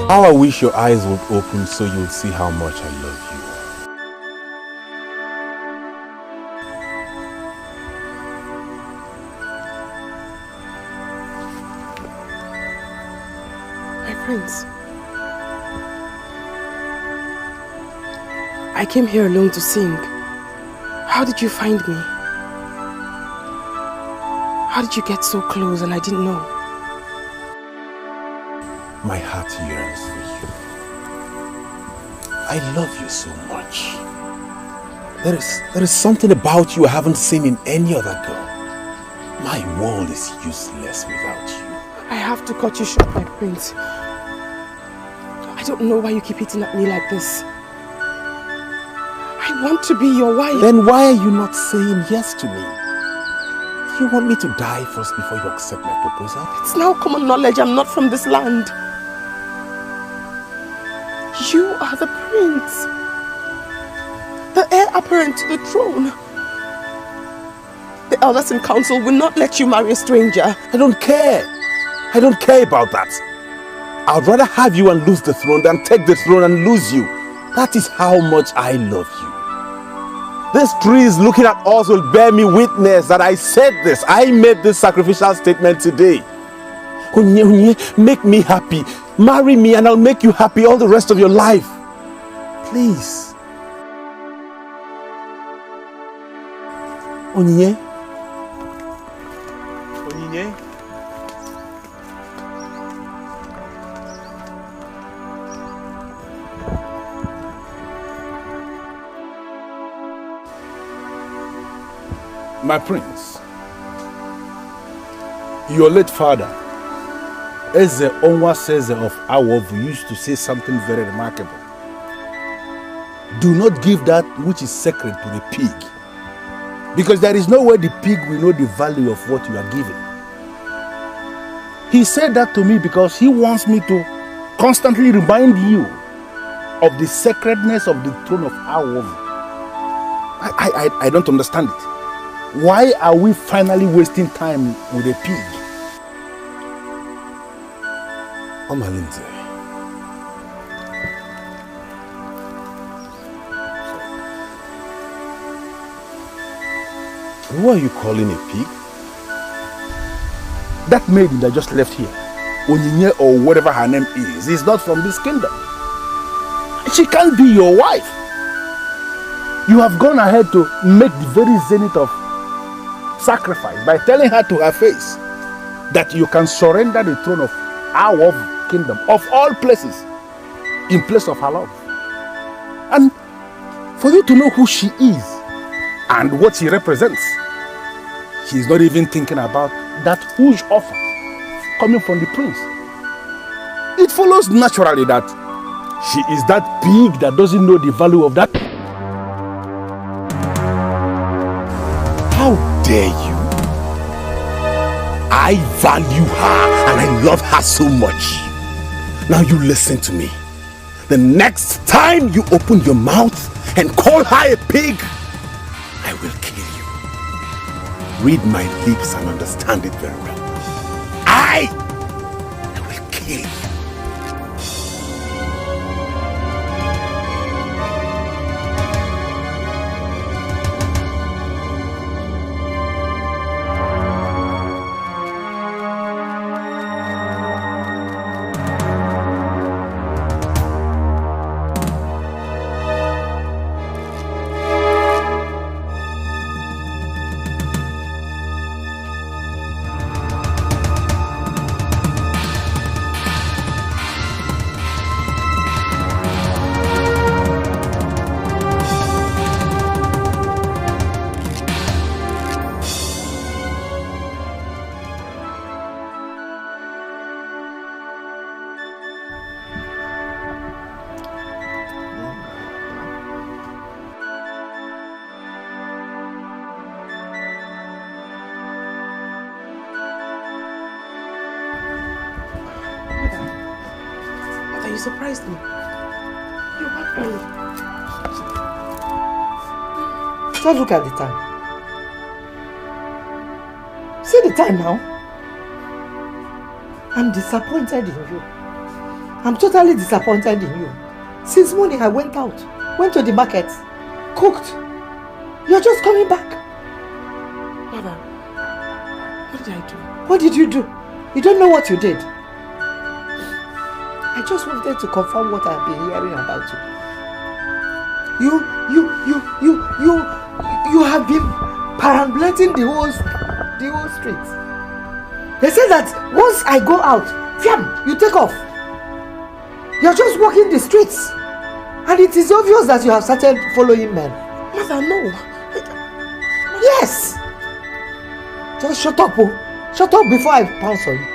How I wish your eyes would open so you would see how much I love you. My prince, I came here alone to sing. How did you find me? How did you get so close and I didn't know? My heart yearns for you. I love you so much. There is something about you I haven't seen in any other girl. My world is useless without you. I have to cut you short, my prince. I don't know why you keep hitting at me like this. I want to be your wife. Then why are you not saying yes to me? You want me to die first before you accept my proposal? It's now common knowledge I'm not from this land. You are the prince, the heir apparent to the throne. The elders in council will not let you marry a stranger. I don't care. I don't care about that. I'd rather have you and lose the throne than take the throne and lose you. That is how much I love you. These trees looking at us will bear me witness that I said this. I made this sacrificial statement today. Onye, make me happy. Marry me and I'll make you happy all the rest of your life. Please. Onye. Onye. My prince, your late father, Eze Onwa Seze of Awovu, used to say something very remarkable. Do not give that which is sacred to the pig, because there is no way the pig will know the value of what you are giving. He said that to me because he wants me to constantly remind you of the sacredness of the throne of Awovu. I don't understand it. Why are we finally wasting time with a pig? Omalinze. Who are you calling a pig? That maiden that just left here, Onyinye or whatever her name is not from this kingdom. She can't be your wife. You have gone ahead to make the very zenith of sacrifice by telling her to her face that you can surrender the throne of our kingdom, of all places, in place of her love. And for you to know who she is and what she represents, she is not even thinking about that huge offer coming from the prince. It follows naturally that she is that pig that doesn't know the value of that. How dare you? I value her and I love her so much. Now you listen to me. The next time you open your mouth and call her a pig, I will kill you. Read my lips and understand it very well. I will kill you. You surprised me. You're back early. Don't look at the time. See the time now? I'm disappointed in you. I'm totally disappointed in you. Since morning I went out, went to the market, cooked. You're just coming back. Mother, what did I do? What did you do? You don't know what you did. I just wanted to confirm what I've been hearing about you. You have been perambulating the whole street. They say that once I go out, fiam, you take off. You're just walking the streets. And it is obvious that you have started following men. Mother, no. Yes. Just shut up, oh. Shut up before I pounce on you.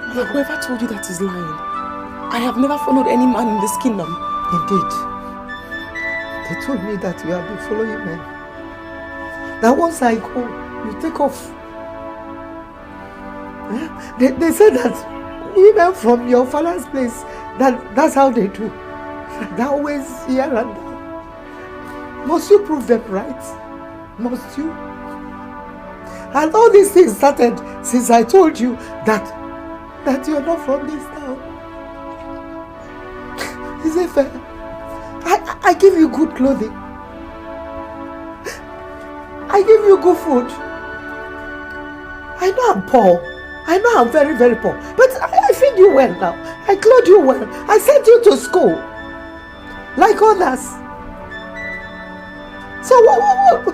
Mother, whoever told you that is lying. I have never followed any man in this kingdom. Indeed. They told me that you have been following men. That once I go, you take off. They say that women from your father's place, that's how they do. They're always here and there. Must you prove them right? Must you? And all these things started since I told you that you're not from this town. Is it fair? I give you good clothing. I give you good food. I know I'm poor. I know I'm very, very poor. But I feed you well now. I clothe you well. I sent you to school. Like others. So what?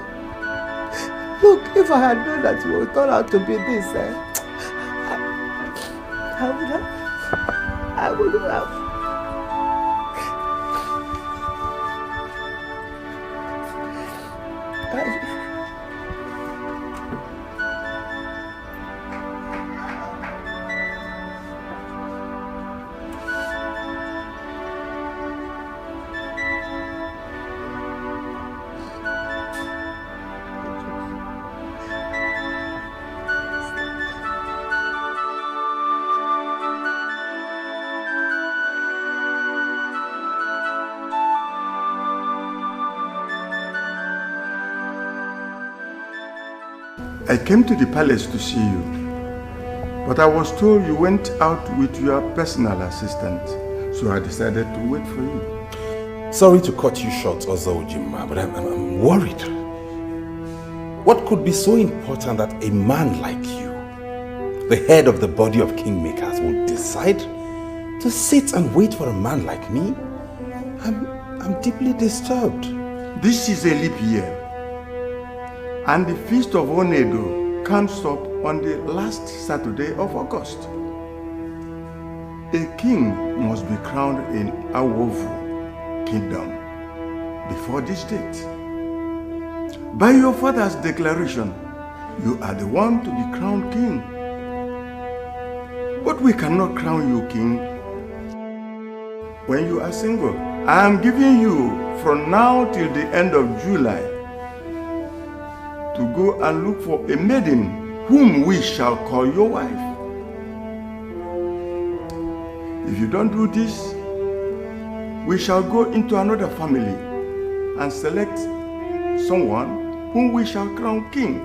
Look, if I had known that you would turn out to be this, I would have. I came to the palace to see you, but I was told you went out with your personal assistant, so I decided to wait for you. Sorry to cut you short, Oza Ujima, but I'm worried. What could be so important that a man like you, the head of the body of kingmakers, would decide to sit and wait for a man like me? I'm deeply disturbed. This is a leap year, and the feast of Onedo comes up on the last Saturday of August. A king must be crowned in Awovu kingdom before this date. By your father's declaration, you are the one to be crowned king. But we cannot crown you king when you are single. I am giving you from now till the end of July to go and look for a maiden whom we shall call your wife. If you don't do this, we shall go into another family and select someone whom we shall crown king.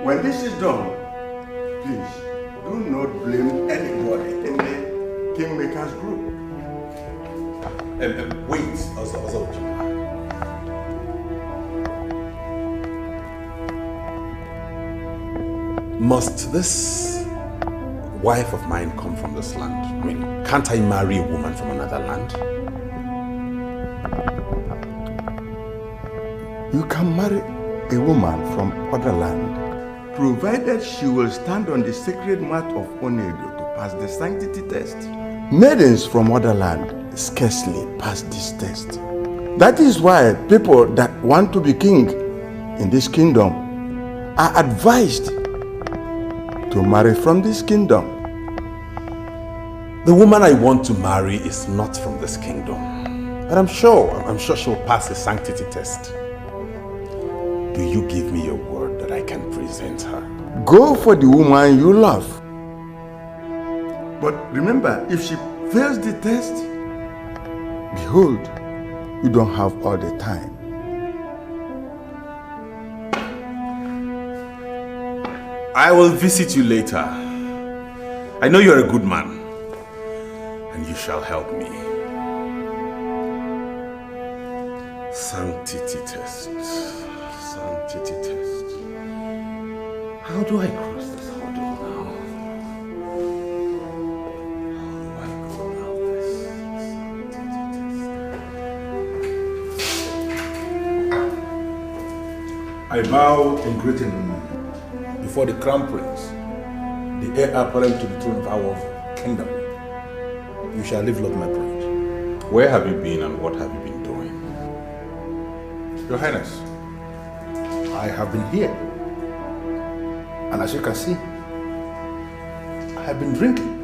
When this is done, please do not blame anybody in the Kingmakers group. Wait, also. Must this wife of mine come from this land? I mean, can't I marry a woman from another land? You can marry a woman from other land, provided she will stand on the sacred mat of Onedo to pass the sanctity test. Maidens from other land scarcely pass this test. That is why people that want to be king in this kingdom are advised to marry from this kingdom. The woman I want to marry is not from this kingdom. And I'm sure she'll pass the sanctity test. Do you give me your word that I can present her? Go for the woman you love. But remember, if she fails the test, behold, you don't have all the time. I will visit you later. I know you're a good man, and you shall help me. Sanctity test. Sanctity test. How do I cross this hurdle now? How do I go about this? Sanctity test. I bow in greeting before the crown prince, the heir apparent to the throne of our kingdom. You shall live, Lord, my prince. Where have you been and what have you been doing? Your Highness, I have been here. And as you can see, I have been drinking.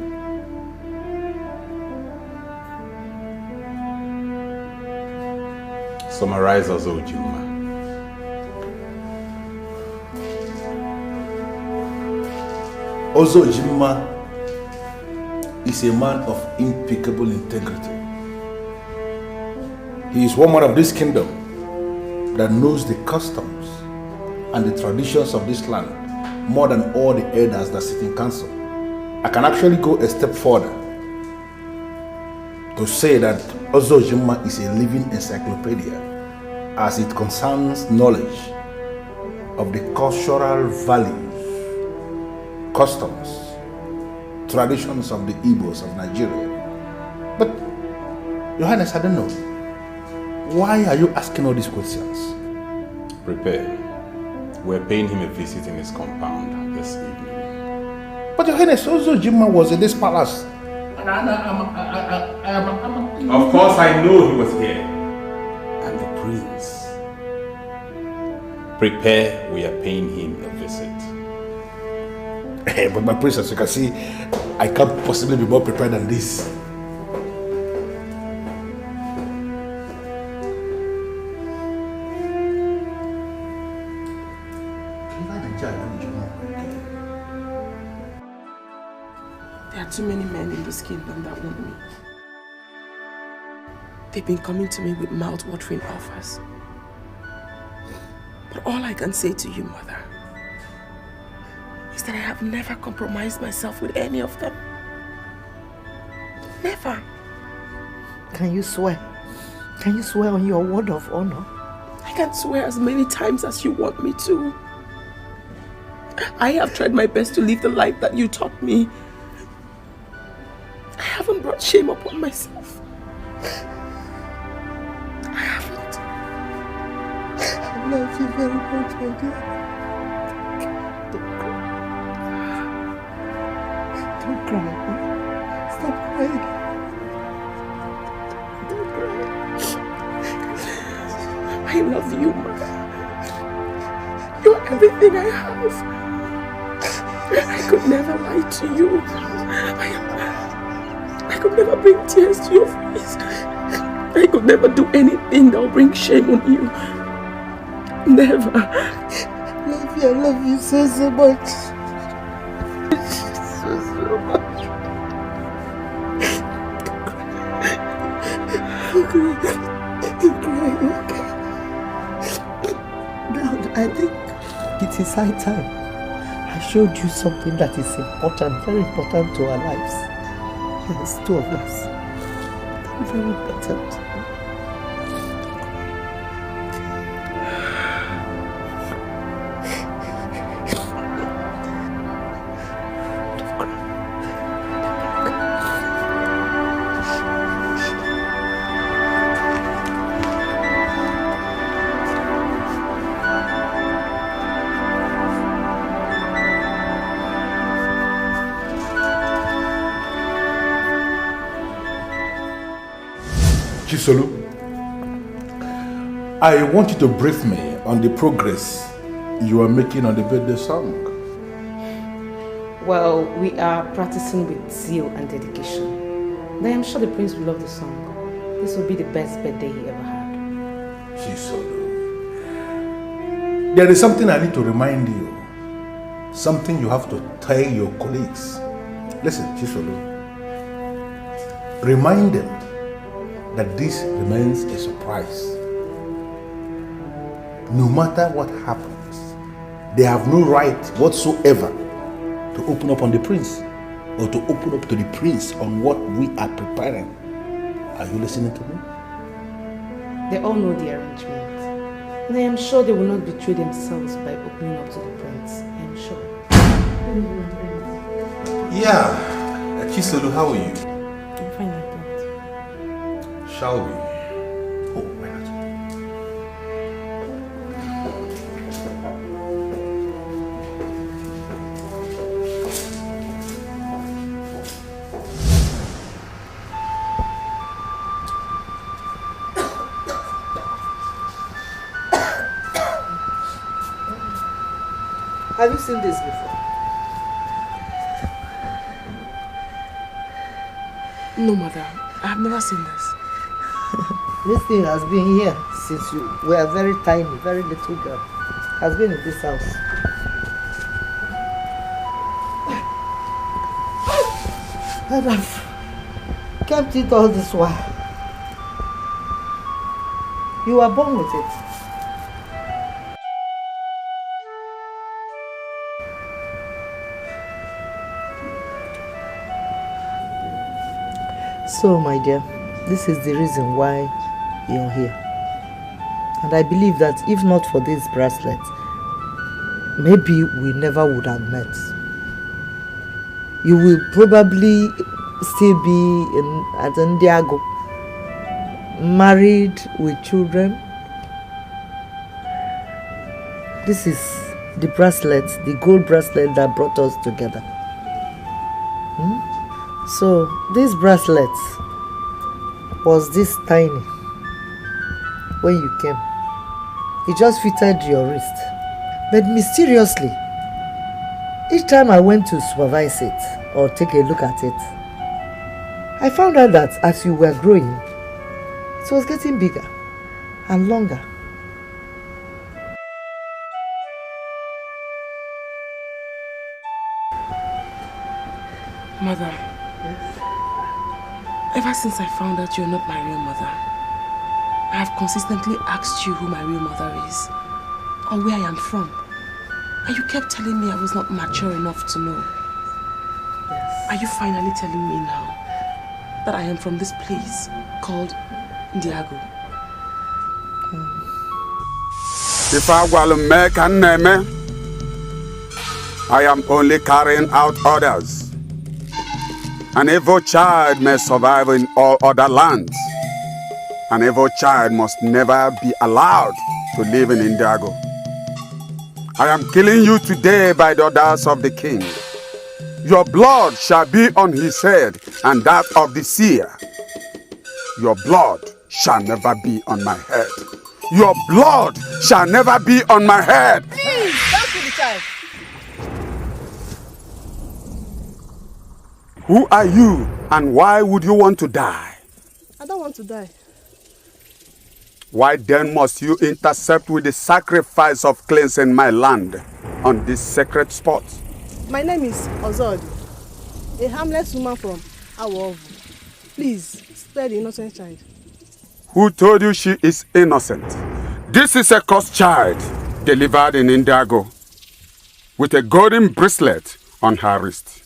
Summarize us, Ojima. Ozo Ojima is a man of impeccable integrity. He is one man of this kingdom that knows the customs and the traditions of this land more than all the elders that sit in council. I can actually go a step further to say that Ozo Ojima is a living encyclopedia as it concerns knowledge of the cultural values, customs, traditions of the Igbos of Nigeria. But, Your Highness, I don't know. Why are you asking all these questions? Prepare. We're paying him a visit in his compound this evening. But Your Highness, Ozo Ojima was in this palace. Of course I know he was here. And the prince. Prepare, we are paying him a visit. But my prince, as you can see, I can't possibly be more prepared than this. There are too many men in this kingdom that want me. They've been coming to me with mouth-watering offers. But all I can say to you, Mother, is that I have never compromised myself with any of them. Never. Can you swear? Can you swear on your word of honor? I can swear as many times as you want me to. I have tried my best to live the life that you taught me. I haven't brought shame upon myself. I haven't. I love you very much, my dear. Don't cry. Stop crying. Don't cry. I love you, Mother. You're everything I have. I could never lie to you. I could never bring tears to your face. I could never do anything that will bring shame on you. Never. I love you so much. So much. Don't cry, okay? Now, I think it is high time I showed you something that is important, very important to our lives. Yes, two of us. Very important. Chisolu, I want you to brief me on the progress you are making on the birthday song. Well, we are practicing with zeal and dedication. And I am sure the prince will love the song. This will be the best birthday he ever had. Chisolu, there is something I need to remind you. Something you have to tell your colleagues. Listen, Chisolu, remind them that this remains a surprise. No matter what happens, they have no right whatsoever to open up on the prince or to open up to the prince on what we are preparing. Are you listening to me? They all know the arrangement. And I am sure they will not betray themselves by opening up to the prince. I am sure. Yeah. Chisolu, how are you? I'm fine like that. Shall we? Oh, why not? Have you seen this before? No, Mother. I have never seen this. This thing has been here since you were a very tiny, very little girl. Has been in this house. And I've kept it all this while. You were born with it. So, my dear, this is the reason why you're here. And I believe that if not for this bracelet, maybe we never would have met. You will probably still be at Indago, married with children. This is the bracelet, the gold bracelet that brought us together. So this bracelet was this tiny when you came. It just fitted your wrist. But mysteriously, each time I went to supervise it or take a look at it, I found out that as you were growing, it was getting bigger and longer. Mother, ever since I found out you're not my real mother, I have consistently asked you who my real mother is or where I am from. And you kept telling me I was not mature enough to know. Yes. Are you finally telling me now that I am from this place called Indago? If I will make a name, I am only carrying out orders. An evil child may survive in all other lands. An evil child must never be allowed to live in Indago. I am killing you today by the orders of the king. Your blood shall be on his head and that of the seer. Your blood shall never be on my head. Your blood shall never be on my head. Please, don't kill the child. Who are you and why would you want to die? I don't want to die. Why then must you intercept with the sacrifice of cleansing my land on this sacred spot? My name is Ozodi, a harmless woman from Awovu. Please, spare the innocent child. Who told you she is innocent? This is a cursed child delivered in Indago with a golden bracelet on her wrist.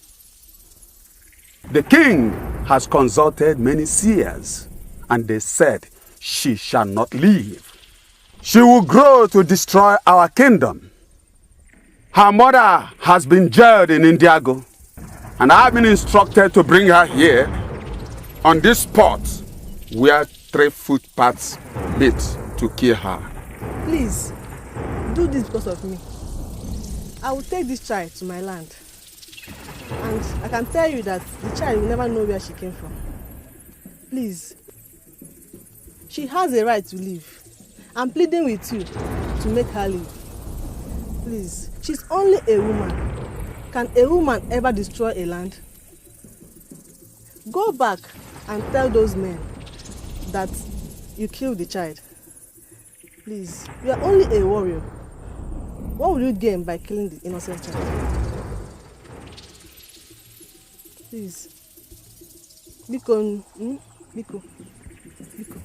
The king has consulted many seers and they said she shall not live. She will grow to destroy our kingdom. Her mother has been jailed in Indago, and I have been instructed to bring her here on this spot where 3 footpaths meet to kill her. Please, do this because of me. I will take this child to my land. And I can tell you that the child will never know where she came from. Please. She has a right to live. I'm pleading with you to make her live. Please. She's only a woman. Can a woman ever destroy a land? Go back and tell those men that you killed the child. Please. You are only a warrior. What will you gain by killing the innocent child? Please. Biko. Biko. Biko.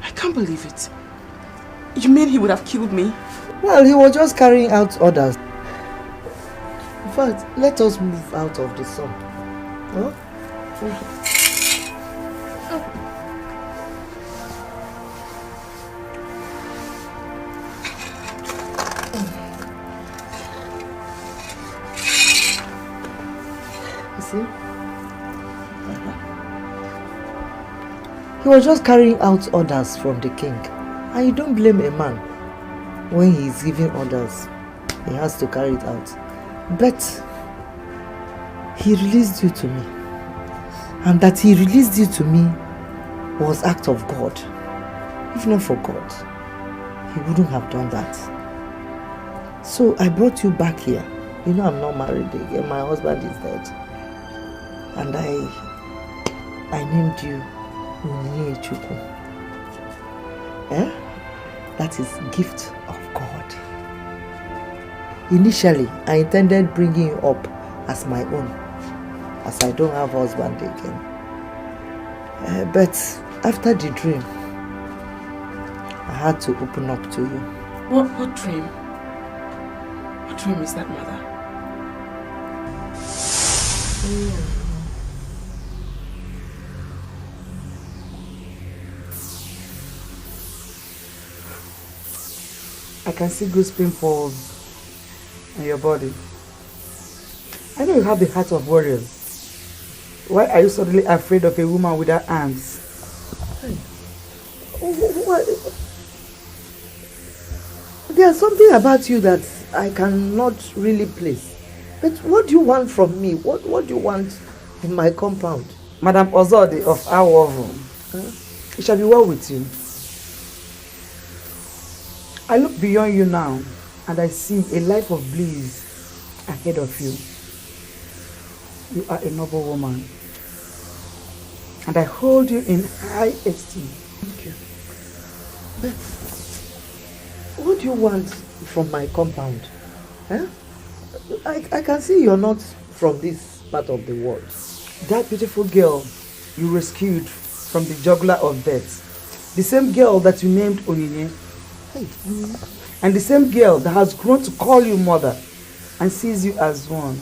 I can't believe it. You mean he would have killed me? Well, he was just carrying out orders. In fact, let us move out of the sun. Huh? You see? He was just carrying out orders from the king. And you don't blame a man when he is giving orders. He has to carry it out. But he released you to me. And that he released you to me was act of God. If not for God, he wouldn't have done that. So I brought you back here. You know I'm not married again. My husband is dead. And I named you Chuku. That is gift of God. Initially, I intended bringing you up as my own, as I don't have husband again. But after the dream, I had to open up to you. What dream? What dream is that, mother? I can see goose pimples on your body. I know you have the heart of warriors. Why are you suddenly afraid of a woman without arms? There's something about you that I cannot really place. But what do you want from me? What do you want in my compound? Madam Ozodi of Awovu. It shall be well with you. I look beyond you now and I see a life of bliss ahead of you. You are a noble woman. And I hold you in high esteem. Thank you. But what do you want from my compound? I can see you're not from this part of the world. That beautiful girl you rescued from the juggler of death. The same girl that you named Onyinye. Hey. And the same girl that has grown to call you mother and sees you as one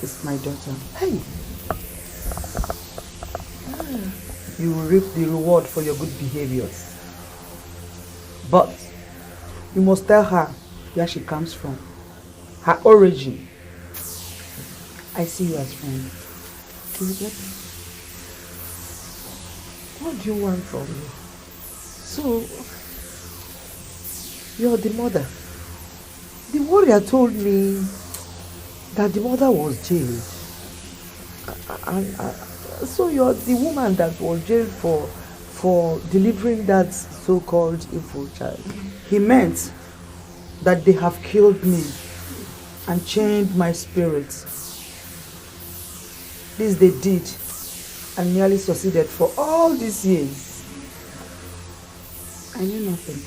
is my daughter. Hey. you will reap the reward for your good behaviors. But you must tell her where she comes from, her origin. I see you as friend. Do you get it? What do you want from me? So, you're the mother. The warrior told me that the mother was jailed. So you're the woman that was jailed for delivering that so-called evil child. He meant that they have killed me and chained my spirit. This they did and nearly succeeded for all these years. I knew nothing.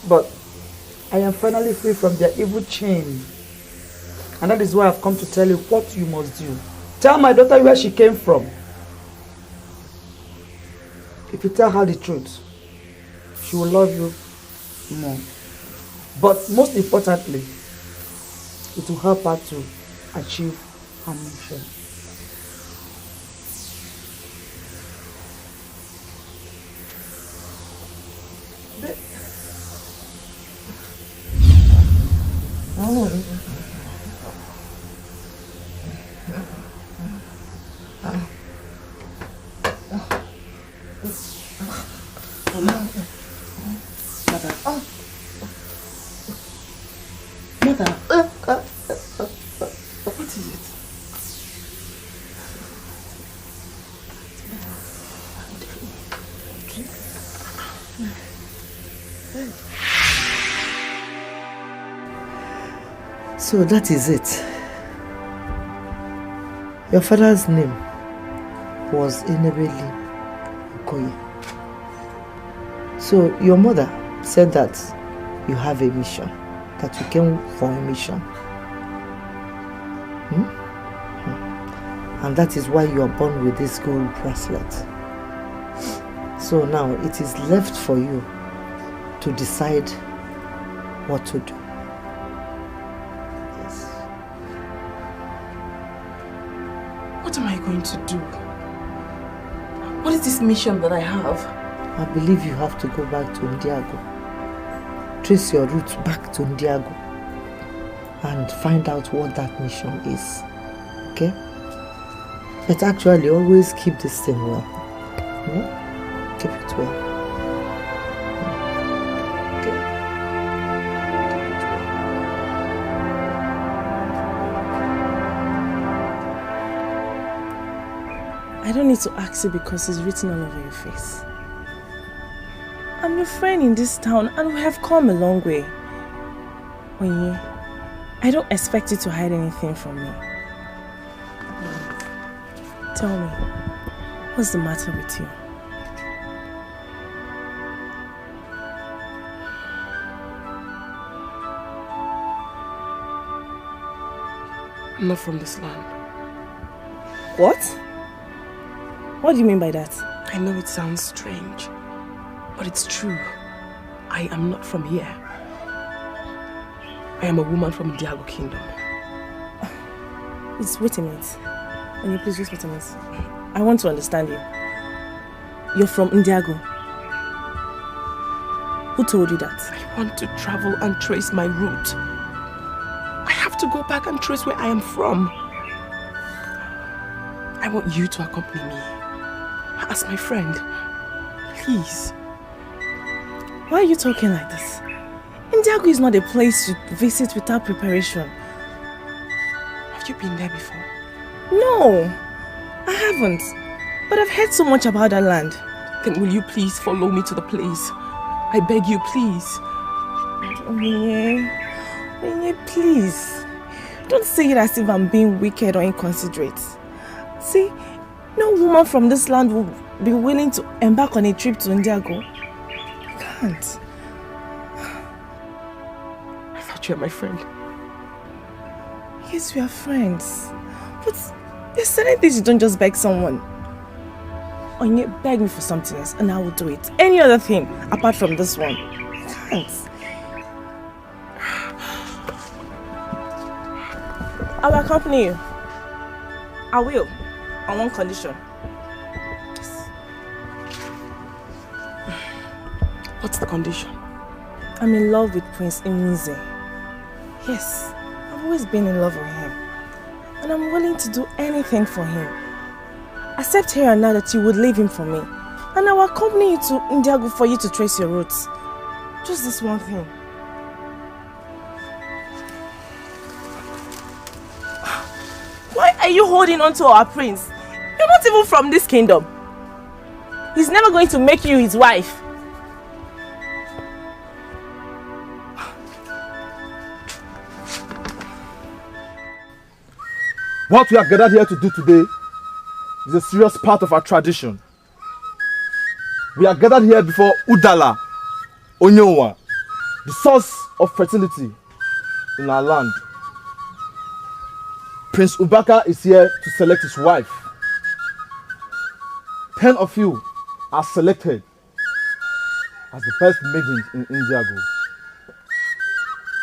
But I am finally free from their evil chain. And that is why I've come to tell you what you must do. Tell my daughter where she came from. If you tell her the truth, she will love you more. But most importantly, it will help her to achieve her mission. So that is it. Your father's name was Enebeli Okoye. So your mother said that you have a mission, that you came for a mission. And that is why you are born with this gold bracelet. So now it is left for you to decide what to do. What am I going to do? What is this mission that I have? I believe you have to go back to Indago. Trace your roots back to Indago and find out what that mission is. Okay? But actually, always keep this thing well. Keep it well. Okay? I don't need to ask you because it's written all over your face. I'm your friend in this town and we have come a long way. Onye, I don't expect you to hide anything from me. Tell me, what's the matter with you? I'm not from this land. What? What do you mean by that? I know it sounds strange, but it's true. I am not from here. I am a woman from Indago Kingdom. Wait a minute. Can you please just wait a minute? I want to understand you. You're from Indago. Who told you that? I want to travel and trace my route. I have to go back and trace where I am from. I want you to accompany me. As my friend. Please. Why are you talking like this? Indago is not a place to visit without preparation. Have you been there before? No, I haven't. But I've heard so much about that land. Then will you please follow me to the place? I beg you, please. Onye, please. Don't say it as if I'm being wicked or inconsiderate. See, no woman from this land will be willing to embark on a trip to Indago. I can't. I thought you were my friend. Yes, we are friends. But there's certain things you don't just beg someone. Onye, beg me for something else and I will do it. Any other thing apart from this one. I can't. I will accompany you. I will, on one condition. What's the condition? I'm in love with Prince Iminze. Yes, I've always been in love with him. And I'm willing to do anything for him. Accept here and now that you would leave him for me. And I will accompany you to Indago for you to trace your roots. Just this one thing. Why are you holding on to our prince? You're not even from this kingdom. He's never going to make you his wife. What we are gathered here to do today is a serious part of our tradition. We are gathered here before Udala, Onyowa, the source of fertility in our land. Prince Ubaka is here to select his wife. 10 of you are selected as the best maidens in Indago.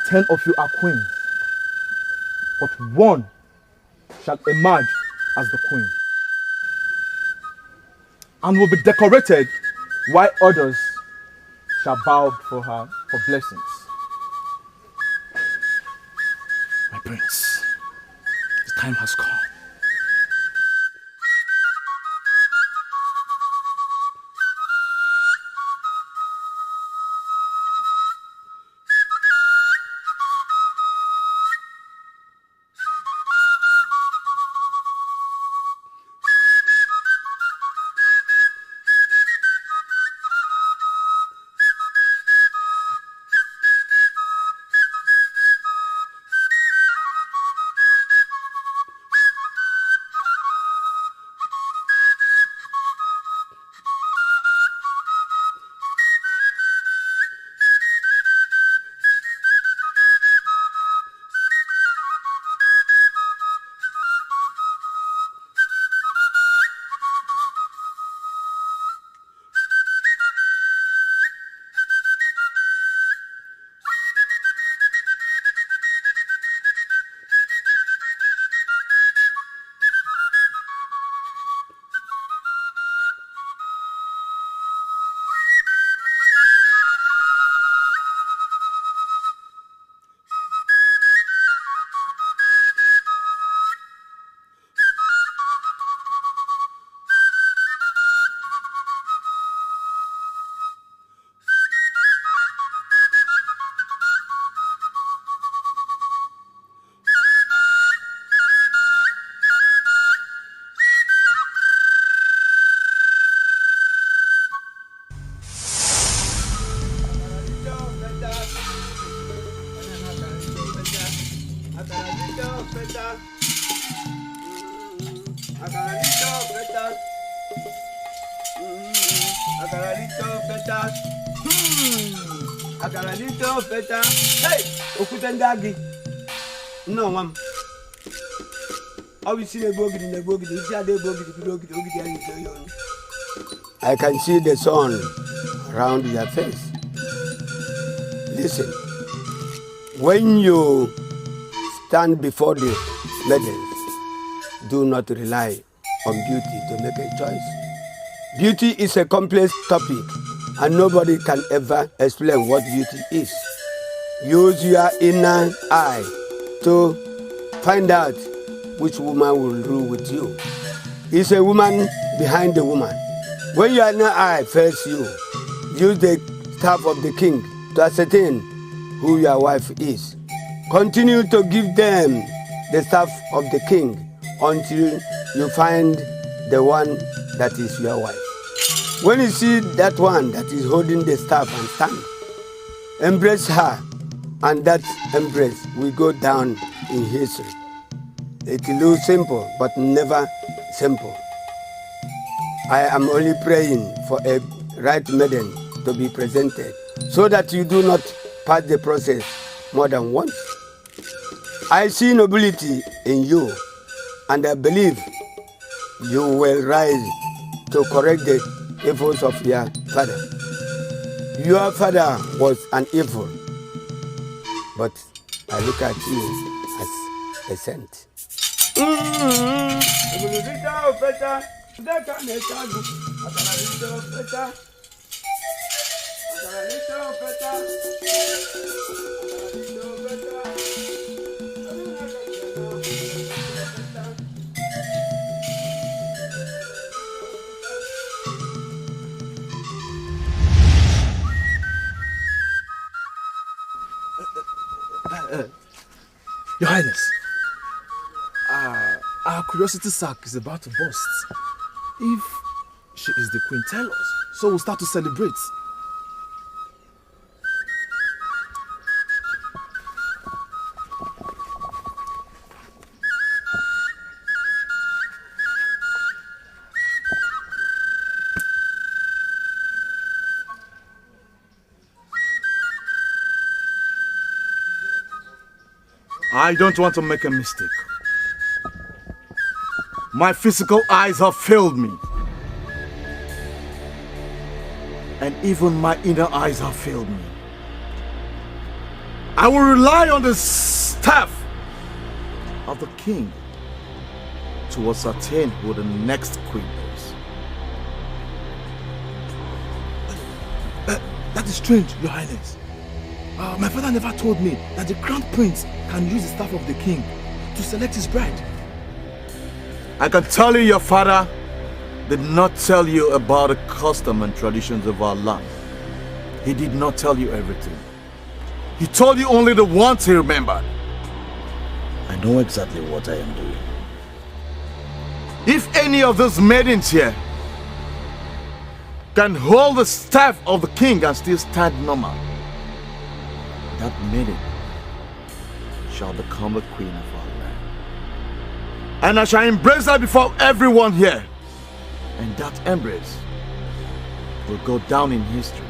10 of you are queens, but one shall emerge as the queen and will be decorated while others shall bow before her for blessings. My prince, the time has come. Hey, Okutendagi. No, ma'am. Obviously, I can see the sun around your face. Listen, when you stand before the maidens, do not rely on beauty to make a choice. Beauty is a complex topic, and nobody can ever explain what beauty is. Use your inner eye to find out which woman will rule with you. It's a woman behind the woman. When your inner eye fails you, use the staff of the king to ascertain who your wife is. Continue to give them the staff of the king until you find the one that is your wife. When you see that one that is holding the staff and stand, embrace her, and that embrace will go down in history. It looks simple, but never simple. I am only praying for a right maiden to be presented so that you do not pass the process more than once. I see nobility in you, and I believe you will rise to correct the evils of your father. Your father was an evil, but I look at you as a saint. Your Highness, our curiosity sack is about to burst. If she is the queen, tell us, so we'll start to celebrate. I don't want to make a mistake. My physical eyes have failed me. And even my inner eyes have failed me. I will rely on the staff of the king to ascertain who the next queen is. That is strange, Your Highness. My father never told me that the crown prince can use the staff of the king to select his bride. I can tell you your father did not tell you about the custom and traditions of our land. He did not tell you everything. He told you only the ones he remembered. I know exactly what I am doing. If any of those maidens here can hold the staff of the king and still stand normal, that maiden shall become the queen of our land. And I shall embrace her before everyone here. And that embrace will go down in history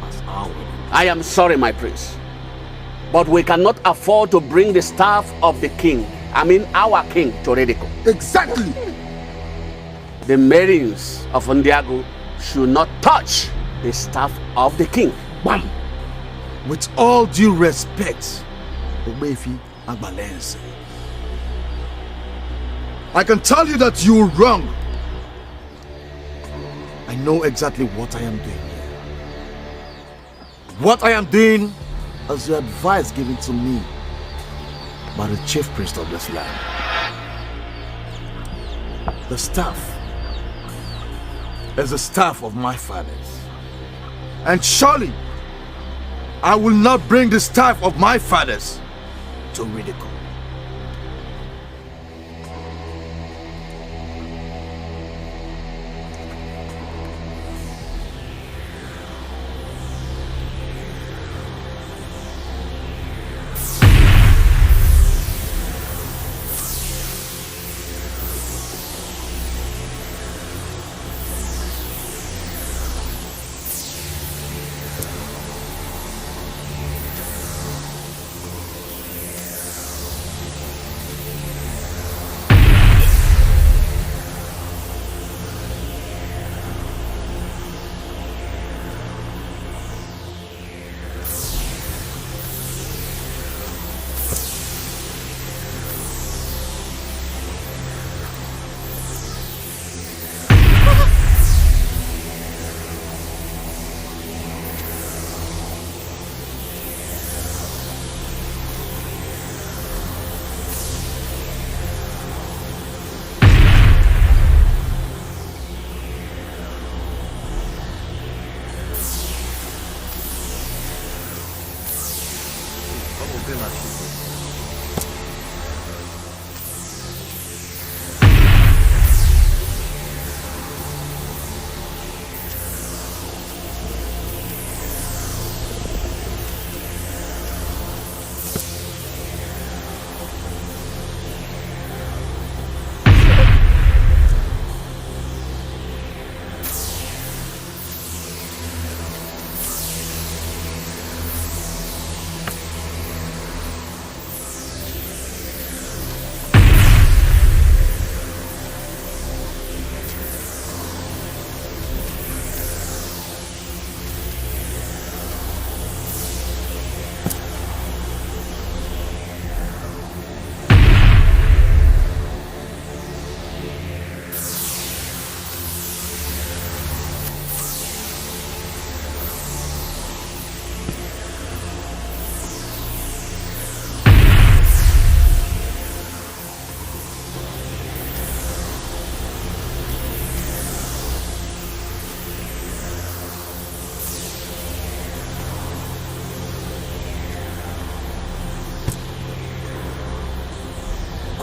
as our wedding. I am sorry, my prince, but we cannot afford to bring the staff of the king, our king, to ridicule. Exactly! The maidens of Indago should not touch the staff of the king. Bam! With all due respect, Obefi Agbalense, I can tell you that you are wrong. I know exactly what I am doing here. What I am doing is the advice given to me by the chief priest of this land. The staff is the staff of my fathers. And surely I will not bring the staff of my fathers to ridicule.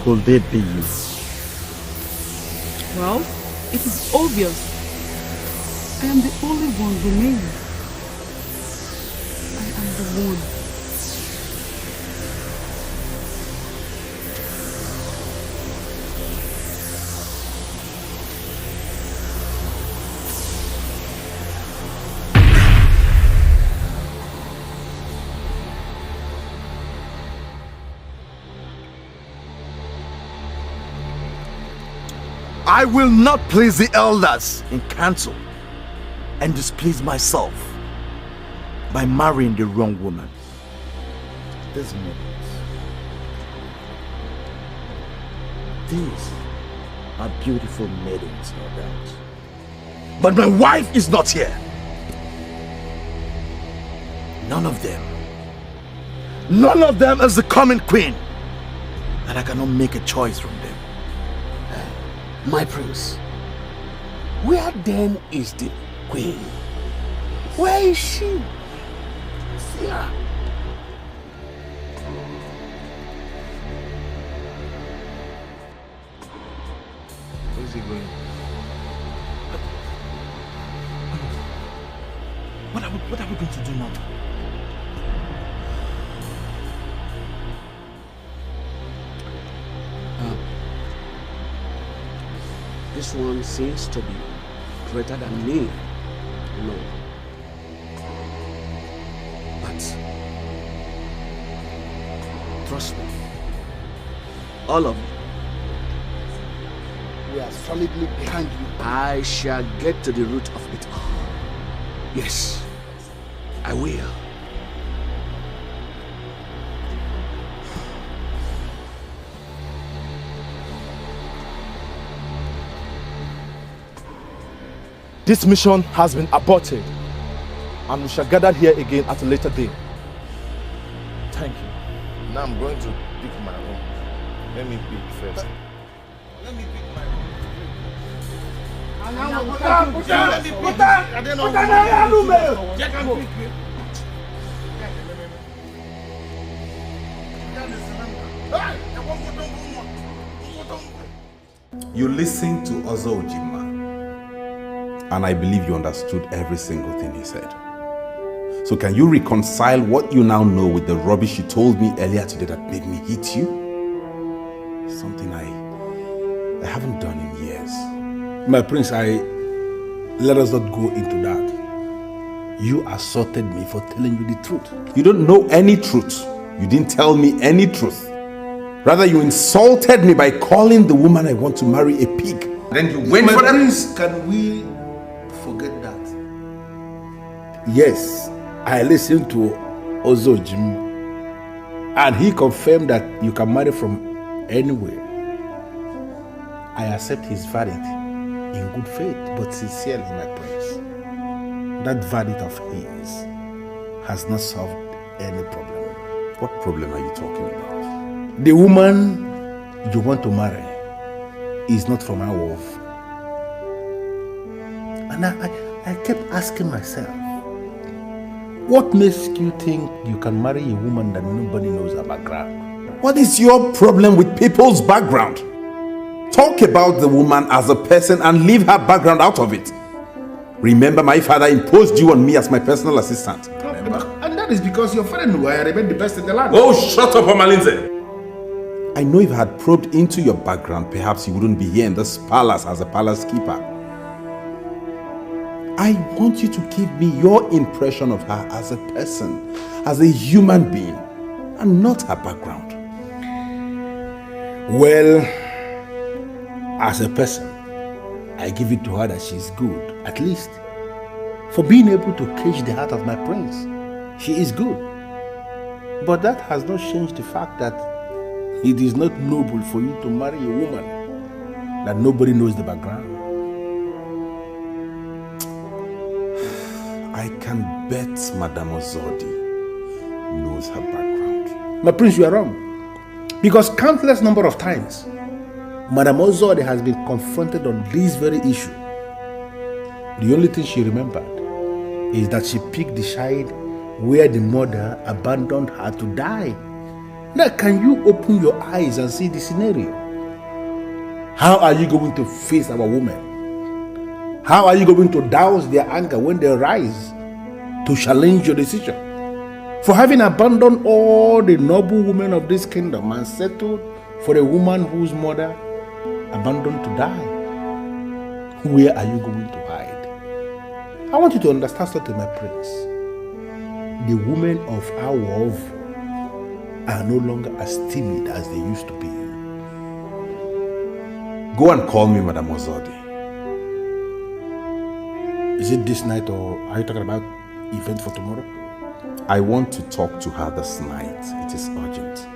could they be? Well, it is obvious. I am the only one remaining. I am the one. I will not please the elders in council and displease myself by marrying the wrong woman. These are beautiful maidens, no doubt. But my wife is not here. None of them is the coming queen. And I cannot make a choice from them. My prince, where then is the queen? Where is she? Seer. Where is he going? What are we going to do now? This one seems to be greater than me. No. But trust me, all of you, we are solidly behind you. I shall get to the root of it all. Yes, I will. This mission has been aborted, and we shall gather here again at a later day. Thank you. Now I'm going to pick my own. Let me pick first. Let me pick my own. You listened to Ozo Ojima, and I believe you understood every single thing he said. So can you reconcile what you now know with the rubbish you told me earlier today that made me hit you? Something I haven't done in years. My prince, let us not go into that. You assaulted me for telling you the truth. You don't know any truth. You didn't tell me any truth. Rather, you insulted me by calling the woman I want to marry a pig. Then you went for prince, can we forget that? Yes, I listened to Ozo Jim, and he confirmed that you can marry from anywhere. I accept his verdict in good faith, but sincerely, my prince. That verdict of his has not solved any problem. What problem are you talking about? The woman you want to marry is not from our wolf. And I kept asking myself, what makes you think you can marry a woman that nobody knows her background? What is your problem with people's background? Talk about the woman as a person and leave her background out of it. Remember, my father imposed you on me as my personal assistant. And that is because your father knew I remained the best in the land. Oh, shut up, Omalinze. I know if I had probed into your background, perhaps you wouldn't be here in this palace as a palace keeper. I want you to give me your impression of her as a person, as a human being, and not her background. Well, as a person, I give it to her that she's good, at least. For being able to catch the heart of my prince, she is good. But that has not changed the fact that it is not noble for you to marry a woman that nobody knows the background. I can bet Madame Ozodi knows her background. My prince, you are wrong. Because countless number of times, Madame Ozodi has been confronted on this very issue. The only thing she remembered is that she picked the child where the mother abandoned her to die. Now, can you open your eyes and see the scenario? How are you going to face our women? How are you going to douse their anger when they rise to challenge your decision? For having abandoned all the noble women of this kingdom and settled for a woman whose mother abandoned to die, where are you going to hide? I want you to understand something, my prince. The women of our world are no longer as timid as they used to be. Go and call me Madame Ozodi. Is it this night, or are you talking about event for tomorrow? I want to talk to her this night. It is urgent.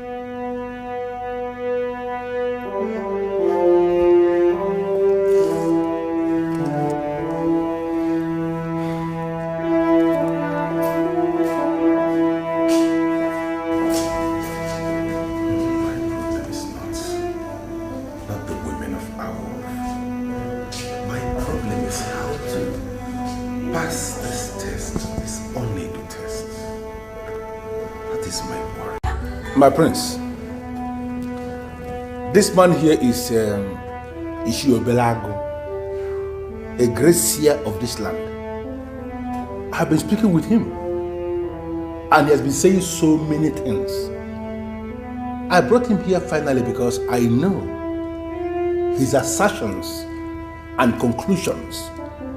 My prince, this man here is Belago, a great seer of this land. I have been speaking with him, and he has been saying so many things. I brought him here finally because I know his assertions and conclusions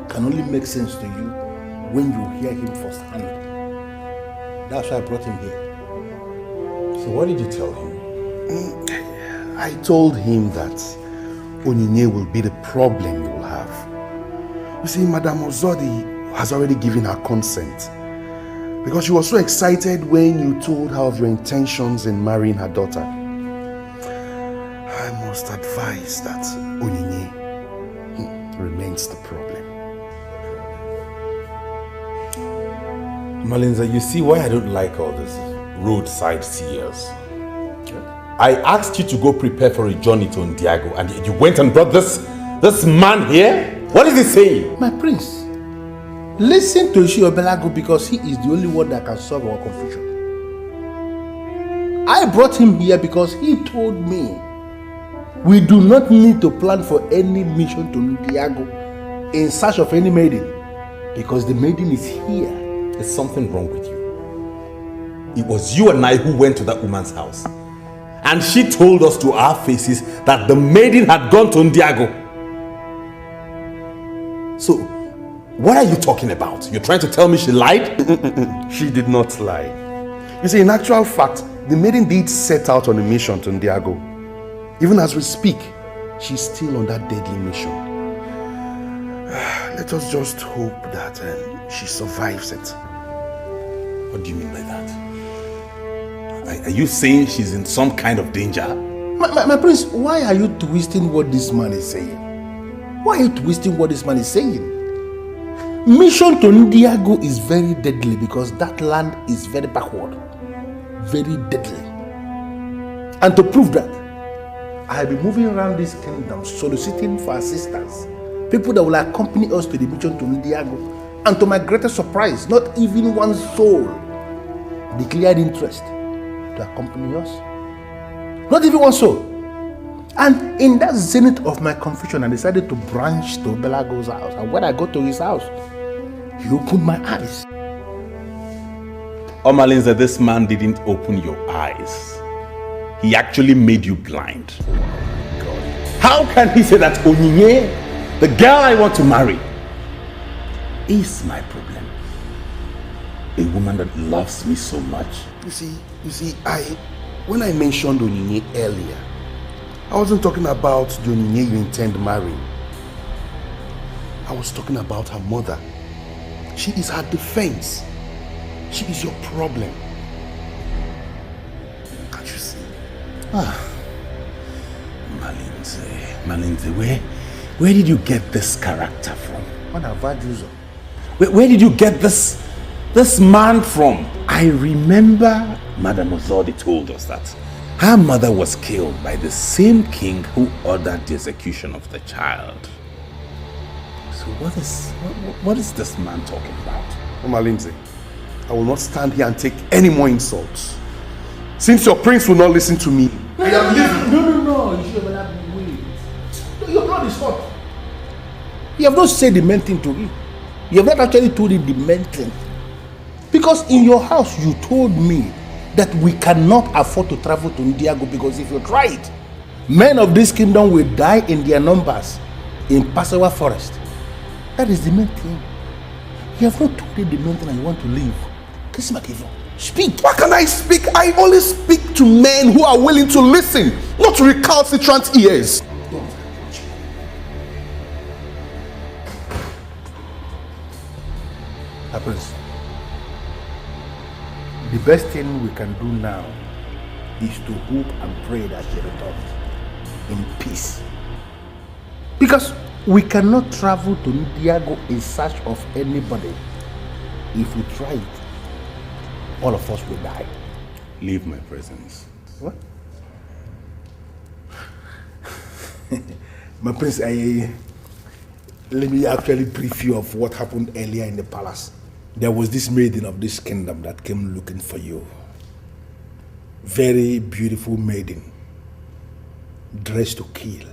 can only make sense to you when you hear him firsthand. That's why I brought him here. So what did you tell him? I told him that Onyinye will be the problem you will have. You see, Madame Ozodi has already given her consent because she was so excited when you told her of your intentions in marrying her daughter. I must advise that Onyinye remains the problem. Malinza, you see why I don't like all this roadside seers. I asked you to go prepare for a journey to Indago, and you went and brought this man here? What is he saying? My prince, listen to Belago because he is the only one that can solve our confusion. I brought him here because he told me we do not need to plan for any mission to Indago in search of any maiden because the maiden is here. There's something wrong with you. It was you and I who went to that woman's house. And she told us to our faces that the maiden had gone to Indago. So, what are you talking about? You're trying to tell me she lied? She did not lie. You see, in actual fact, the maiden did set out on a mission to Indago. Even as we speak, she's still on that deadly mission. Let us just hope that she survives it. What do you mean by that? Are you saying she's in some kind of danger? My prince, why are you twisting what this man is saying? Why are you twisting what this man is saying? Mission to Indago is very deadly because that land is very backward. Very deadly. And to prove that, I have been moving around this kingdom soliciting for assistance. People that will accompany us to the mission to Indago. And to my greatest surprise, not even one soul declared interest to accompany us. Not even one soul. And in that zenith of my confusion, I decided to branch to Belago's house. And when I got to his house, he opened my eyes. Omalinza, this man didn't open your eyes. He actually made you blind. God. How can he say that Onyinye, the girl I want to marry, is my problem? A woman that loves me so much. You see, when I mentioned Onyinye earlier, I wasn't talking about the Onyinye you intend marrying. I was talking about her mother. She is her defense. She is your problem. Can't you see? Malinze, where did you get this character from? What have I used? Where did you get this man from? I remember Madame Ozodi told us that her mother was killed by the same king who ordered the execution of the child. So what is this man talking about? Malinze, I will not stand here and take any more insults. Since your prince will not listen to me, I am leaving. No. You should have wait. Your blood is hot. You have not said the main thing to him. You have not actually told him the main thing. Because in your house, you told me that we cannot afford to travel to Indago because if you try it, men of this kingdom will die in their numbers in Passawa forest. That is the main thing. You have not told him the main thing and you want to leave. Speak. Why can I speak? I only speak to men who are willing to listen, not recalcitrant ears. Prince, the best thing we can do now is to hope and pray that she returns in peace. Because we cannot travel to Indago in search of anybody. If we try it, all of us will die. Leave my presence. What? My prince, let me actually brief you of what happened earlier in the palace. There was this maiden of this kingdom that came looking for you. Very beautiful maiden, dressed to kill.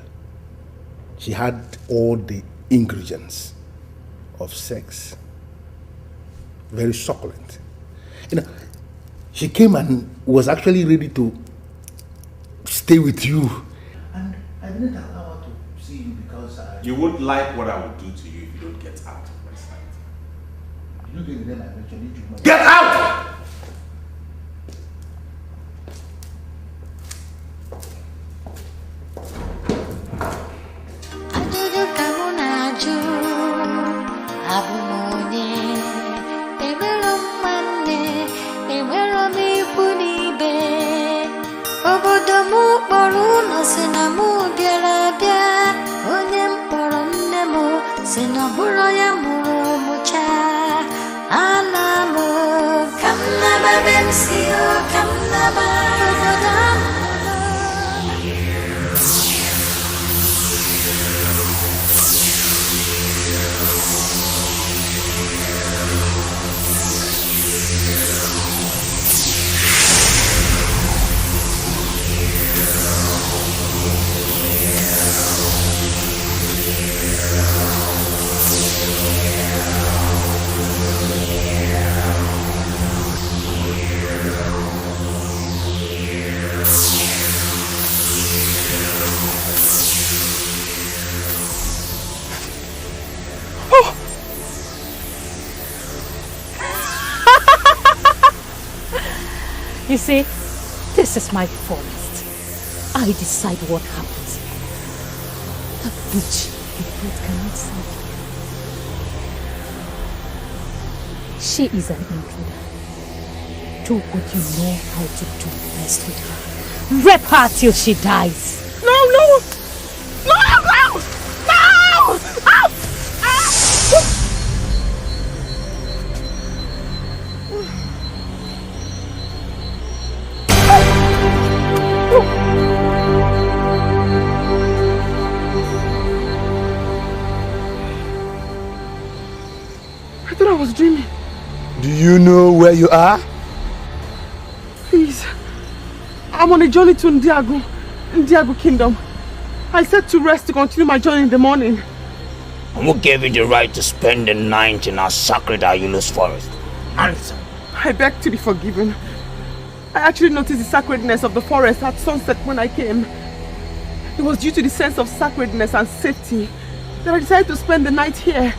She had all the ingredients of sex. Very succulent. You know, she came and was actually ready to stay with you. And I didn't allow her to see you because You won't like what I will do to you if you don't get out of my sight. You get the name I mentioned. Get out! You see, this is my forest. I decide what happens. That which the bird cannot see. She is an intruder. Do what you know how to do best with her. Rape her till she dies. No! I thought I was dreaming. Do you know where you are? Please. I'm on a journey to Indago Kingdom. I set to rest to continue my journey in the morning. Who gave you the right to spend the night in our sacred Ayulus forest? Answer. I beg to be forgiven. I actually noticed the sacredness of the forest at sunset when I came. It was due to the sense of sacredness and safety that I decided to spend the night here.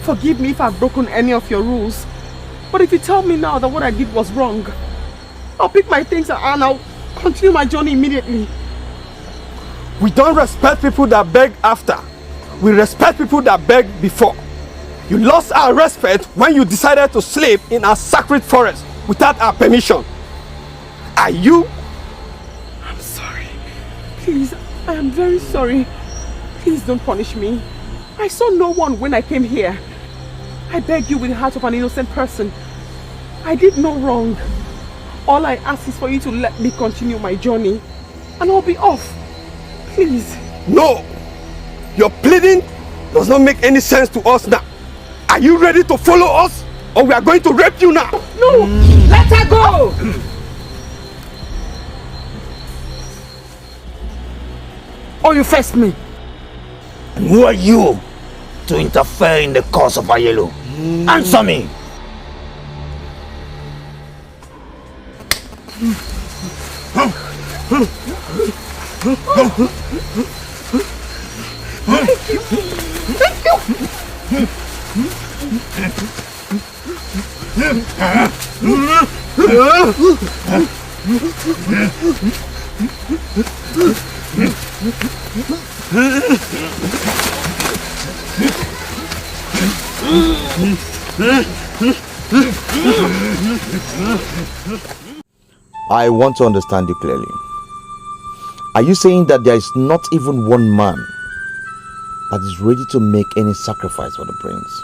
Forgive me if I've broken any of your rules. But if you tell me now that what I did was wrong, I'll pick my things and I'll continue my journey immediately. We don't respect people that beg after. We respect people that beg before. You lost our respect when you decided to sleep in our sacred forest without our permission. Are you? I'm sorry. Please, I am very sorry. Please don't punish me. I saw no one when I came here. I beg you with the heart of an innocent person. I did no wrong. All I ask is for you to let me continue my journey. And I'll be off. Please. No! Your pleading does not make any sense to us now. Are you ready to follow us? Or we are going to rape you now? No! Let her go! or you first me? And who are you to interfere in the cause of Ayelo? Answer me! I want to understand you clearly. Are you saying that there is not even one man that is ready to make any sacrifice for the prince?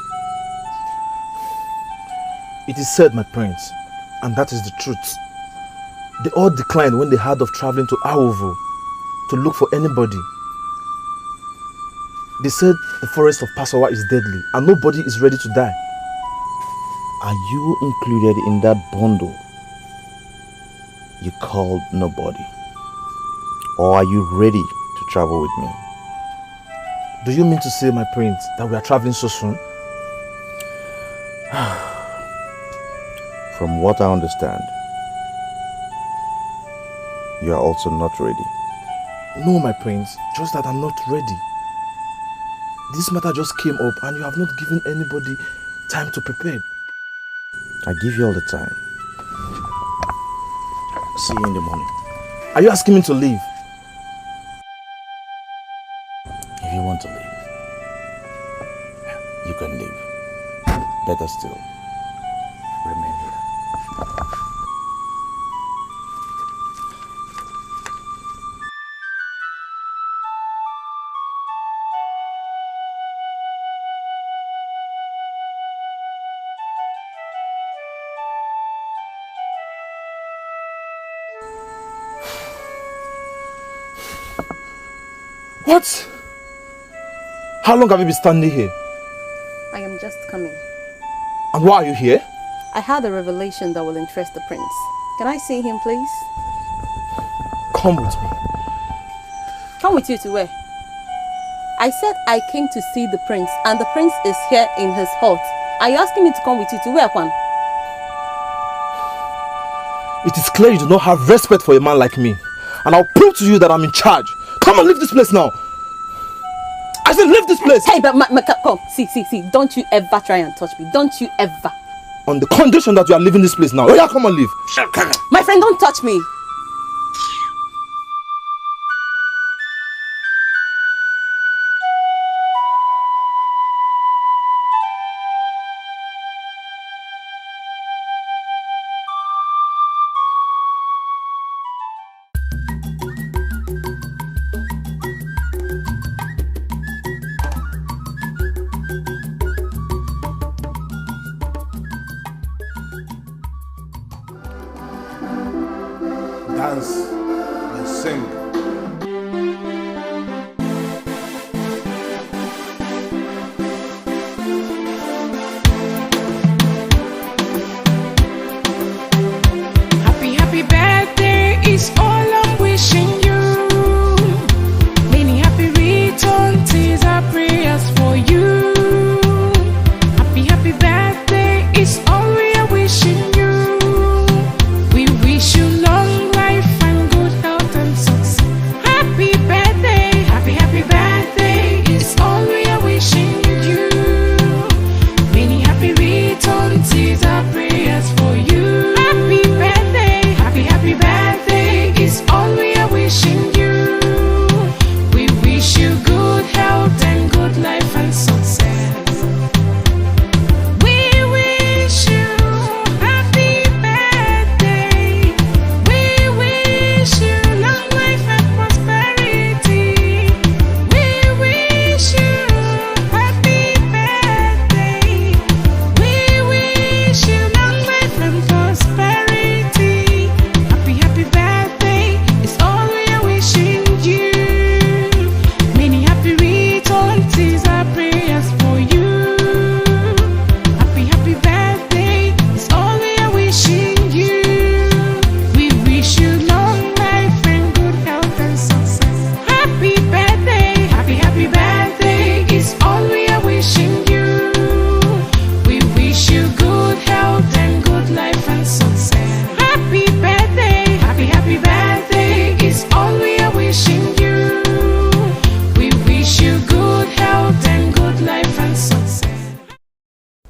It is said, my prince, and that is the truth. They all declined when they heard of traveling to Awovu to look for anybody. They said the forest of Pasawa is deadly and nobody is ready to die. Are you included in that bundle you called nobody? Or are you ready to travel with me? Do you mean to say, my prince, that we are traveling so soon? From what I understand, you are also not ready. No, my prince, just that I'm not ready. This matter just came up and you have not given anybody time to prepare. I give you all the time. See you in the morning. Are you asking me to leave? If you want to leave, you can leave. Better still, remain here. What? How long have you been standing here? I am just coming. And why are you here? I had a revelation that will interest the prince. Can I see him, please? Come with me. Come with you to where? I said I came to see the prince, and the prince is here in his hut. Are you asking me to come with you to where, Kwan? It is clear you do not have respect for a man like me. And I'll prove to you that I'm in charge. Come and leave this place now. I said leave this place. Hey, but come. See. Don't you ever try and touch me. Don't you ever. On the condition that you are leaving this place now. Oh yeah, come and leave. My friend, don't touch me. Dance and sing. Happy birthday is all I'm wishing you. Many happy returns is our prayers for you. Happy birthday is all we are wishing you. We wish you long life and good health and success.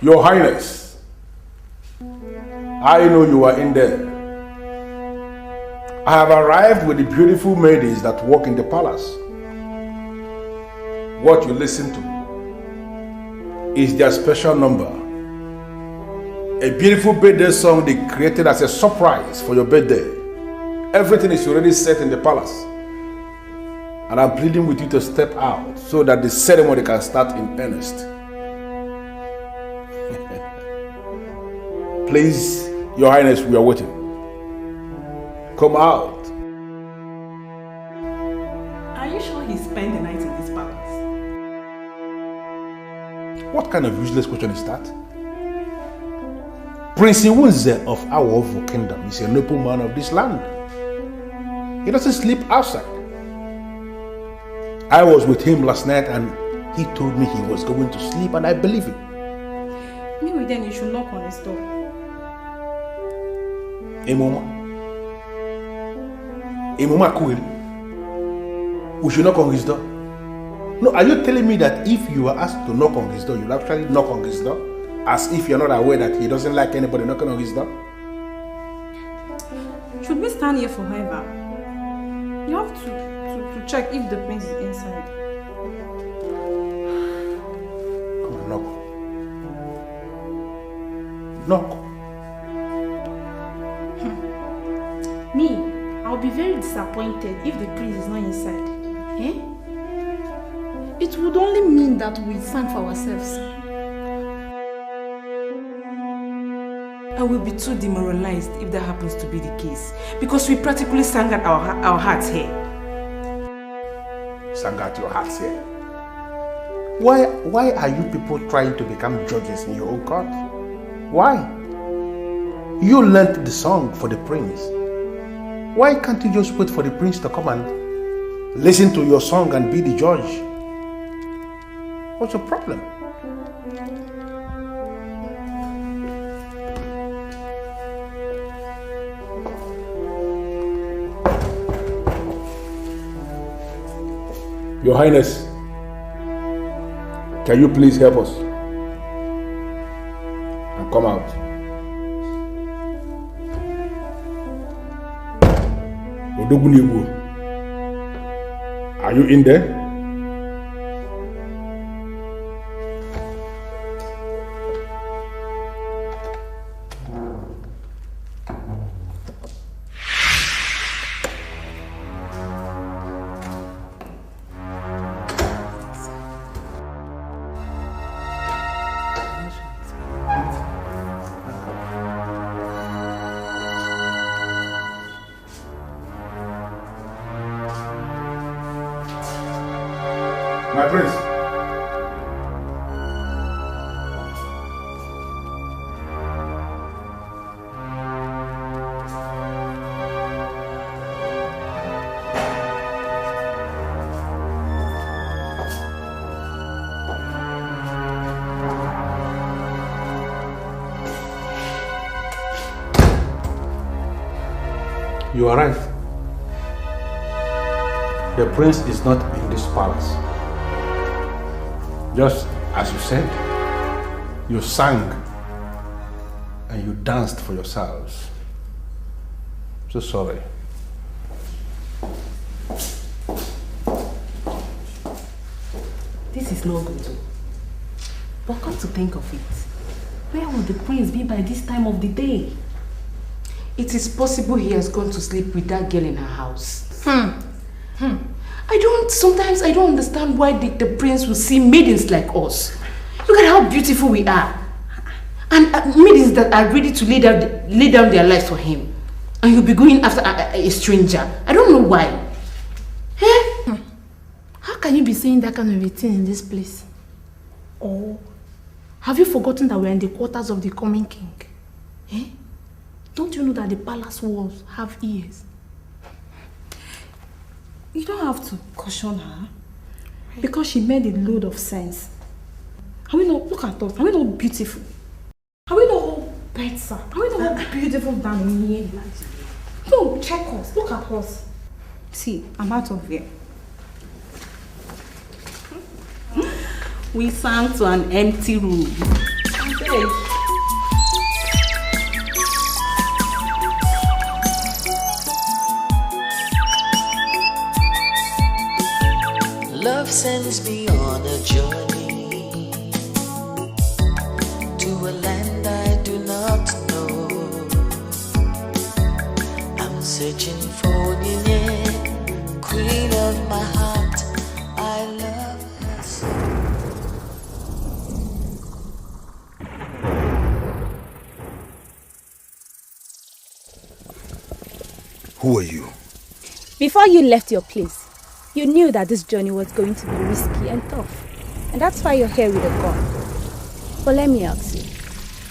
Your Highness, I know you are in there. I have arrived with the beautiful maidens that walk in the palace. What you listen to is their special number. A beautiful birthday song they created as a surprise for your birthday. Everything is already set in the palace. And I'm pleading with you to step out so that the ceremony can start in earnest. Please, Your Highness, we are waiting. Come out. Are you sure he spent the night in this palace? What kind of useless question is that? Prince Iwunze of our kingdom is a noble man of this land. He doesn't sleep outside. I was with him last night and he told me he was going to sleep, and I believe him. Maybe then you should knock on his door. Imoma Kuhili. We should knock on his door. No, are you telling me that if you are asked to knock on his door, you'll actually knock on his door? As if you're not aware that he doesn't like anybody knocking on his door? Should we stand here forever? You have to check if the prince is inside. Come on, knock. Me, I'll be very disappointed if the prince is not inside. Eh? It would only mean that we sang for ourselves. I will be too demoralized if that happens to be the case, because we practically sang at our hearts here. Sang at your hearts here? Why are you people trying to become judges in your own court? Why? You learned the song for the prince. Why can't you just wait for the prince to come and listen to your song and be the judge? What's your problem? Your Highness, can you please help us and come out? Odogunibu, are you in there? My prince. You are right. The prince is not in this palace. Just as you said, you sang and you danced for yourselves. So sorry. This is not good. But come to think of it, where will the prince be by this time of the day? It is possible he has gone to sleep with that girl in her house. Sometimes I don't understand why the prince will see maidens like us. Look at how beautiful we are. And maidens that are ready to lay down their lives for him. And you'll be going after a stranger. I don't know why. Eh? How can you be saying that kind of a thing in this place? Or have you forgotten that we're in the quarters of the coming king? Eh? Don't you know that the palace walls have ears? You don't have to caution her. Because she made a load of sense. Are we not, look at us, are we not beautiful? Are we not all better? Are we not all beautiful than me? No, check us, look at us. See, I'm out of here. We sang to an empty room. Love sends me on a journey to a land I do not know. I'm searching for Nigerian, queen of my heart. I love her so. Who are you? Before you left your place, you knew that this journey was going to be risky and tough. And that's why you're here with a gun. But let me ask you,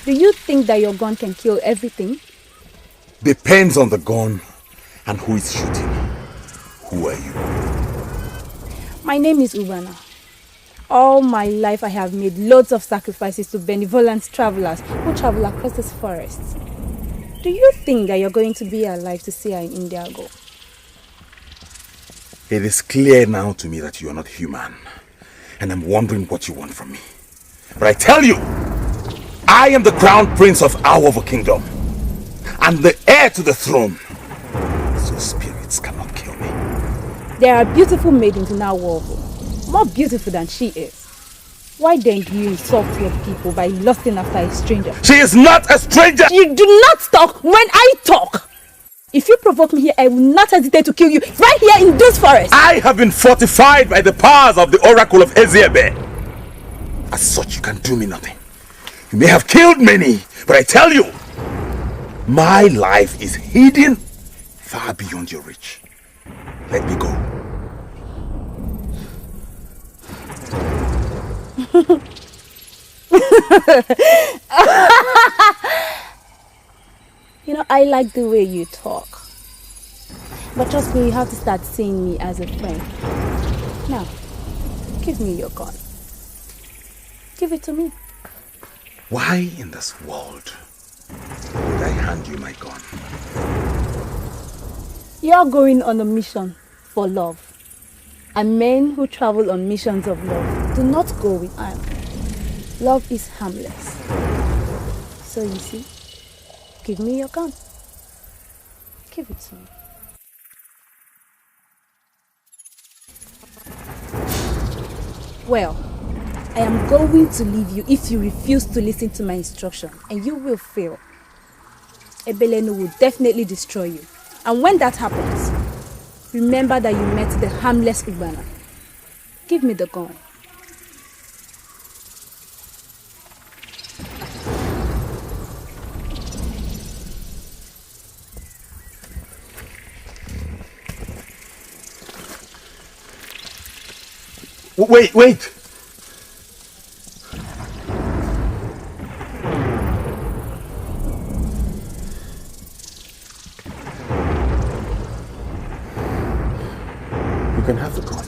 do you think that your gun can kill everything? Depends on the gun and who is shooting. Who are you? My name is Ubana. All my life I have made loads of sacrifices to benevolent travelers who travel across this forest. Do you think that you're going to be alive to see her in Indago? It is clear now to me that you are not human. And I'm wondering what you want from me. But I tell you, I am the crown prince of our kingdom. And the heir to the throne. So spirits cannot kill me. There are beautiful maidens in our world, more beautiful than she is. Why then do you insult your people by lusting after a stranger? She is not a stranger! You do not talk when I talk! If you provoke me here, I will not hesitate to kill you right here in this forest! I have been fortified by the powers of the oracle of Eziebe. As such, you can do me nothing. You may have killed many, but I tell you, my life is hidden far beyond your reach. Let me go. You know, I like the way you talk. But trust me, you have to start seeing me as a friend. Now, give me your gun. Give it to me. Why in this world would I hand you my gun? You are going on a mission for love. And men who travel on missions of love do not go with arms. Love is harmless. So you see, give me your gun. Give it to me. Well, I am going to leave you if you refuse to listen to my instruction, and you will fail. Ebelenu will definitely destroy you. And when that happens, remember that you met the harmless Ubana. Give me the gun. Wait! You can have the gun.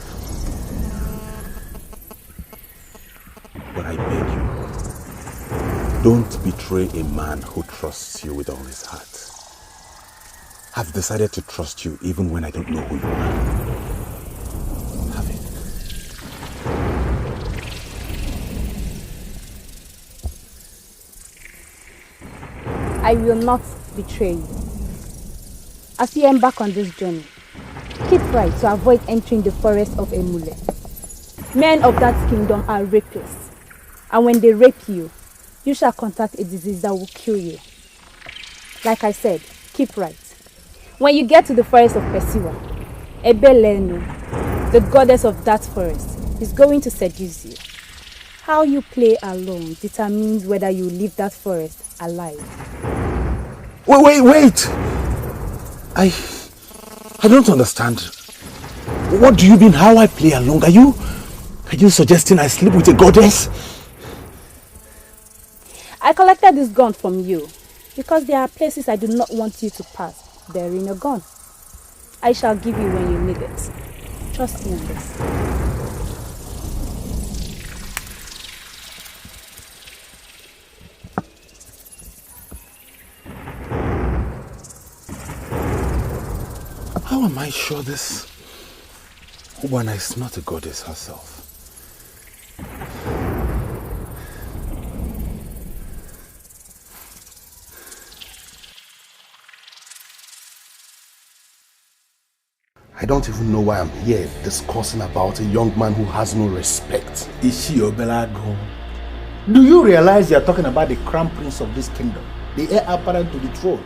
But I beg you, don't betray a man who trusts you with all his heart. I've decided to trust you even when I don't know who you are. Have it. I will not betray you. As you embark on this journey, keep right to avoid entering the forest of Emule. Men of that kingdom are reckless, and when they rape you, you shall contract a disease that will kill you. Like I said, keep right. When you get to the forest of Persiwa, Ebelenu, the goddess of that forest, is going to seduce you. How you play alone determines whether you leave that forest alive. Wait! I don't understand. What do you mean how I play along? Are you suggesting I sleep with a goddess? I collected this gun from you because there are places I do not want you to pass bearing a gun. I shall give you when you need it. Trust me on this. How am I sure this Ubana is not a goddess herself? I don't even know why I'm here discussing about a young man who has no respect. Is she Obelago? Do you realize you are talking about the crown prince of this kingdom, the heir apparent to the throne,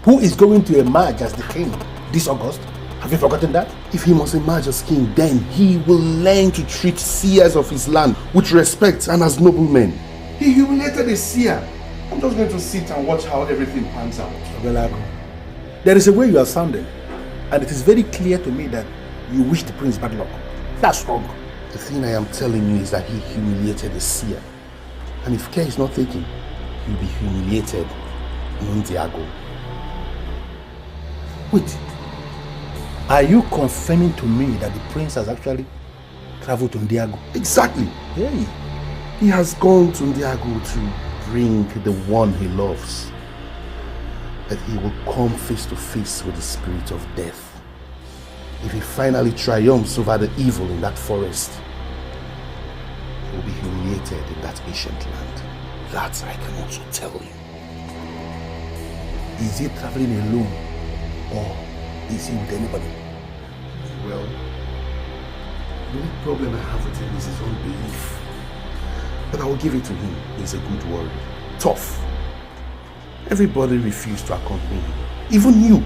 who is going to emerge as the king this August? Have you forgotten that? If he must emerge as king, then he will learn to treat seers of his land with respect and as noblemen. He humiliated a seer. I'm just going to sit and watch how everything pans out. Obelago, there is a way you are sounding, and it is very clear to me that you wish the prince bad luck. That's wrong. The thing I am telling you is that he humiliated a seer. And if care is not taken, he will be humiliated in Indago. Wait. Are you confirming to me that the prince has actually traveled to Indago? Exactly. Hey. He has gone to Indago to bring the one he loves. That he will come face to face with the spirit of death. If he finally triumphs over the evil in that forest, he will be humiliated in that ancient land. That I can also tell you. Is he traveling alone, or is he with anybody? Well, the only problem I have with him is his own belief. But I will give it to him. He's a good warrior. Tough. Everybody refused to accompany him. Even you.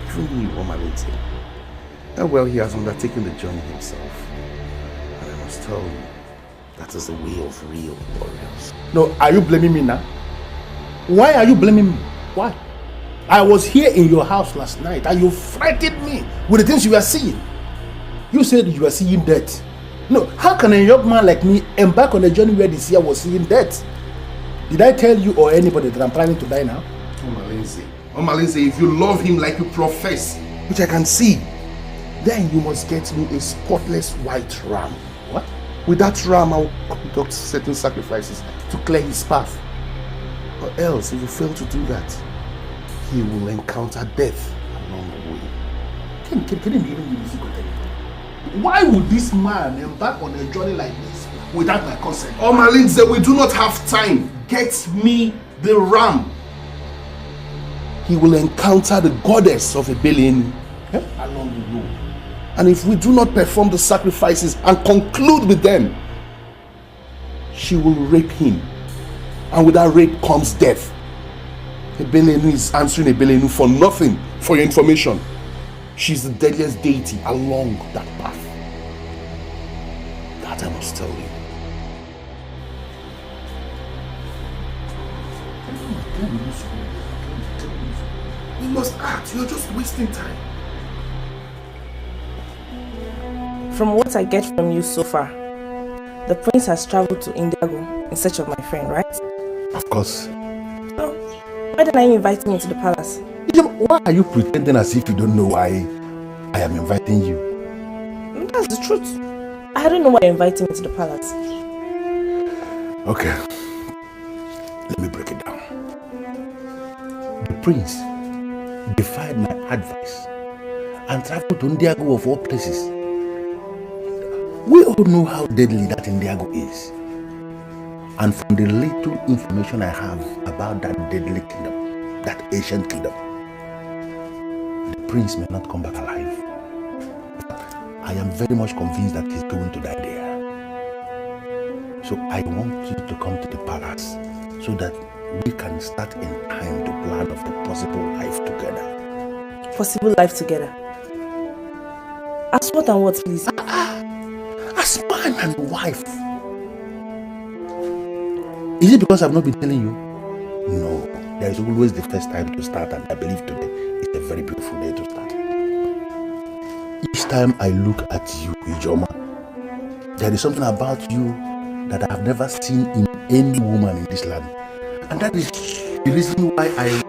Even you, Omalete. And well, he has undertaken the journey himself. And I must tell you, that is the way of real warriors. No, are you blaming me now? Why are you blaming me? Why? I was here in your house last night and you frightened me with the things you were seeing. You said you were seeing death. No, how can a young man like me embark on a journey where the seer was seeing death? Did I tell you or anybody that I'm planning to die now? Omalinze, if you love him like you profess, which I can see, then you must get me a spotless white ram. What? With that ram, I will conduct certain sacrifices to clear his path. Or else, if you fail to do that, he will encounter death along the way. Can you even give me the secret? Why would this man embark on a journey like this without my consent? Omalinze, we do not have time. Get me the ram. He will encounter the goddess of a Billionaire along the road. And if we do not perform the sacrifices and conclude with them, she will rape him. And with that rape comes death. A Billionaire is answering a Billionaire for nothing, for your information. She's the deadliest deity along that path. That I must tell you. You must act. You're just wasting time. From what I get from you so far, the prince has traveled to Indago in search of my friend, right? Of course. So, why didn't you invite me into the palace? Why are you pretending as if you don't know why I am inviting you? That's the truth. I don't know why you're inviting me to the palace. Okay. Let me break it down. The prince defied my advice and traveled to Indago of all places. We all know how deadly that Indago is. And from the little information I have about that deadly kingdom, that ancient kingdom, the prince may not come back alive. I am very much convinced that he's going to die there. So I want you to come to the palace so that we can start in time to plan of the possible life together. Possible life together? As what and what, please? As man and wife. Is it because I've not been telling you? No. There is always the first time to start, and I believe today is a very beautiful day to start. Each time I look at you, Ijoma, there is something about you that I have never seen in any woman in this land. And that is the reason why I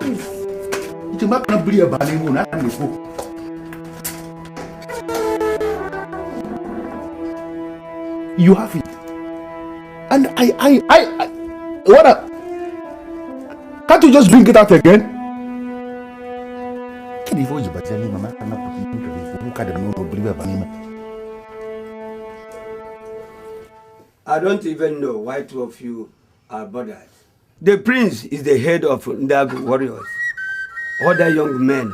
Ijoma can't be a banana. You have it. And can't you just bring it out again? I don't even know why two of you are bothered. The prince is the head of Indago warriors. Other young men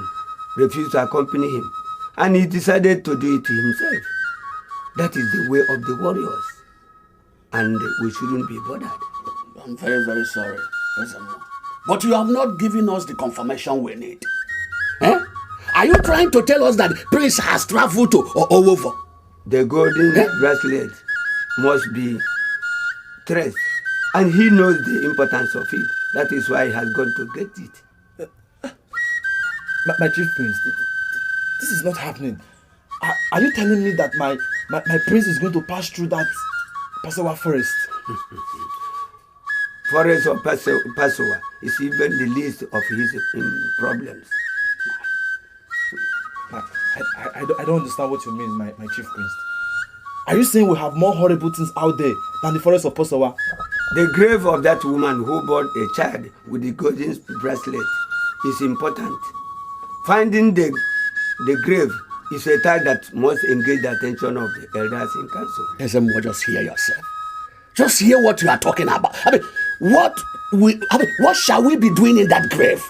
refuse to accompany him. And he decided to do it himself. That is the way of the warriors. And we shouldn't be bothered. I'm very, very sorry. But you have not given us the confirmation we need. Eh? Are you trying to tell us that Prince has traveled to Owovo? The golden bracelet must be traced. And he knows the importance of it. That is why he has gone to get it. My chief prince, this is not happening. Are you telling me that my prince is going to pass through that Passowa forest? Forest of Passowa is even the least of his problems. I don't understand what you mean, my chief prince. Are you saying we have more horrible things out there than the forest of Passowa? The grave of that woman who bore a child with the golden bracelet is important. Finding the grave is a task that must engage the attention of the elders in council. Esemwo, just hear yourself. Just hear what you are talking about. What shall we be doing in that grave?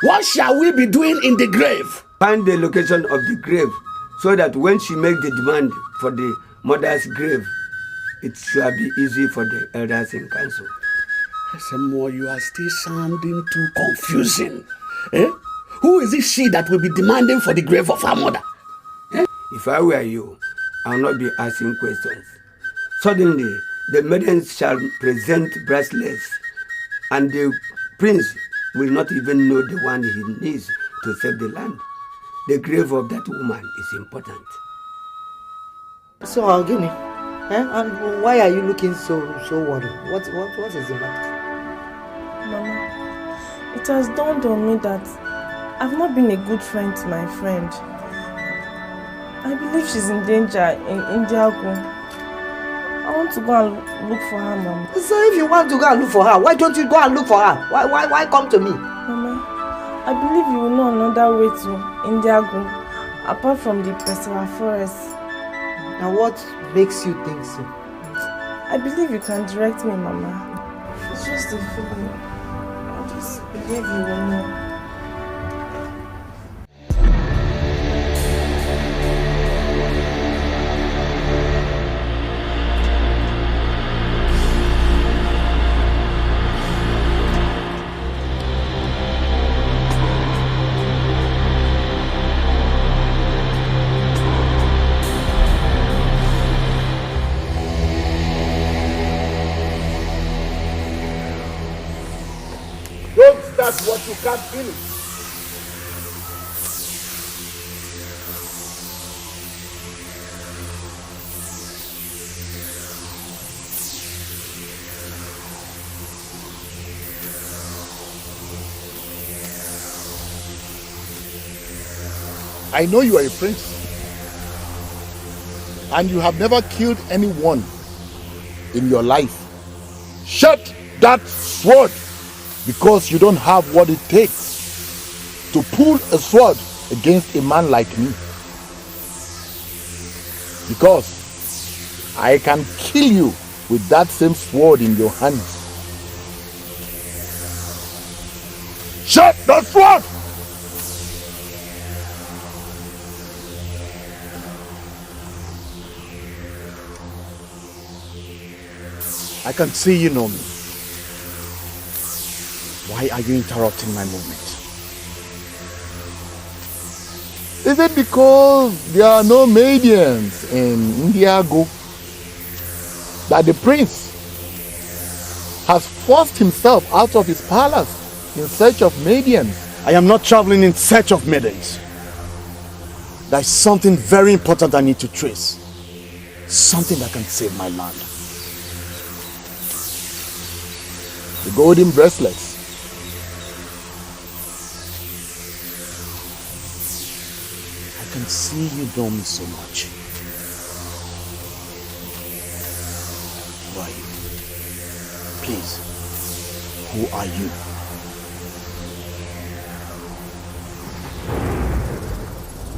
What shall we be doing in the grave? Find the location of the grave so that when she makes the demand for the mother's grave, it shall be easy for the elders in council. Esemwo, you are still sounding too confusing. Eh? Who is this she that will be demanding for the grave of her mother? Eh? If I were you, I will not be asking questions. Suddenly, the maidens shall present bracelets, and the prince will not even know the one he needs to save the land. The grave of that woman is important. So, Algini, and why are you looking so worried? What is the matter? Mama, it has dawned on me that I've not been a good friend to my friend. I believe she's in danger in Indago. I want to go and look for her, Mama. So if you want to go and look for her, why don't you go and look for her? Why come to me? Mama, I believe you will know another way to Indago apart from the Pesera forest. And what makes you think so? I believe you can direct me, Mama. It's just a feeling. I just believe you will know. That's what you can't finish. I know you are a prince, and you have never killed anyone in your life. Shut that sword! Because you don't have what it takes to pull a sword against a man like me. Because I can kill you with that same sword in your hands. Shut the sword! I can see you know me. Why are you interrupting my movement? Is it because there are no maidens in Indago that the prince has forced himself out of his palace in search of maidens? I am not traveling in search of maidens. There is something very important I need to trace. Something that can save my land. The golden bracelets. I can see you know me so much. Who are you? Please, who are you?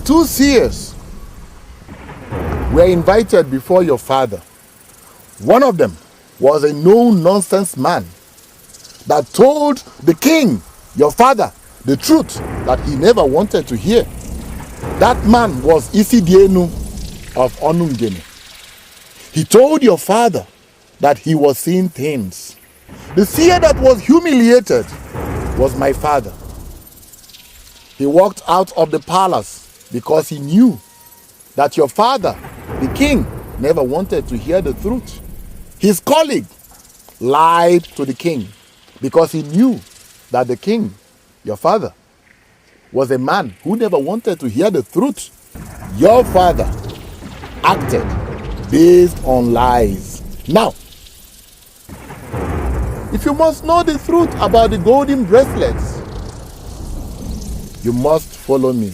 Two seers were invited before your father. One of them was a no-nonsense man that told the king, your father, the truth that he never wanted to hear. That man was Isidienu of Onungene. He told your father that he was seeing things. The seer that was humiliated was my father. He walked out of the palace because he knew that your father, the king, never wanted to hear the truth. His colleague lied to the king because he knew that the king, your father, was a man who never wanted to hear the truth. Your father acted based on lies. Now, if you must know the truth about the golden bracelets, you must follow me.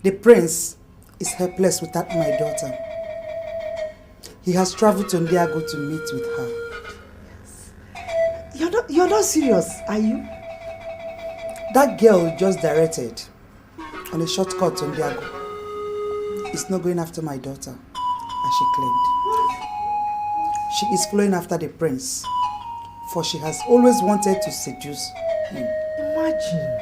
The prince is helpless without my daughter. He has traveled to Indago to meet with her. You're not serious, are you? That girl you just directed on a shortcut to Indago is not going after my daughter, as she claimed. She is following after the prince, for she has always wanted to seduce him. Imagine.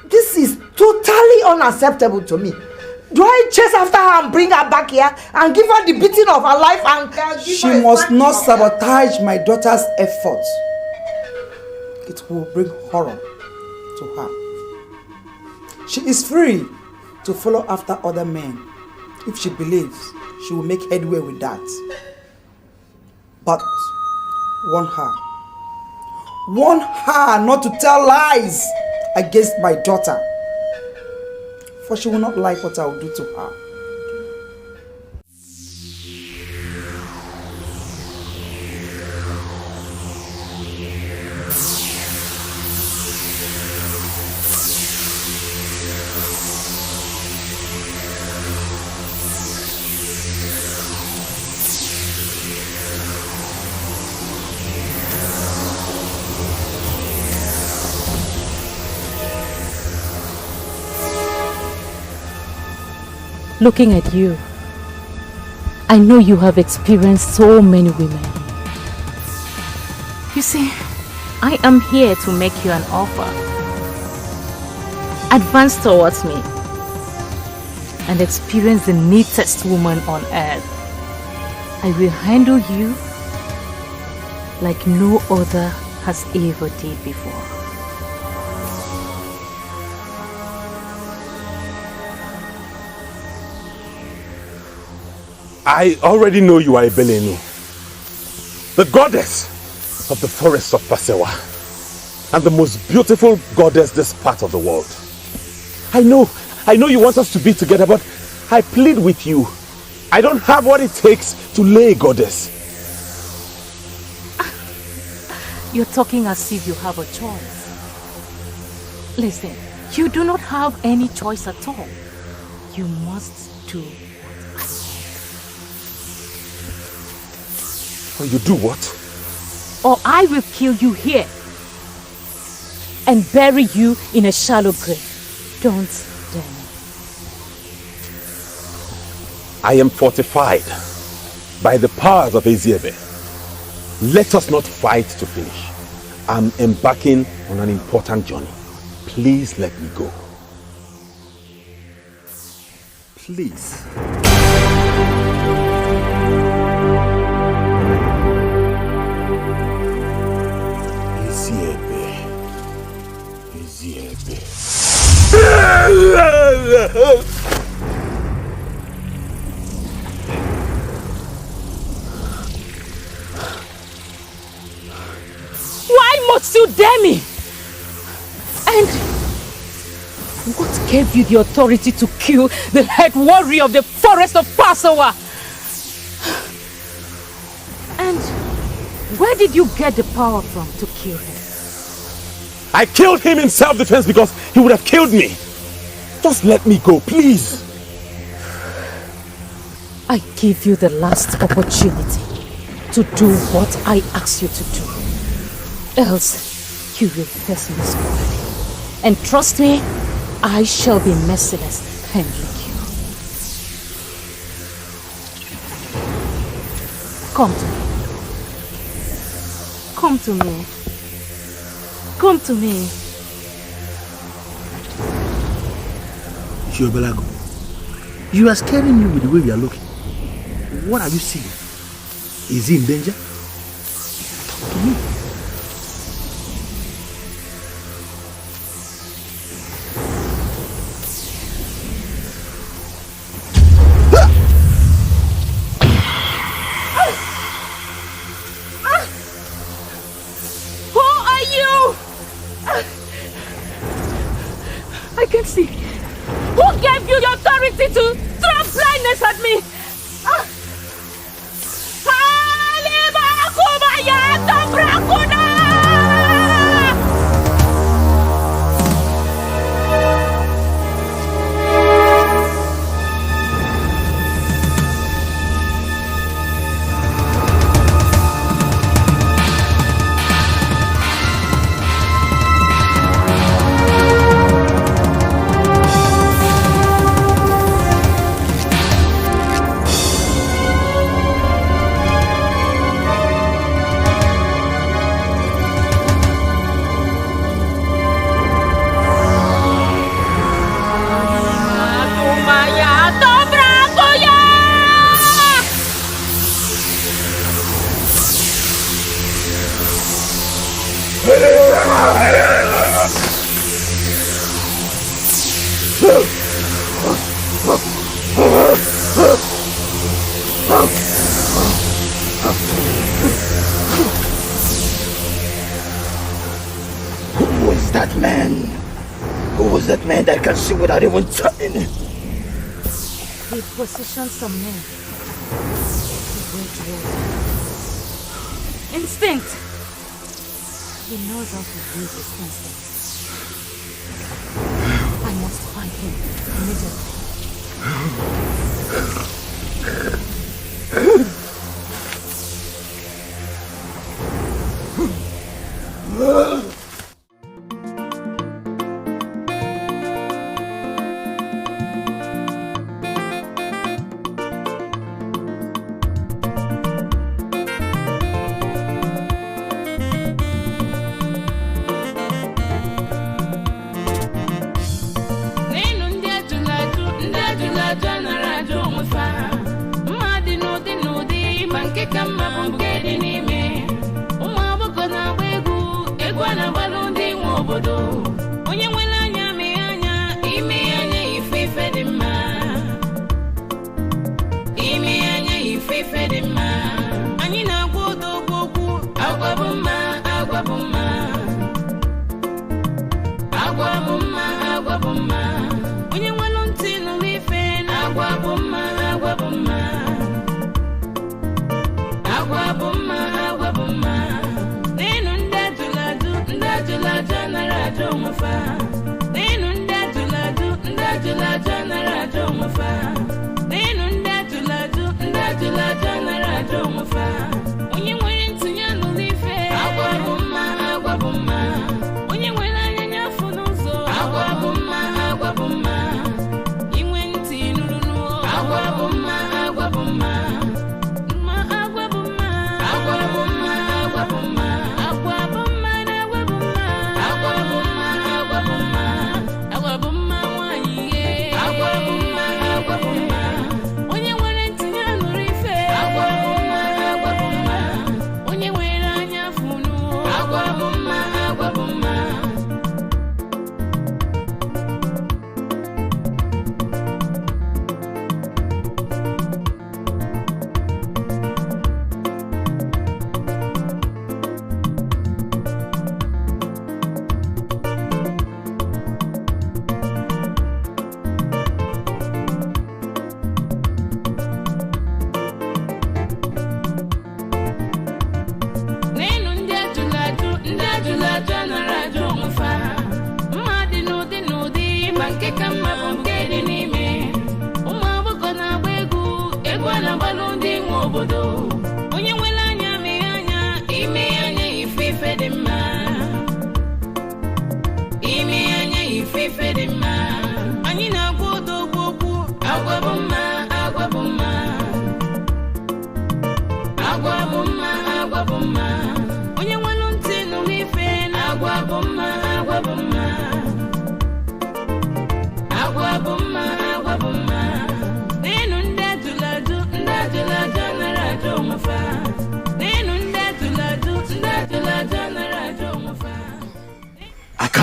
This is totally unacceptable to me. Do I chase after her and bring her back here and give her the beating of her life and She must not sabotage my daughter's efforts. It will bring horror to her. She is free to follow after other men if she believes she will make headway with that. But warn her. Warn her not to tell lies against my daughter, for she will not like what I will do to her. Looking at you, I know you have experienced so many women. You see, I am here to make you an offer. Advance towards me and experience the neatest woman on earth. I will handle you like no other has ever did before. I already know you are a Billionaire, the goddess of the forests of Pasewa, and the most beautiful goddess this part of the world. I know you want us to be together, but I plead with you. I don't have what it takes to lay a goddess. You're talking as if you have a choice. Listen, you do not have any choice at all. You must do. Or you do what? Or I will kill you here and bury you in a shallow grave. Don't dare me. I am fortified by the powers of Eziebe. Let us not fight to finish. I'm embarking on an important journey. Please let me go. Please. Why must you dare me? And what gave you the authority to kill the head warrior of the forest of Pasawa? And where did you get the power from to kill him? I killed him in self-defense because he would have killed me. Just let me go, please. I give you the last opportunity to do what I ask you to do. Else, you will face me squarely. And trust me, I shall be merciless and lick you. Come to me. Come to me. Come to me. Belago, you are scaring me with the way you are looking. What are you seeing? Is he in danger? Talk to me. Who are you? I can see. Who gave you the authority to throw blindness at me? Who is that man? Who was that man that can see without even turning? He positioned some men. Instinct. He knows how to use his instincts. I must find him immediately.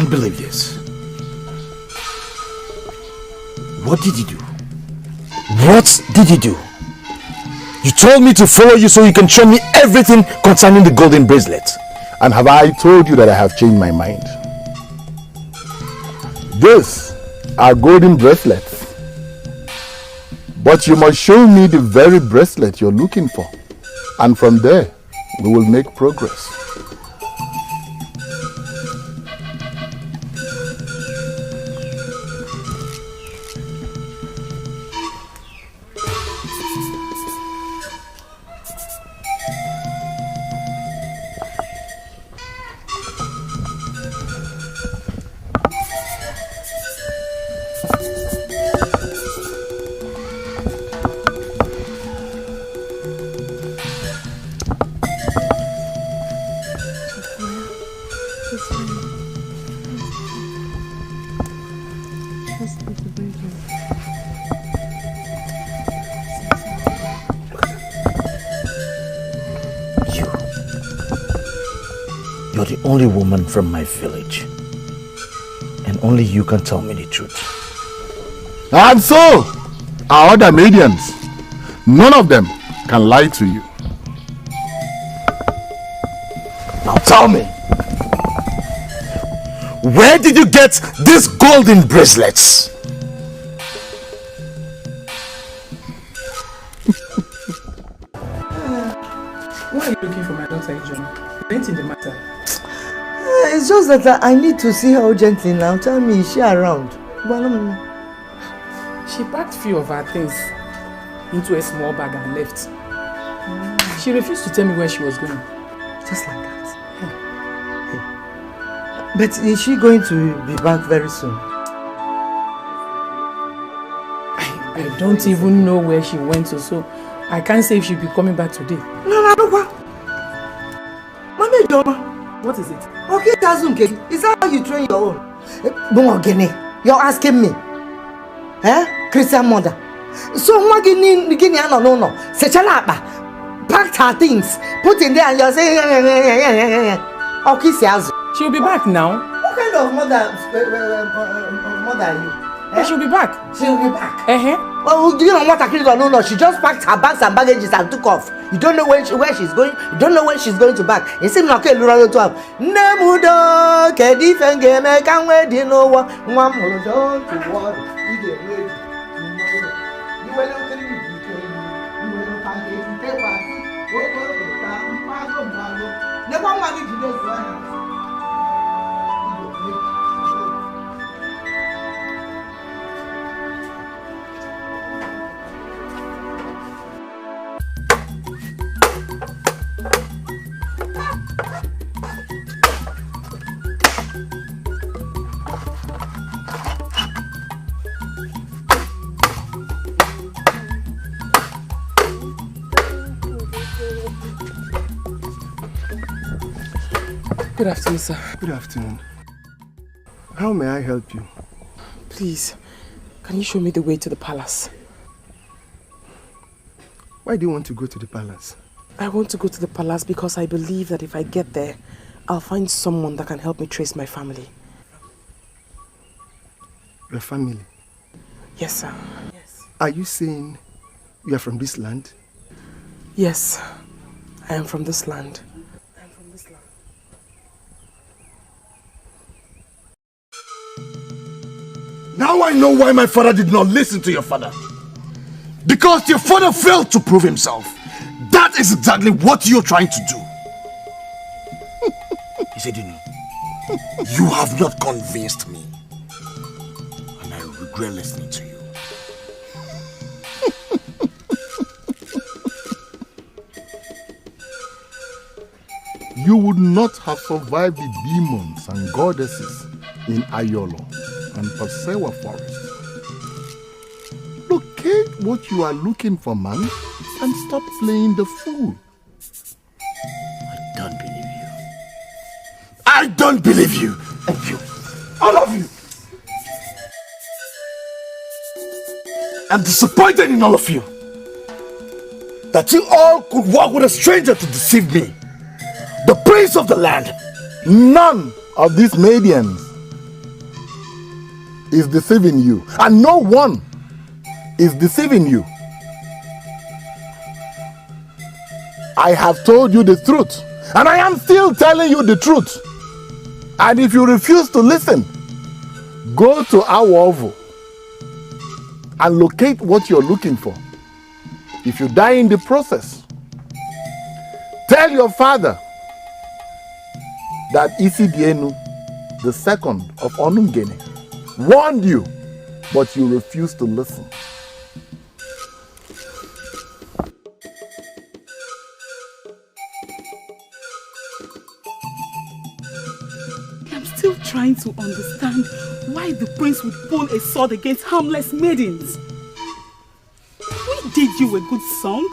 can't believe this. What did you do? What did you do? You told me to follow you so you can show me everything concerning the golden bracelet. And have I told you that I have changed my mind? These are golden bracelets. But you must show me the very bracelet you're looking for. And from there, we will make progress. You're the only woman from my village. And only you can tell me the truth. And so, our other Maidians, none of them can lie to you. Now tell me, where did you get these golden bracelets? Why are you looking for my daughter, John? Anything the matter? It's just that I need to see her urgently now. Tell me, is she around? She packed few of her things into a small bag and left. She refused to tell me where she was going. Just like that? Yeah. But is she going to be back very soon? I don't even know where she went to, so I can't say if she'll be coming back today. No. Mama Joma. What is it? Okay, Tazunke, is that how you train your own? You're asking me? Christian mother. So what no. Packed her things, put in there and you're saying okay, she'll be back now. What kind of mother are you? She'll be back. She'll be back. Well, you know what I no. She just packed her bags and baggages and took off. You don't know where she's going. You don't know when she's going to back. You seem like a little to have. Nemudo, Kedifenge, can wait, you know what? One more don't to worry. You get ready. You will not tell me. You will not find it. You take what? Never mind if you don't. Good afternoon, sir. Good afternoon. How may I help you? Please, can you show me the way to the palace? Why do you want to go to the palace? I want to go to the palace because I believe that if I get there, I'll find someone that can help me trace my family. Your family? Yes, sir. Yes. Are you saying you are from this land? Yes, I am from this land. Now I know why my father did not listen to your father. Because your father failed to prove himself. That is exactly what you're trying to do. He said, you have not convinced me. And I regret listening to you. You would not have survived the demons and goddesses in Ayolo and Pasewa forest. Locate what you are looking for, man, and stop playing the fool. I don't believe you. I don't believe you. And you, all of you. I'm disappointed in all of you. That you all could walk with a stranger to deceive me. The prince of the land. None of these Maidians is deceiving you. And no one is deceiving you. I have told you the truth. And I am still telling you the truth. And if you refuse to listen, go to our oval and locate what you're looking for. If you die in the process, tell your father that Isidienu, the second of Onungene, warned you, but you refused to listen. I'm still trying to understand why the prince would pull a sword against harmless maidens. We did you a good song.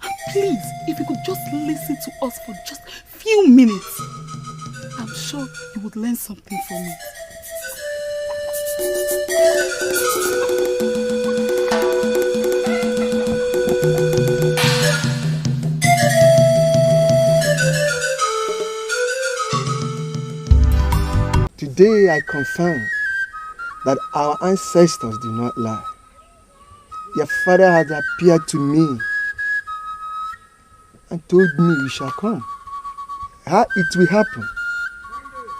And please, if you could just listen to us for just a few minutes, I'm sure you would learn something from it. Today I confirm that our ancestors do not lie. Your father has appeared to me and told me you shall come. How it will happen,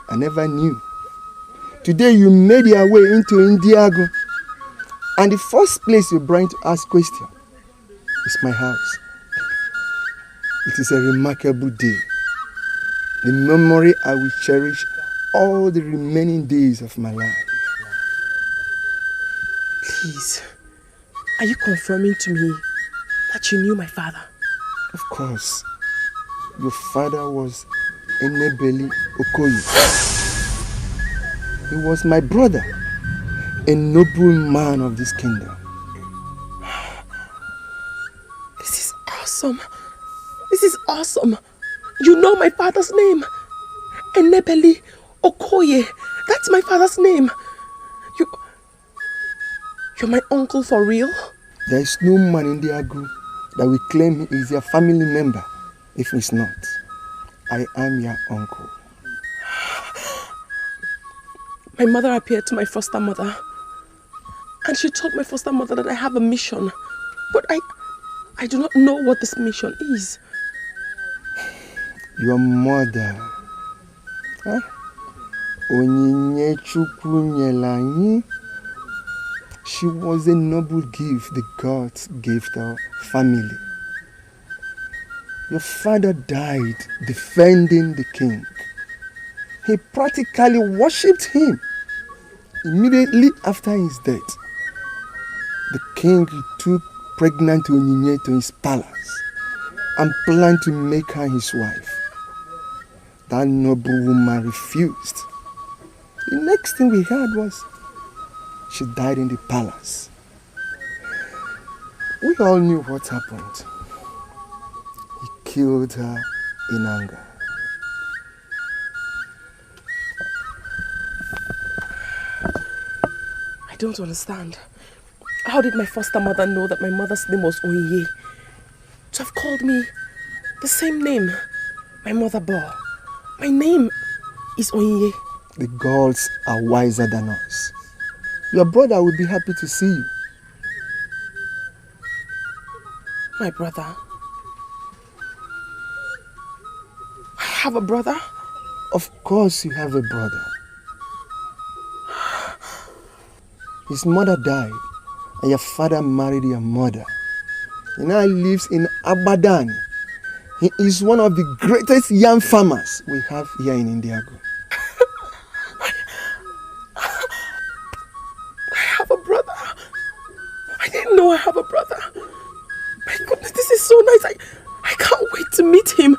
I never knew. Today you made your way into Indago, and the first place you bring to ask question is my house. It is a remarkable day, the memory I will cherish all the remaining days of my life. Please, are you confirming to me that you knew my father? Of course. Your father was Enebeli Okoye. He was my brother, a noble man of this kingdom. This is awesome. This is awesome. You know my father's name. Enebeli Okoye. That's my father's name. You're my uncle for real? There is no man in Indago that will claim he is your family member if he's not. I am your uncle. My mother appeared to my foster mother, and she told my foster mother that I have a mission, but I do not know what this mission is. Your mother, Onyinye Chukwu Nyelanyi, she was a noble gift the gods gave to our family. Your father died defending the king. He practically worshipped him. Immediately after his death, the king took pregnant Onyinye to his palace and planned to make her his wife. That noble woman refused. The next thing we heard was she died in the palace. We all knew what happened. He killed her in anger. I don't understand. How did my foster mother know that my mother's name was Onyinye? To have called me the same name my mother bore. My name is Onyinye. The gods are wiser than us. Your brother will be happy to see you. My brother? I have a brother? Of course you have a brother. His mother died and your father married your mother. He now lives in Abadan. He is one of the greatest yam farmers we have here in Indago. I have a brother. I didn't know I have a brother. My goodness, this is so nice. I can't wait to meet him.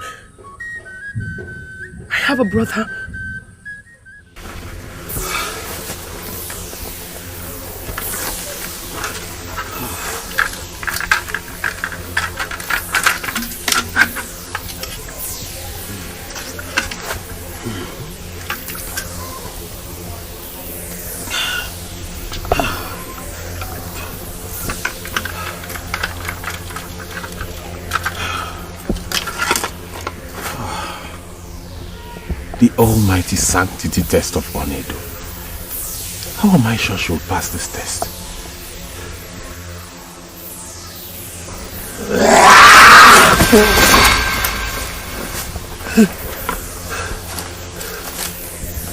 I have a brother. The almighty sanctity test of Onedo. How am I sure she will pass this test?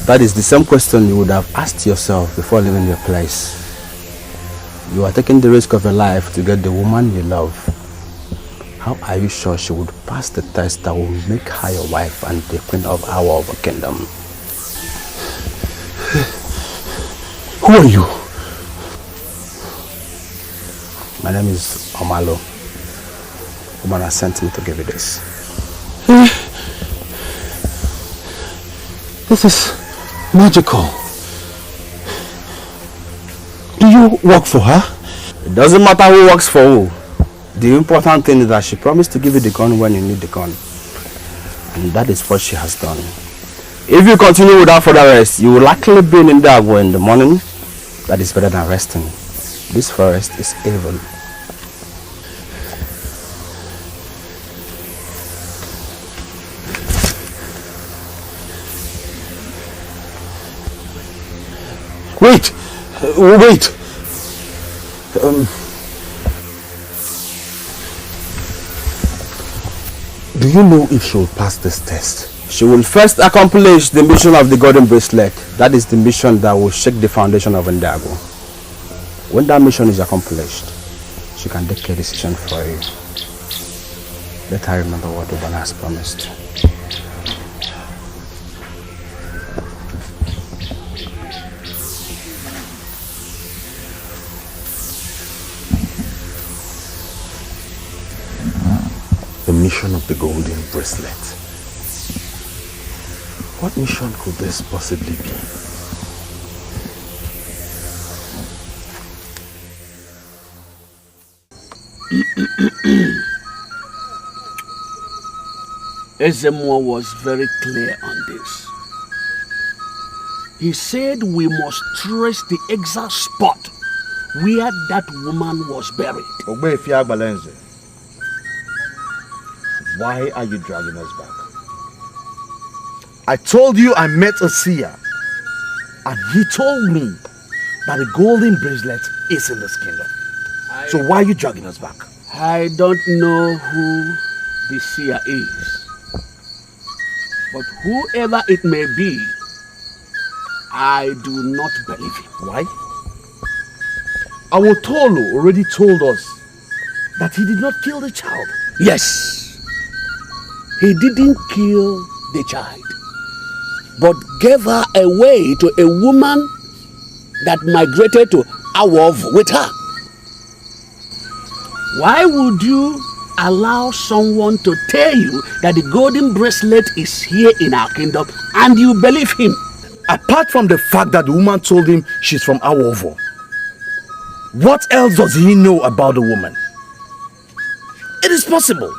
That is the same question you would have asked yourself before leaving your place. You are taking the risk of your life to get the woman you love. How are you sure she would pass the test that will make her your wife and the queen of our kingdom? Who are you? My name is Omalo. Woman has sent me to give you this. This is magical. Do you work for her? It doesn't matter who works for who. The important thing is that she promised to give you the gun when you need the gun. And that is what she has done. If you continue without further rest, you will likely be in Indago in the morning. That is better than resting. This forest is evil. Wait! Wait! Do you know if she will pass this test? She will first accomplish the mission of the golden bracelet. That is the mission that will shake the foundation of Indago. When that mission is accomplished, she can take a decision for you. Let her remember what Ubana has promised. The mission of the golden bracelet. What mission could this possibly be? Ezemo was very clear on this. He said we must trace the exact spot where that woman was buried. Why are you dragging us back? I told you I met a seer, and he told me that the golden bracelet is in this kingdom. So why are you dragging us back? I don't know who the seer is, but whoever it may be, I do not believe him. Why? Our Tolo already told us that he did not kill the child. Yes. He didn't kill the child, but gave her away to a woman that migrated to Awov with her. Why would you allow someone to tell you that the golden bracelet is here in our kingdom and you believe him? Apart from the fact that the woman told him she's from Awovo, what else does he know about the woman? It is possible.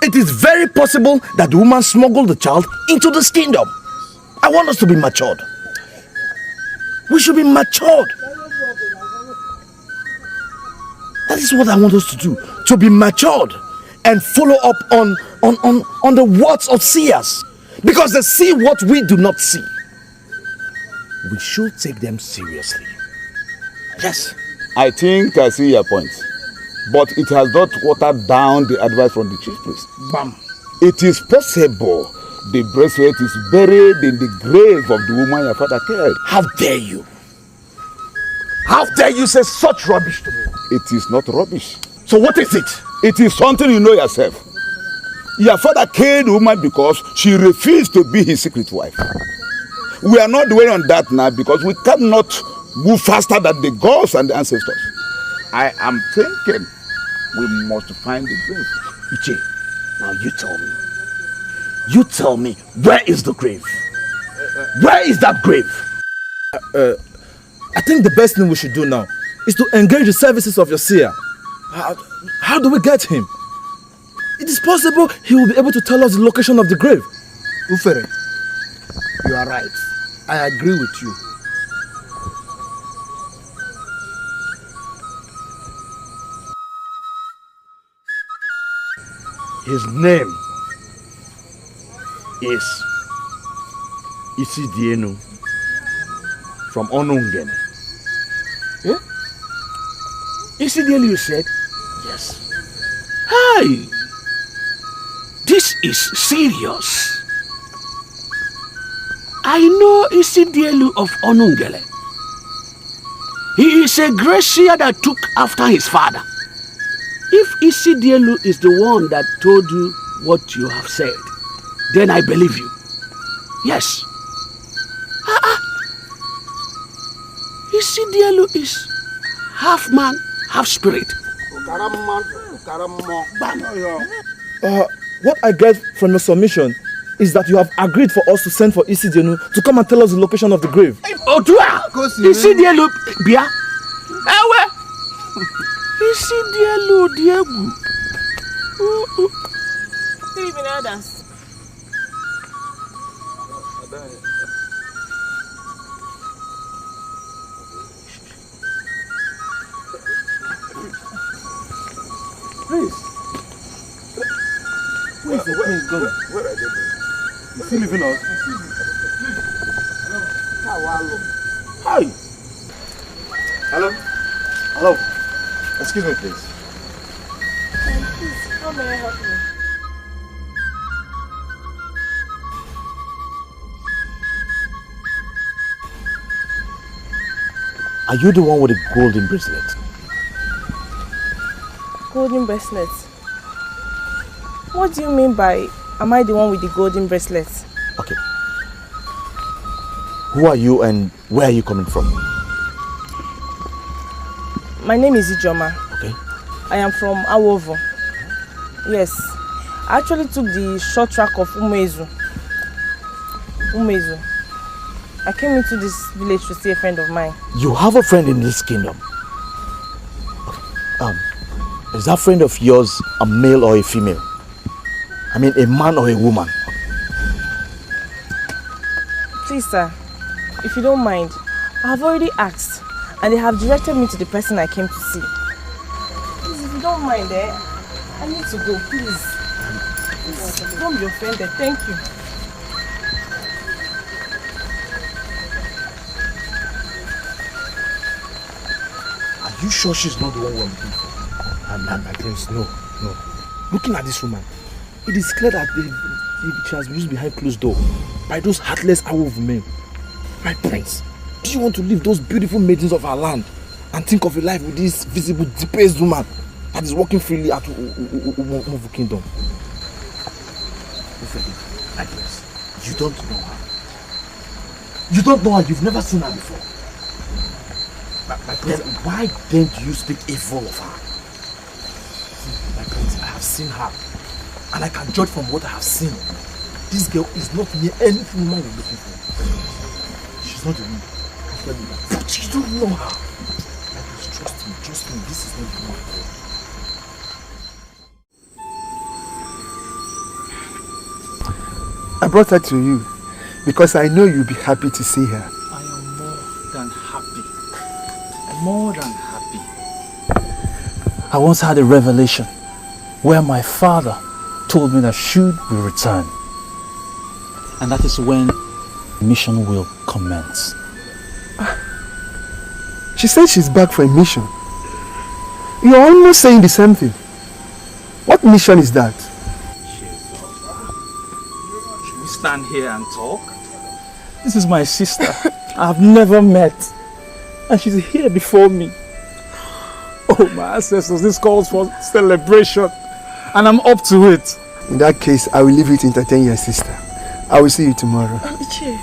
It is very possible that the woman smuggled the child into this kingdom. I want us to be matured. We should be matured. That is what I want us to do. To be matured and follow up on the words of seers. Because they see what we do not see. We should take them seriously. Yes. I think I see your point. But it has not watered down the advice from the chief priest. Bam. It is possible the bracelet is buried in the grave of the woman your father killed. How dare you? How dare you say such rubbish to me? It is not rubbish. So what is it? It is something you know yourself. Your father killed the woman because she refused to be his secret wife. We are not dwelling on that now because we cannot move faster than the gods and the ancestors. I am thinking we must find the grave. Iche, now you tell me. You tell me, where is the grave? Where is that grave? I think the best thing we should do now is to engage the services of your seer. How do we get him? It is possible he will be able to tell us the location of the grave. Ufere, you are right. I agree with you. His name is Isidienu. From Onungene. Yeah? Isidielu, you said? Yes. Hey! This is serious. I know Isidielu of Onungele. He is a Gracia that took after his father. If Isidielu is the one that told you what you have said, then I believe you. Yes. Isidielu is half man, half spirit. What I get from your submission is that you have agreed for us to send for Isidielu to come and tell us the location of the grave. Otua! Isidielu, Bia. Ewe! Isidielu, Diegu. Good evening, elders. Please. Where is the prince going? Where are they going? Is he leaving us? Hi. Hello? Hello? Excuse me, please. Please, how may I help you? Are you the one with the golden bracelet? Golden bracelet? What do you mean by, am I the one with the golden bracelet? Okay. Who are you and where are you coming from? My name is Ijoma. Okay. I am from Awovo. Yes. I actually took the short track of Umezu. I came into this village to see a friend of mine. You have a friend in this kingdom? Okay. Is that friend of yours a male or a female? I mean, a man or a woman? Please, sir, if you don't mind, I have already asked, and they have directed me to the person I came to see. Please, if you don't mind, I need to go, please. Please, don't be offended. Thank you. Are you sure she's not the one we're looking for? My prince, no. Looking at this woman, it is clear that she has been used behind closed door by those heartless Awovu men. My prince, do you want to leave those beautiful maidens of our land and think of a life with this visible, depraved woman that is walking freely at Umuvu Kingdom? My prince, you don't know her. You don't know her, you've never seen her before. My prince, why didn't you speak evil of her? My prince, I have seen her, and I can judge from what I have seen. This girl is not near any woman you're looking for. She's not the one. I'll tell you that. But you don't know her. My prince, trust me, this is not the one. I brought her to you because I know you'll be happy to see her. I am more than happy. More than happy. I once had a revelation where my father told me that Shud will return. And that is when mission will commence. She said she's back for a mission. You're almost saying the same thing. What mission is that? Should we stand here and talk? This is my sister. I've never met. And she's here before me. Oh, my ancestors, this calls for celebration. And I'm up to it. In that case, I will leave you to entertain your sister. I will see you tomorrow. Ichie,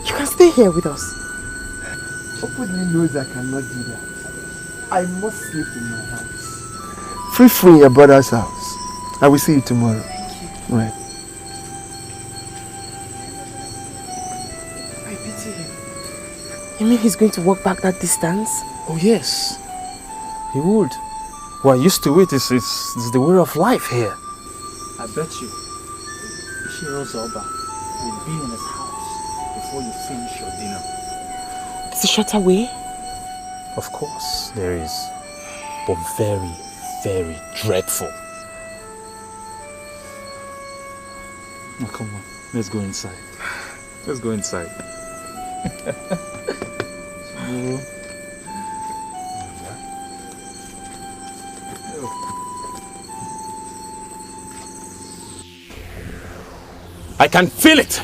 you can stay here with us. Openly knows I cannot do that. I must sleep in my house. Feel free in your brother's house. I will see you tomorrow. Thank you. Right. I pity him. You mean he's going to walk back that distance? Oh, yes. He would. We're used to it. It's the way of life here. I bet you, Ishirozoba will be in his house before you finish your dinner. It's a shorter way? Of course, there is. But very, very dreadful. Now come on, let's go inside. Let's go inside. I can feel it.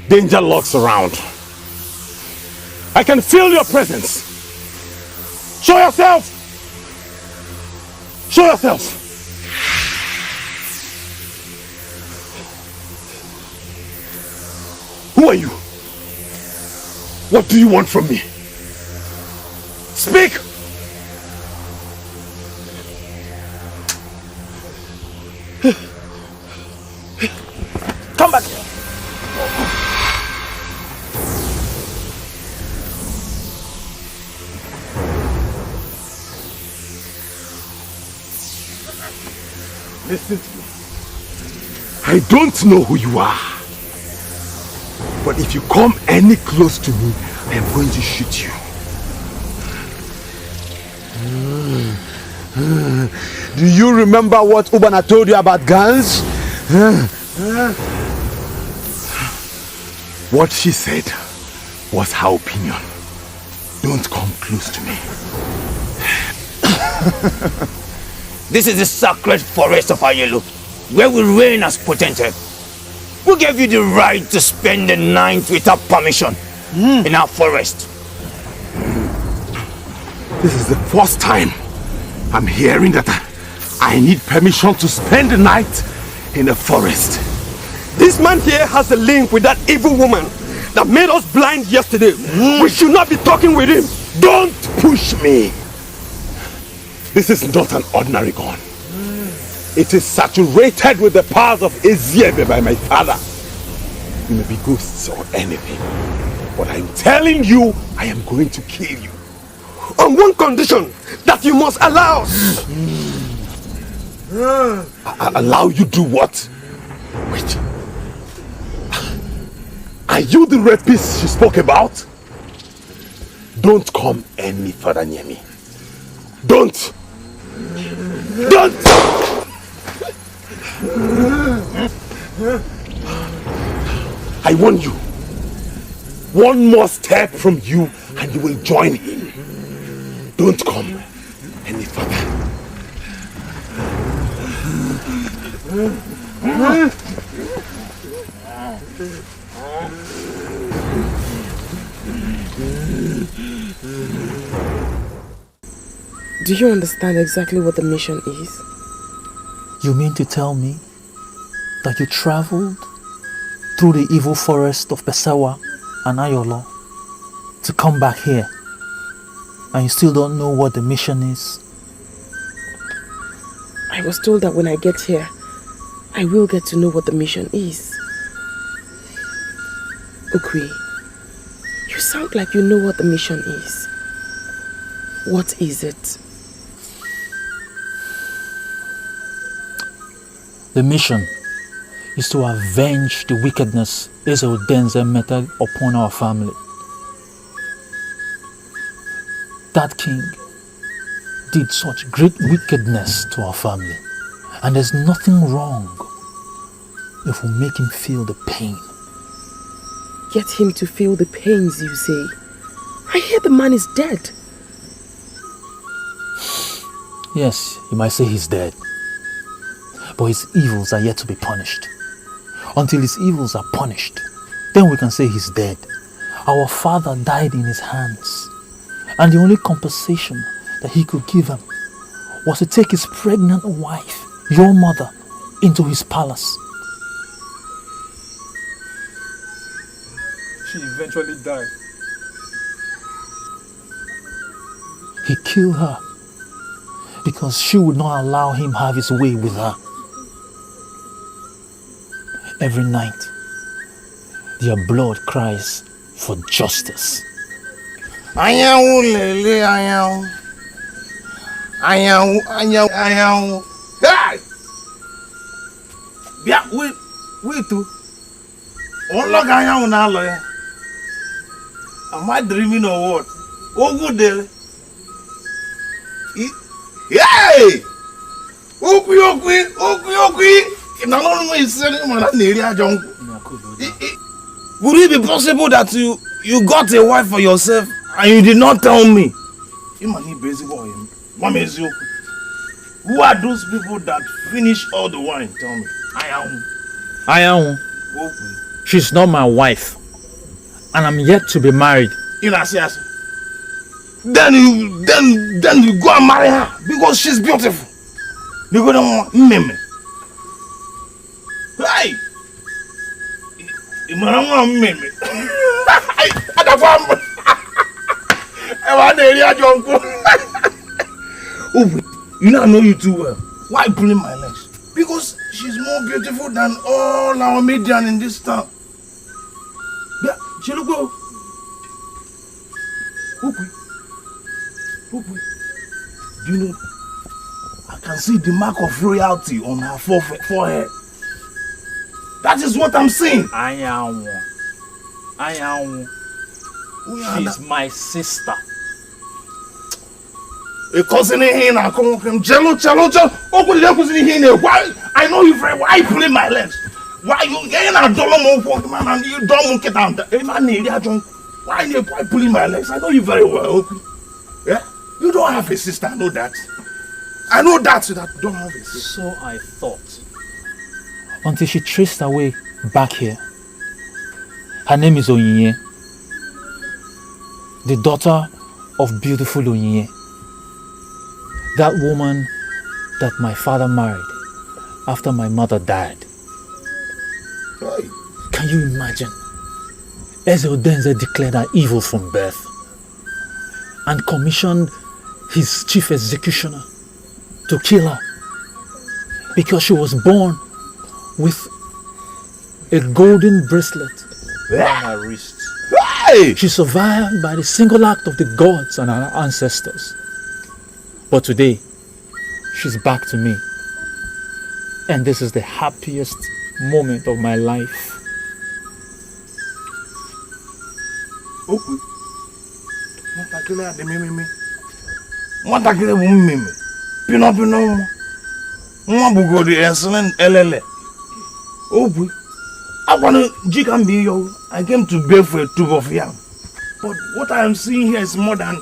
Danger lurks around. I can feel your presence. Show yourself! Show yourself! Who are you? What do you want from me? Speak! Come back here. Listen to me. I don't know who you are. But if you come any close to me, I am going to shoot you. Do you remember what Ubana told you about guns? What she said was her opinion. Don't come close to me. This is the sacred forest of Ayelu, where we reign as potentate. Who gave you the right to spend the night without permission in our forest? This is the first time I'm hearing that I need permission to spend the night in the forest. This man here has a link with that evil woman that made us blind yesterday. We should not be talking with him. Don't push me. This is not an ordinary gun. It is saturated with the powers of Eziebe by my father. You may be ghosts or anything, but I'm telling you, I am going to kill you. On one condition, that you must allow us. Allow you do what? Wait. Are you the rapist she spoke about? Don't come any further near me. Don't! Don't! I warn you. One more step from you and you will join in. Don't come any further. Do you understand exactly what the mission is? You mean to tell me that you traveled through the evil forest of Pesawa and Ayolo to come back here, and you still don't know what the mission is? I was told that when I get here, I will get to know what the mission is. Ukwi, you sound like you know what the mission is. What is it? The mission is to avenge the wickedness Ezel Denzel meted upon our family. That king did such great wickedness to our family, and there's nothing wrong if we make him feel the pain. Get him to feel the pains, you say? I hear the man is dead. Yes, you might say he's dead, but his evils are yet to be punished. Until his evils are punished, then we can say he's dead. Our father died in his hands, and the only compensation that he could give him was to take his pregnant wife, your mother, into his palace. She eventually died. He killed her because she would not allow him have his way with her. Every night, their blood cries for justice. Ayahu lele ayahu. Ayahu. Hey! Bia, wait too. All ayahu na lawyer. Am I dreaming or what? Oh good day. Hey! Okwi. Would it be possible that You got a wife for yourself and you did not tell me. Who are those people that finish all the wine? Tell me. I am. She's not my wife. And I'm yet to be married. Then you go and marry her because she's beautiful. You go down meme. Hey! You meme. You know I know you too well. Why pulling my legs? Because she's more beautiful than all our Maiden in this town. Yeah, she look good. Do you know? I can see the mark of royalty on her forehead. That is what I'm saying. I am. She's my sister. A cousin in I come from jello. Why? I know you very well. Why you pulling my legs? Why you getting a dollar more for man and you don't get down? Why you pulling my legs? I know you very well. Yeah? You don't have a sister, I know that. I know that you don't have a sister. So I thought. Until she traced her way back here. Her name is Onyinye. The daughter of beautiful Onyinye. That woman that my father married after my mother died. Right. Can you imagine? Eze Odenze declared her evil from birth and commissioned his chief executioner to kill her because she was born with a golden bracelet on her wrist. Hey! She survived by the single act of the gods and her ancestors. But today, she's back to me. And this is the happiest moment of my life. I came to beg for a tube of yam. But what I am seeing here is more than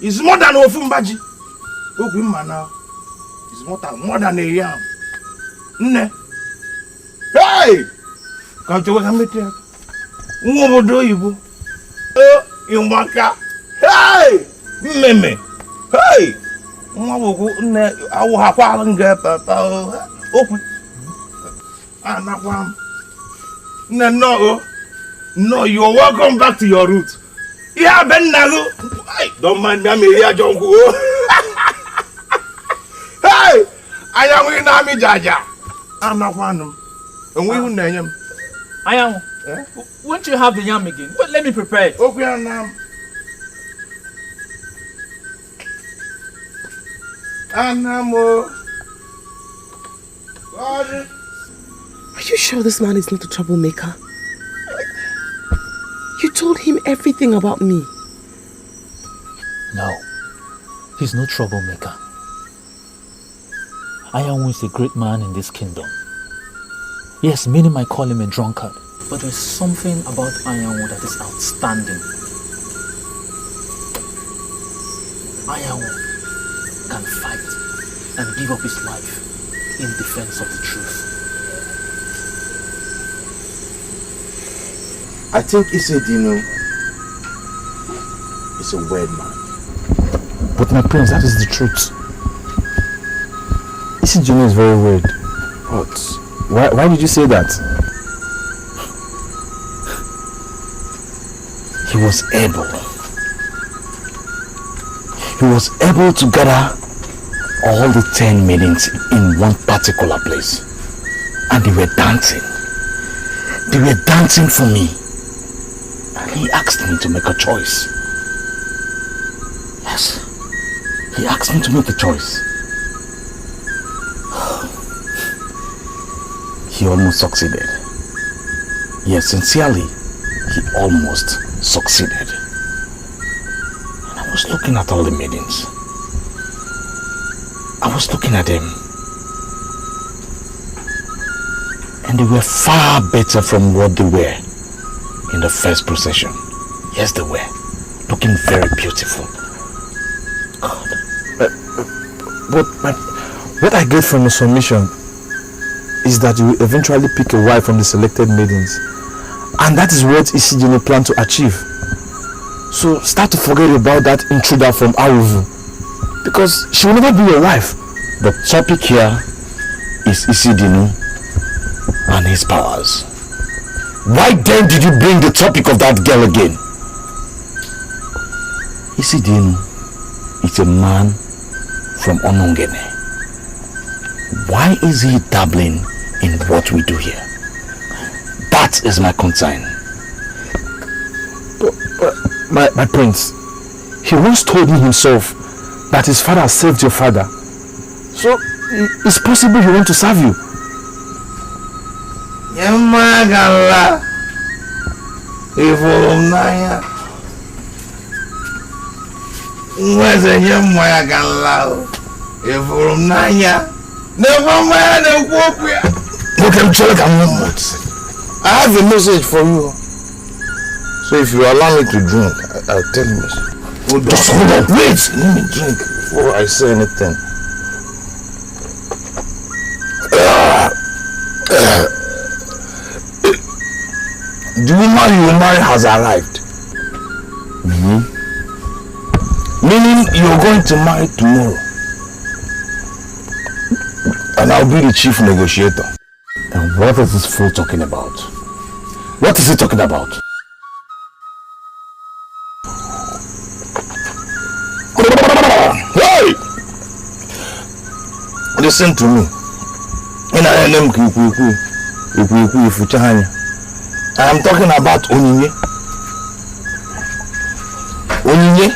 Ofumbaji. It's more than a yam. Hey! Can't you welcome me here? Hey! Meme! Hey! No, you're welcome back to your roots. Yeah, Ben Nago. Don't mind me, I'm here, Jonko. Hey! I am in Army Jaja. I'm not one of them. And we will name him. I am. Won't you have the yam again? But let me prepare it. Okay, now. Anamo. Are you sure this man is not a troublemaker? You told him everything about me. No, he's no troublemaker. Ayahu is a great man in this kingdom. Yes, many might call him a drunkard, but there's something about Ayahu that is outstanding. Ayahu can fight and give up his life in defense of the truth. I think Isedino is a weird man. But my prince, that is the truth. Isedino is very weird. But why did you say that? He was able to gather all the 10 maidens in one particular place. And they were dancing. They were dancing for me. And he asked me to make a choice. Yes. He asked me to make a choice. He almost succeeded. Yes, sincerely, he almost succeeded. And I was looking at all the maidens. I was looking at them. And they were far better from what they were in the first procession. Yes, they were. Looking very beautiful. God. But what I get from your submission is that you will eventually pick a wife from the selected maidens. And that is what Isijini planned to achieve. So start to forget about that intruder from Aruvu. Because she will never be your wife. The topic here is Isidinu and his powers. Why then did you bring the topic of that girl again? Isidinu is a man from Onongene. Why is he dabbling in what we do here? That is my concern. My prince, he once told me himself that his father saved your father. So it's possible he wants to serve you. Yamagala Ivolumnaya Mweze Yamagala Ivolumnaya Never mind a whoopia. Look, I'm telling you, I have a message for you. So if you allow me to drink, I'll tell you. Just hold on, wait! Let me drink before I say anything. The woman you marry has arrived. Meaning you're going to marry tomorrow. And I'll be the chief negotiator. And what is this fool talking about? What is he talking about? Hey! Listen to me. I am talking about Onyinye. Onyinye,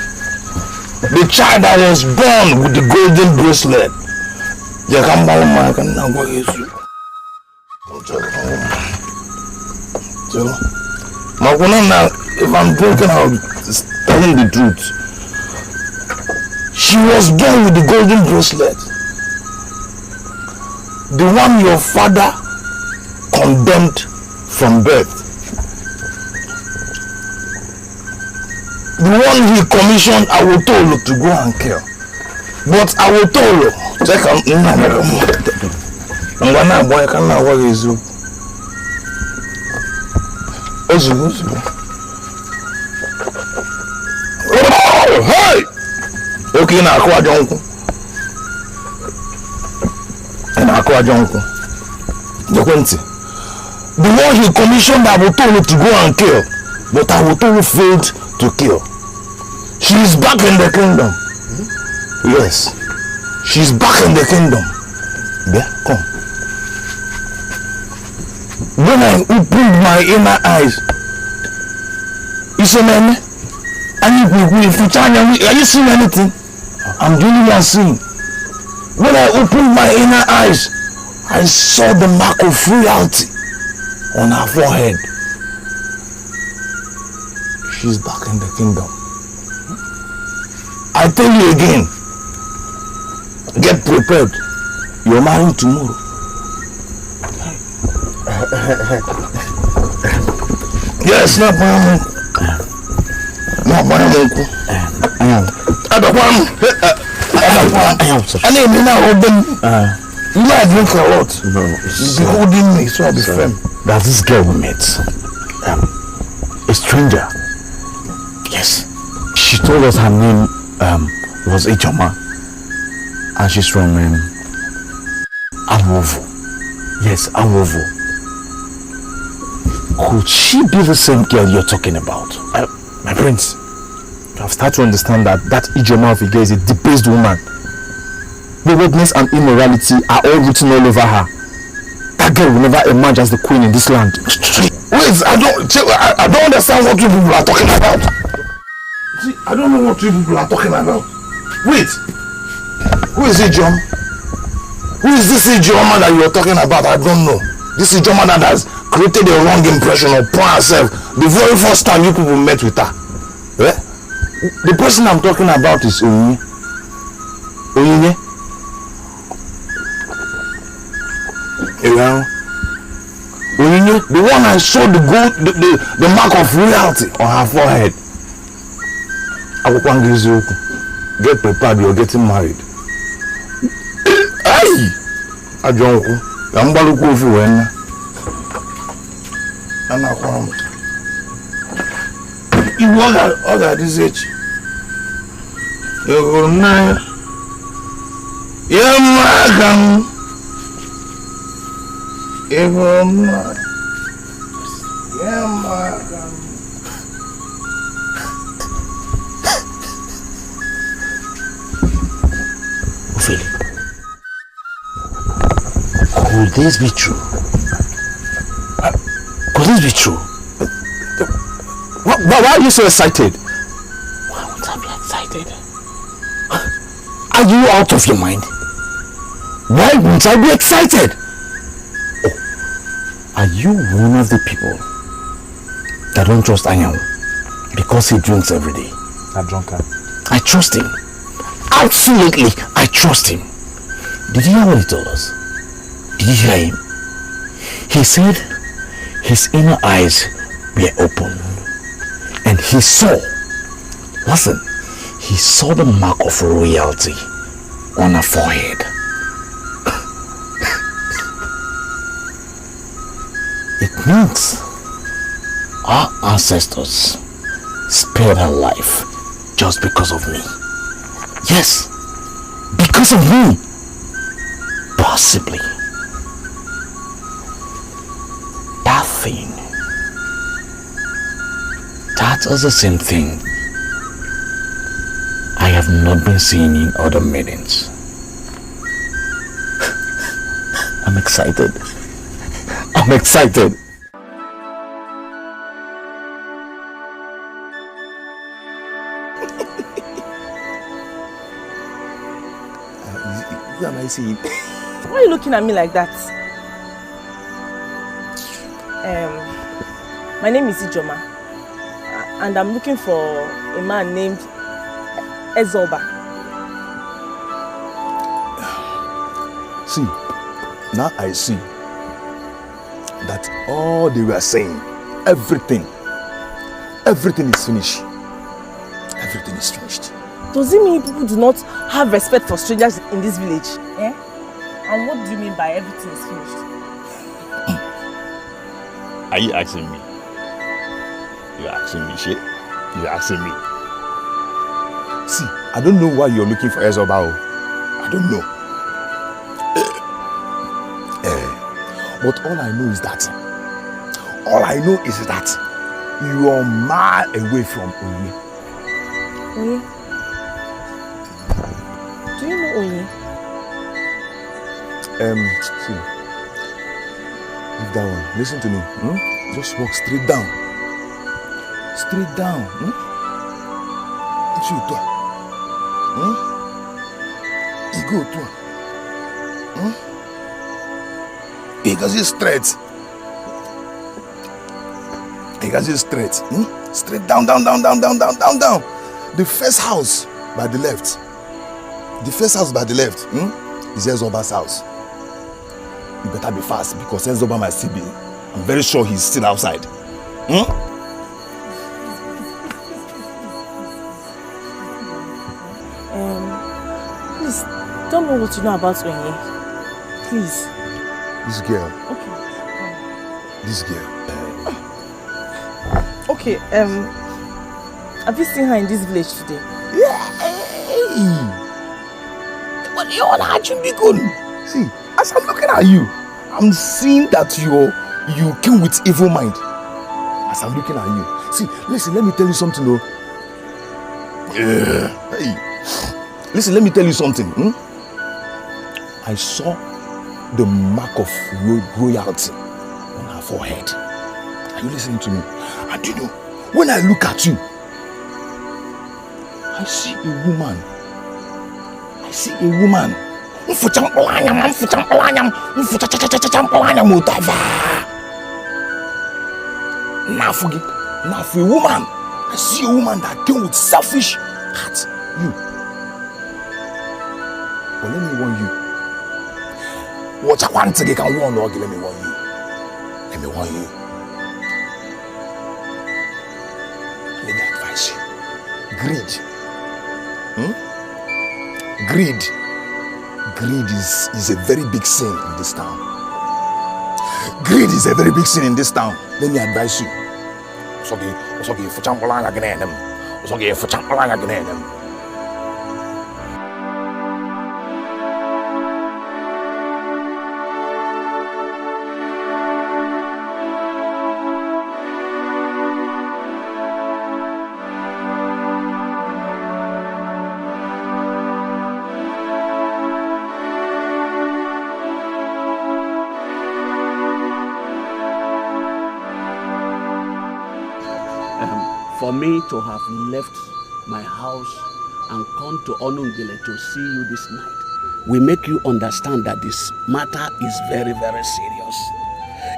the child that was born with the golden bracelet. If I'm drinking, I'll tell him the truth. She was born with the golden bracelet. The one your father condemned from birth. The one he commissioned Awotolo to go and kill. But Awotolo, check out, I'm gonna boy, I can't know what is you. Oh, hey! Okay, now Aqua Jonko. And Aqua Jonko. The one he commissioned Awotolo to go and kill, but Awotolo failed to kill. She is back in the kingdom. Yes, she's back in the kingdom. Yeah, come. When I opened my inner eyes, you see, man, are you seeing anything? I'm the only one seeing. When I opened my inner eyes, I saw the mark of royalty on her forehead. She's back in the kingdom. I tell you again, get prepared. You're marrying tomorrow. Yes, not my uncle. Not my uncle. I need me now open. You know I drink a lot. No, you'll be holding me, so I'll be firm. That's this girl we met. A stranger. Yes. She told us her name was Ijoma. And she's from Awovo. Yes, Awovo. Could she be the same girl you're talking about? My prince, you have started to understand that Ijoma of Ige is a debased woman. Waywardness and immorality are all written all over her. That girl will never emerge as the queen in this land. Wait, I don't understand what you people are talking about. See, I don't know what you people are talking about. Wait, who is Ijoma? Who is this Ijoma that you are talking about? I don't know. This Ijoma that has created a wrong impression upon herself the very first time you people met with her. Eh? The person I'm talking about is Onyinye. Onyinye? Onyinye, the one I saw the mark of royalty on her forehead. Get prepared, you're getting married. Hey! Ajonku, I'm going to go for when. I'm not going. You walk at this age. You go now. You're my you go now. You're my Could this be true? Could this be true? Why are you so excited? Why would I be excited? Are you out of your mind? Why won't I be excited? Oh, are you one of the people that don't trust Anyang because he drinks every day? A drunkard. I trust him. Absolutely, I trust him. Did you hear what he told us? Did you hear him? He said his inner eyes were open and he saw, listen, he saw the mark of royalty on her forehead. It means our ancestors spared her life just because of me. Yes, because of me. Possibly. That thing. That is the same thing I have not been seeing in other maidens. I'm excited. I'm excited. Who am I seeing? Why are you looking at me like that? My name is Ijoma, and I'm looking for a man named Ezoba. See, now I see that all they were saying, everything is finished. Everything is finished. Does it mean people do not have respect for strangers in this village? Eh? And what do you mean by everything is finished? Are you asking me? You're asking me shit? You're asking me? See, I don't know why you're looking for Ezoba. I don't know. But all I know is that you are mile away from Oye. Oye? Do you know Oye? See, leave that one. Listen to me. Just walk straight down. Straight down. What you do? You go to. Because it's straight. Straight. Straight down. The first house by the left. Is Ezoba's house. You better be fast because Ezoba might still be. I'm very sure he's still outside. Please, tell me what you know about Onye. Please. This girl. Okay. This girl. Okay, have you seen her in this village today? But you're not good. See, as I'm looking at you, I'm seeing that you kill with evil mind. As I'm looking at you. See, listen, let me tell you something though. Hey. Listen, let me tell you something. I saw the mark of royalty on her forehead. Are you listening to me? And you know, when I look at you, I see a woman. Now for a woman, I see a woman that came with selfish heart. You. But let me warn you. What I want to get can warn Lord, let me warn you. Let me advise you. Greed Greed. Greed is a very big sin in this town. Greed is a very big sin in this town. Let me advise you. For me to have left my house and come to Onungile to see you this night will make you understand that this matter is very, very serious.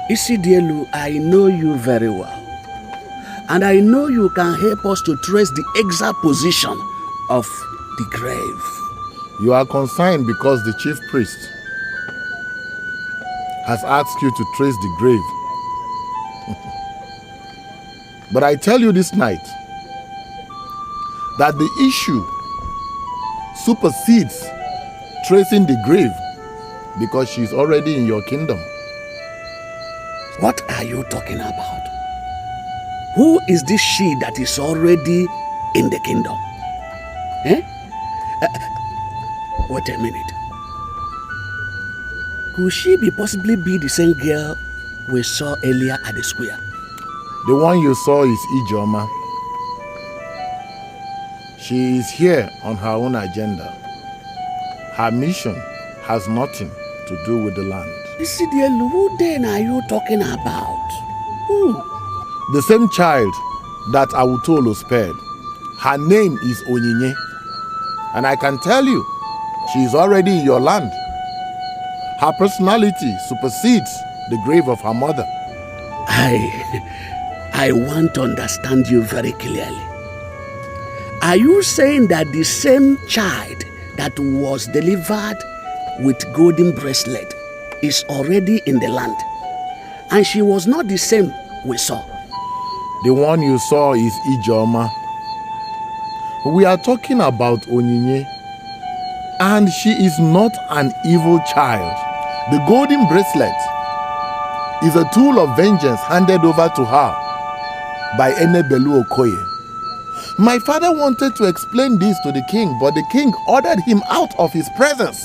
Isidielu, I know you very well. And I know you can help us to trace the exact position of the grave. You are concerned because the chief priest has asked you to trace the grave. But I tell you this night that the issue supersedes tracing the grave because she's already in your kingdom. What are you talking about? Who is this she that is already in the kingdom? Wait a minute. Could she possibly be the same girl we saw earlier at the square? The one you saw is Ijeoma. She is here on her own agenda. Her mission has nothing to do with the land. Isidielu, who then are you talking about? Who? The same child that Awutolo spared. Her name is Onyinye. And I can tell you, she is already in your land. Her personality supersedes the grave of her mother. I want to understand you very clearly. Are you saying that the same child that was delivered with golden bracelet is already in the land? And she was not the same we saw? The one you saw is Ijeoma. We are talking about Onyinye. And she is not an evil child. The golden bracelet is a tool of vengeance handed over to her by Enebelu Okoye. My father wanted to explain this to the king, but the king ordered him out of his presence.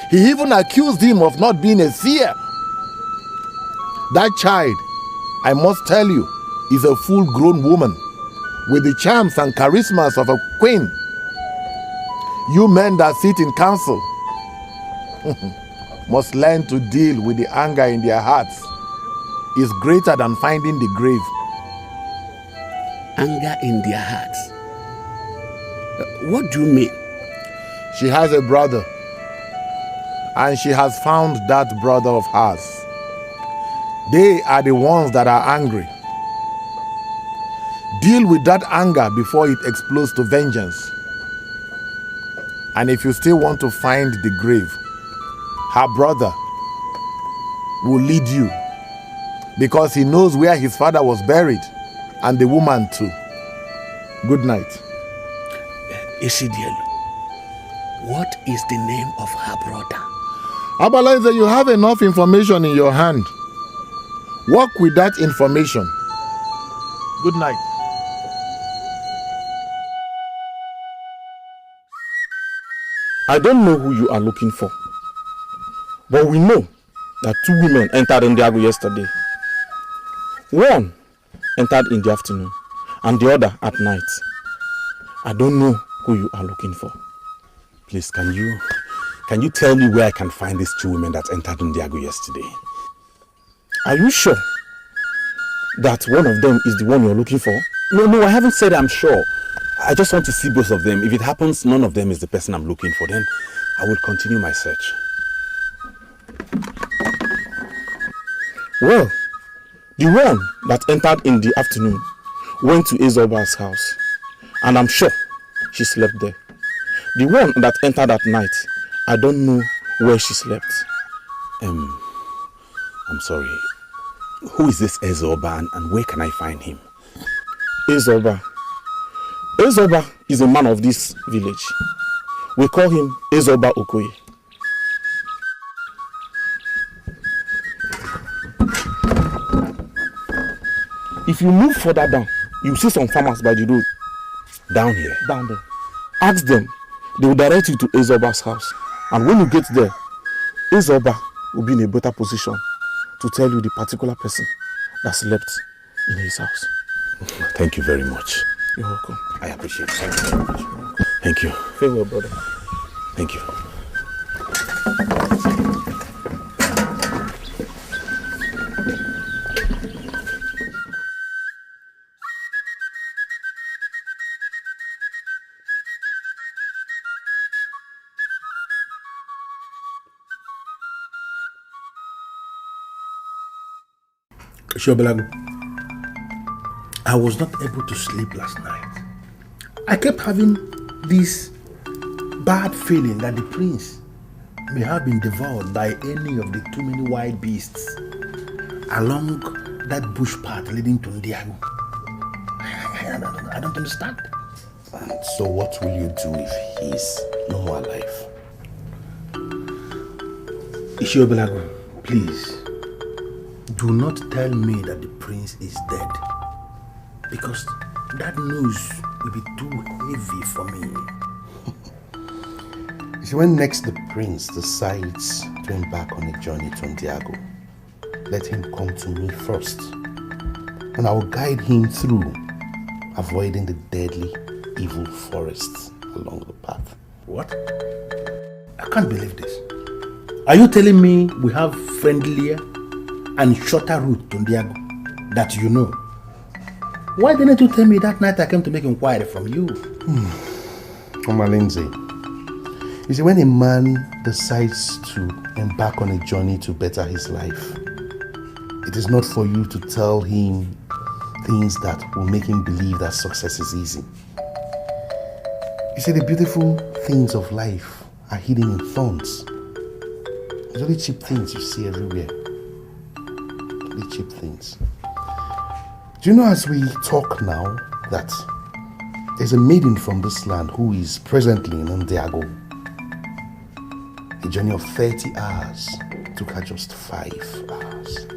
He even accused him of not being a seer. That child, I must tell you, is a full-grown woman with the charms and charismas of a queen. You men that sit in council must learn to deal with the anger in their hearts. It's greater than finding the grave. Anger in their hearts? What do you mean? She has a brother, and she has found that brother of hers. They are the ones that are angry. Deal with that anger before it explodes to vengeance. And if you still want to find the grave, her brother will lead you because he knows where his father was buried, and the woman too. Good night. Isidielu, what is the name of her brother? Abalaze, you have enough information in your hand. Work with that information. Good night. I don't know who you are looking for, but we know that two women entered Indago yesterday. One entered in the afternoon and the other at night. I don't know who you are looking for. Please, can you tell me where I can find these two women that entered Indago yesterday? Are you sure that one of them is the one you're looking for? No, I haven't said I'm sure. I just want to see both of them. If it happens, none of them is the person I'm looking for, then I will continue my search. Well, the one that entered in the afternoon went to Ezoba's house, and I'm sure she slept there. The one that entered at night, I don't know where she slept. I'm sorry. Who is this Ezoba and where can I find him? Ezoba Ezoba is a man of this village. We call him Ezoba Okoye. If you move further down, you see some farmers by the road. Down here? Down there. Ask them. They will direct you to Ezoba's house. And when you get there, Ezoba will be in a better position to tell you the particular person that slept in his house. Thank you very much. You're welcome. I appreciate it. Thank you very much. Thank you. Farewell, brother. Thank you. Shobelago, I was not able to sleep last night. I kept having this bad feeling that the prince may have been devoured by any of the too many wild beasts along that bush path leading to Indago. I don't understand. And so what will you do if he's no more alive? Shobelago, please, do not tell me that the prince is dead, because that news will be too heavy for me. See, when next the prince decides to embark on a journey to Indago, let him come to me first, and I will guide him through, avoiding the deadly, evil forests along the path. What? I can't believe this. Are you telling me we have friendlier and shorter route to Indago that you know? Why didn't you tell me that night I came to make inquiry from you? Lindsay, you see, when a man decides to embark on a journey to better his life, it is not for you to tell him things that will make him believe that success is easy. You see, the beautiful things of life are hidden in thorns. There's only cheap things you see everywhere. Only cheap things. Do you know, as we talk now, that there's a maiden from this land who is presently in Indago? A journey of 30 hours took her just 5 hours.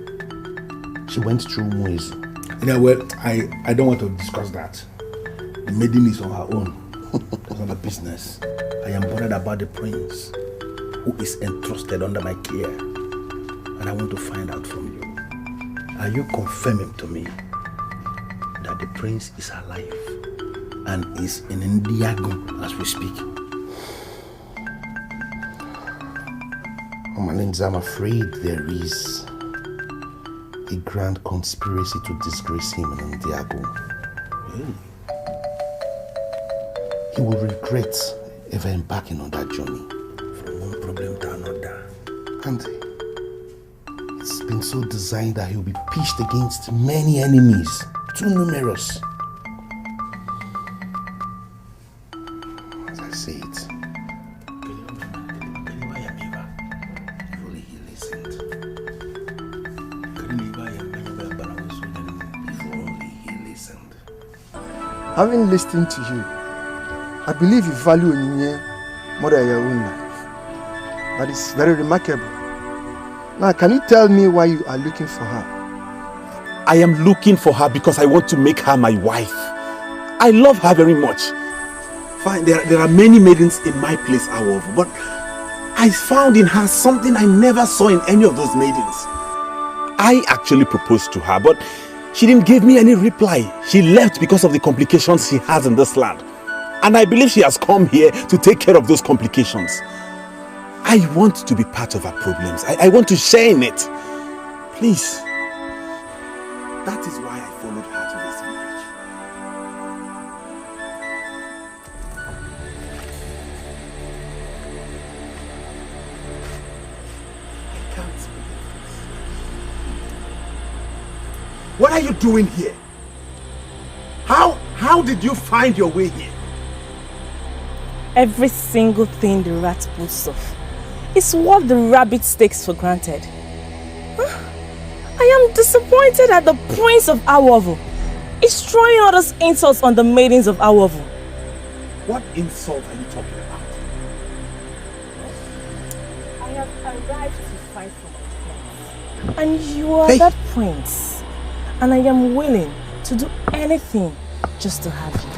She went through Muezu. Yeah, well, I don't want to discuss that. The maiden is on her own. It's not a business. I am bothered about the prince who is entrusted under my care. And I want to find out from you. Are you confirming to me that the prince is alive and is in Indago as we speak? Lindsay, I'm afraid there is a grand conspiracy to disgrace him in Indago. Really? He will regret ever embarking on that journey. From one problem to another. And it's been so designed that he'll be pitched against many enemies, too numerous. As I say it, having listened to you, I believe you value Onyinye more than your own life. That is very remarkable. Now, can you tell me why you are looking for her? I am looking for her because I want to make her my wife. I love her very much. Fine, there are many maidens in my place, however, but I found in her something I never saw in any of those maidens. I actually proposed to her, but she didn't give me any reply. She left because of the complications she has in this land. And I believe she has come here to take care of those complications. I want to be part of her problems. I want to share in it. Please. That is why I followed her to this village. I can't believe this. What are you doing here? How did you find your way here? Every single thing the rat puts off is what the rabbit takes for granted. I am disappointed at the prince of Awovu. He's throwing all those insults on the maidens of Awovu. What insult are you talking about? I have arrived to fight for my prince. And you are that prince. And I am willing to do anything just to have you.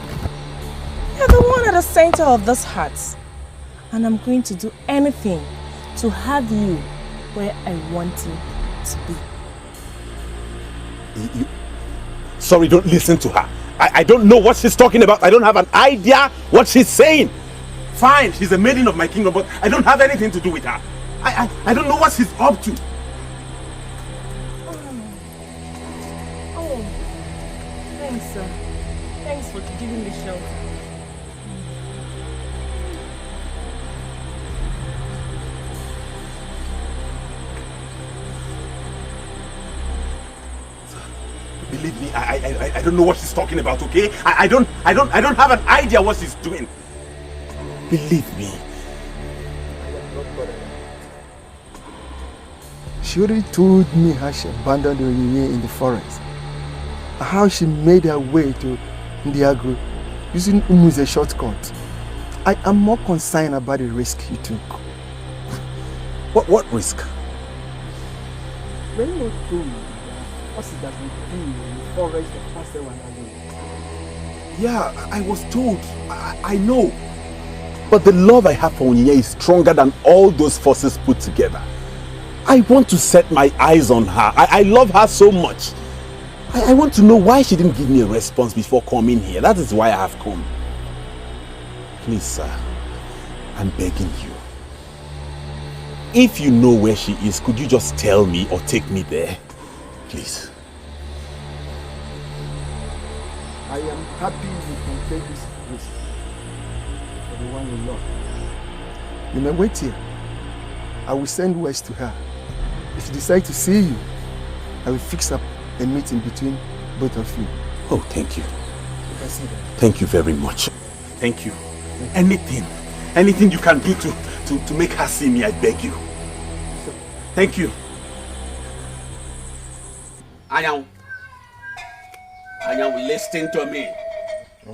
You're the one at the center of this heart. And I'm going to do anything to have you where I want you to be. Sorry, don't listen to her. I don't know what she's talking about. I don't have an idea what she's saying. Fine, she's a maiden of my kingdom, but I don't have anything to do with her. I don't know what she's up to. Oh, thanks, sir. Thanks for giving me shelter. Believe me, I don't know what she's talking about, okay? I don't have an idea what she's doing. Believe me. She already told me how she abandoned Onyinye in the forest. How she made her way to Indago using Umuze's shortcut. I am more concerned about the risk he took. What risk? When you told me what is that we do in the forest of Pastor Wanalo? Yeah, I was told. I know. But the love I have for Onyinye is stronger than all those forces put together. I want to set my eyes on her. I love her so much. I want to know why she didn't give me a response before coming here. That is why I have come. Please, sir, I'm begging you. If you know where she is, could you just tell me or take me there? Please. I am happy you can take this risk for the one you love. You may wait here. I will send words to her. If she decides to see you, I will fix up a meeting between both of you. Oh, thank you. Thank you very much. Thank you. Anything you can do to make her see me, I beg you. Thank you. Anyang, listen to me.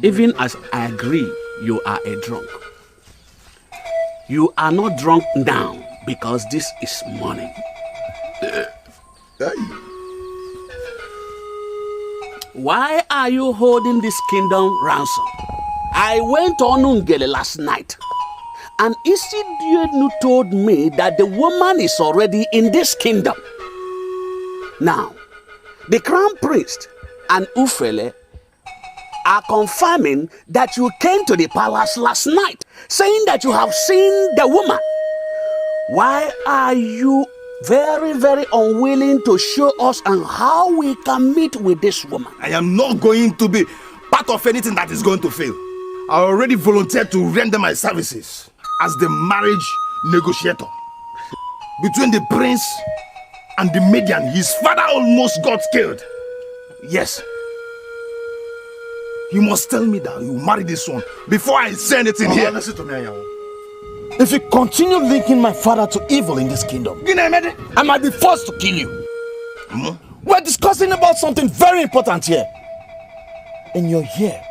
Even as I agree, you are a drunk. You are not drunk now because this is morning. Why are you holding this kingdom ransom? I went on Ungele last night, and Isidienu told me that the woman is already in this kingdom. Now, the crown priest and Ufele are confirming that you came to the palace last night, saying that you have seen the woman. Why are you very, very unwilling to show us and how we can meet with this woman? I am not going to be part of anything that is going to fail. I already volunteered to render my services as the marriage negotiator between the prince and the Maiden. His father almost got killed. Yes. You must tell me that you marry this one before I say anything here. Listen to me, Ayawo. If you continue linking my father to evil in this kingdom, I might be forced to kill you. We're discussing about something very important here. And you're here,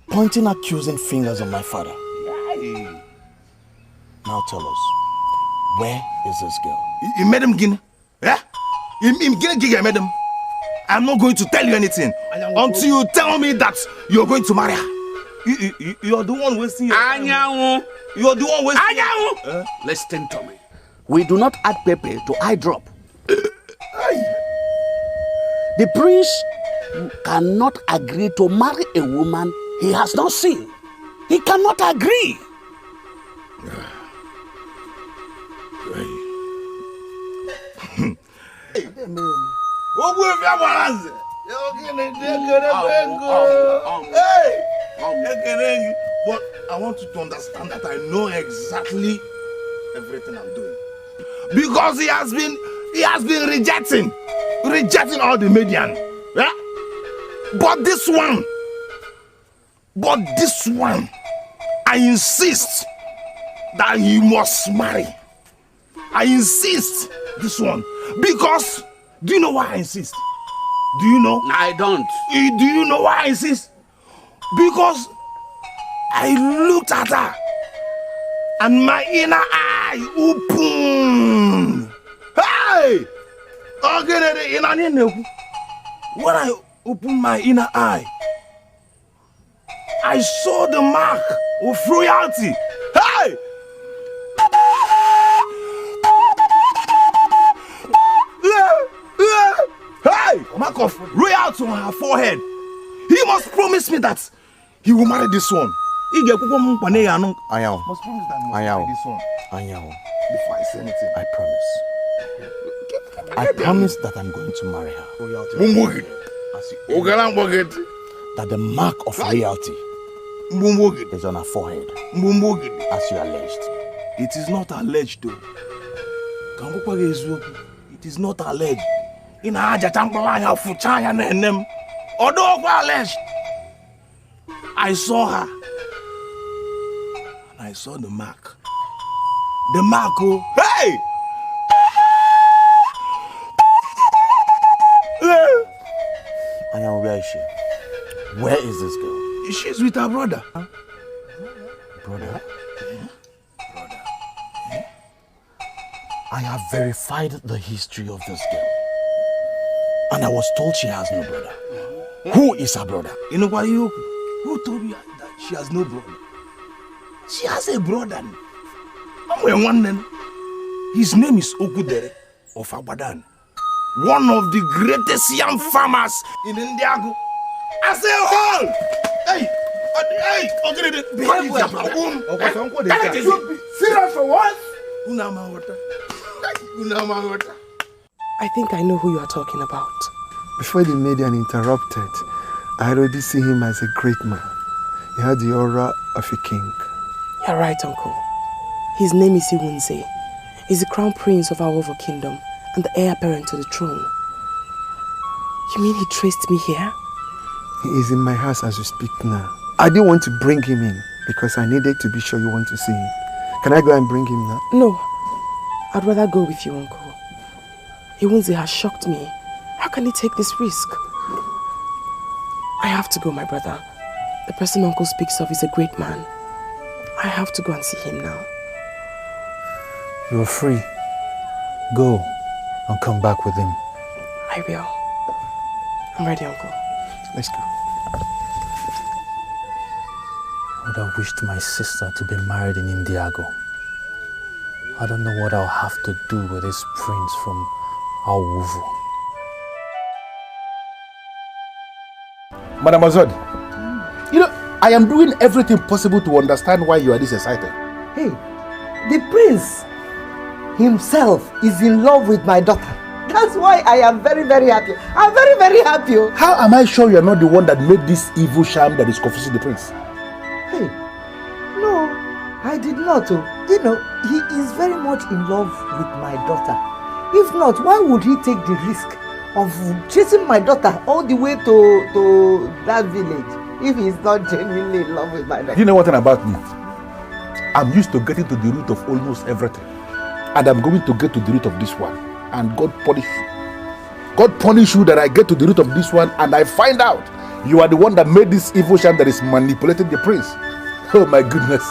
pointing accusing fingers on my father. Now tell us, where is this girl? You made him gin? Yeah? You made him. I'm not going to tell you anything until you tell me that you're going to marry her. You're the one wasting your time. You're the one wasting your time. Listen to me. We do not add pepper to eye drop. The prince cannot agree to marry a woman he has not seen. He cannot agree. But I want you to understand that I know exactly everything I'm doing. Because he has been rejecting all the Maiden. Yeah? But this one, I insist that he must marry. I insist this one. Because, do you know why I insist? Do you know? I don't. Do you know why I insist? Because I looked at her and my inner eye opened. Hey! When I opened my inner eye, I saw the mark of royalty. Hey! Hey! Mark of royalty on her forehead. He must promise me that he will marry this one. I must promise that he must marry this one. Before I say anything. I promise that I'm going to marry her. That the mark of royalty is on her forehead, as you alleged. It is not alleged though. It is not alleged. In alleged. I saw her. And I saw the mark. The mark, oh. Hey! Anya, where is she? Where is this girl? She's with her brother. Brother? I have verified the history of this girl. And I was told she has no brother. Who is her brother? You know what, who told you that she has no brother? She has a brother. His name is Okudere of Abadan. One of the greatest yam farmers in Indago. As a whole! Hey! Serious for what? I think I know who you are talking about. Before the Maiden interrupted, I already see him as a great man. He had the aura of a king. You're right, Uncle. His name is Iwunze. He's the crown prince of our Ovo kingdom and the heir apparent to the throne. You mean he traced me here? He is in my house as we speak now. I didn't want to bring him in because I needed to be sure you want to see him. Can I go and bring him now? No. I'd rather go with you, Uncle. Iwunze has shocked me. How can he take this risk? I have to go, my brother. The person Uncle speaks of is a great man. I have to go and see him now. You're free. Go and come back with him. I will. I'm ready, Uncle. Let's go. I would have wished my sister to be married in Indago. I don't know what I'll have to do with this prince from Awuvu. Madam Azod, you know, I am doing everything possible to understand why you are this excited. Hey, the prince himself is in love with my daughter. That's why I am very, very happy. I'm very, very happy. How am I sure you are not the one that made this evil sham that is confusing the prince? Hey, no, I did not. You know, he is very much in love with my daughter. If not, why would he take the risk of chasing my daughter all the way to that village if he's not genuinely in love with my daughter? You know one thing about me? I'm used to getting to the root of almost everything. And I'm going to get to the root of this one. And God punish you. God punish you that I get to the root of this one and I find out you are the one that made this evil sham that is manipulating the prince. Oh my goodness.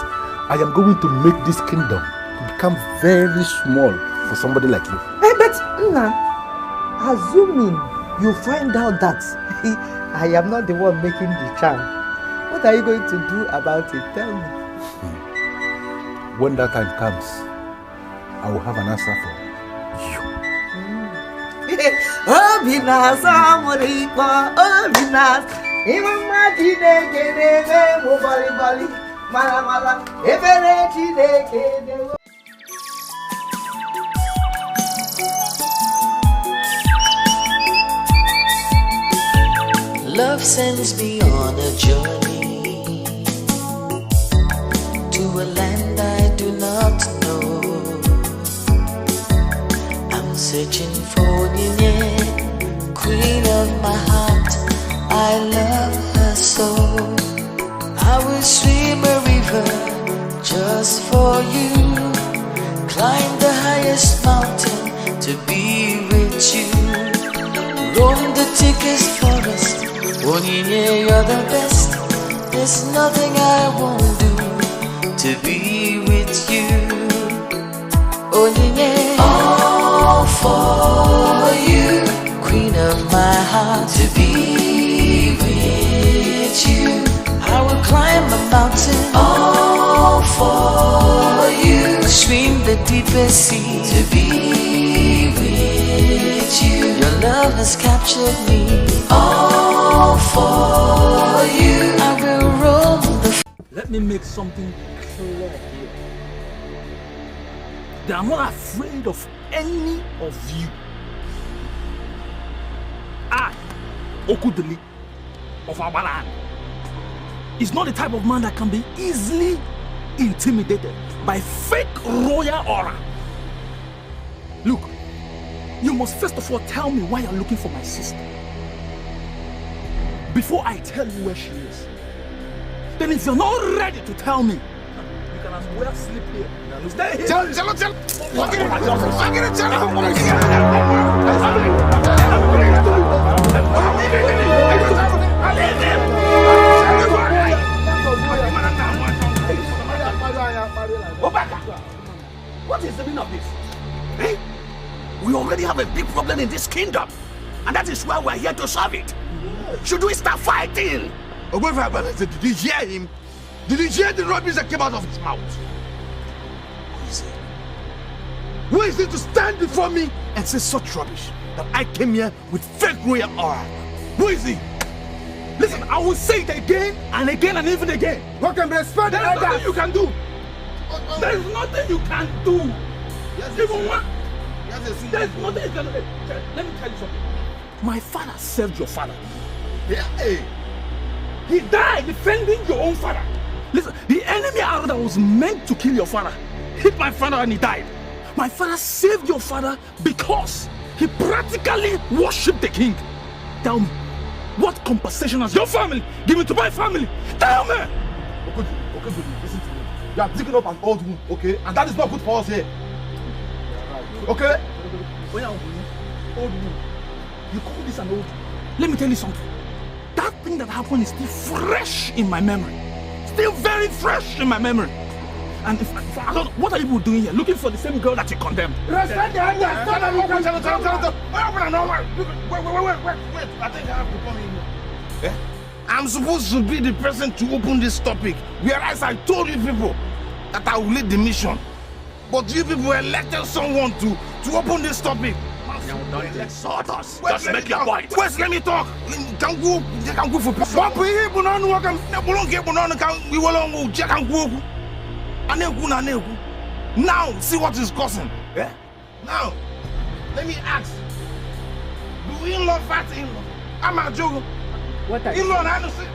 I am going to make this kingdom to become very small for somebody like you. Hey, but assuming you find out that I am not the one making the charm, what are you going to do about it? Tell me. When that time comes, I will have an answer for you. Love sends me on a journey to a land I do not know. I'm searching for Nine, queen of my heart. I love her so. I will swim a river just for you. Climb the highest mountain to be with you. Roam the thickest forest. Onyinye, you're the best. There's nothing I won't do to be with you. Oh yeah, all for you, queen of my heart. To be with you, I will climb a mountain. All for you, swim the deepest sea. To be with you, your love has captured me. All for you, I will roam the. Let me make something clear here. They are not afraid of any of you. I, Okudili, of our land, is not the type of man that can be easily intimidated by fake royal aura. Look, you must first of all tell me why you're looking for my sister. Before I tell you where she is. Then if you're not ready to tell me, you can as well sleep here. Stay here. Tell. What is the meaning of this? Eh? We already have a big problem in this kingdom, and that is why we're here to solve it. Should we start fighting? Did you hear him? Did you hear the rubbish that came out of his mouth? Who is it to stand before me and say such rubbish? That I came here with fake royal aura. Who is he? Listen, I will say it again and again and even again. What can be expected? There is nothing you can do. There is nothing you can do. Even one. There is nothing you can do. Let me tell you something. My father served your father. Hey. He died defending your own father. Listen, the enemy arrow that was meant to kill your father hit my father and he died. My father saved your father because he practically worshipped the king. Tell me, what compensation has your family given to my family? Tell me! Okay, listen to me. You are digging up an old wound, okay? And that is not good for us here. Okay? Old wound. You call this an old wound? Let me tell you something. That thing that happened is still fresh in my memory. Still very fresh in my memory. And if I don't, what are you doing here? Looking for the same girl that you condemned? Respect the elder. Wait. I think I have to come in here. I'm supposed to be the person to open this topic. Whereas I told you people that I will lead the mission. But you people elected someone to open this topic. Don't insult us. Just make your point. Wait, let me talk. They can go for people. Now, see what is causing. Yeah? Now, let me ask. Do in-law fight in-law? I'm a joke. What are you in-law? I don't say.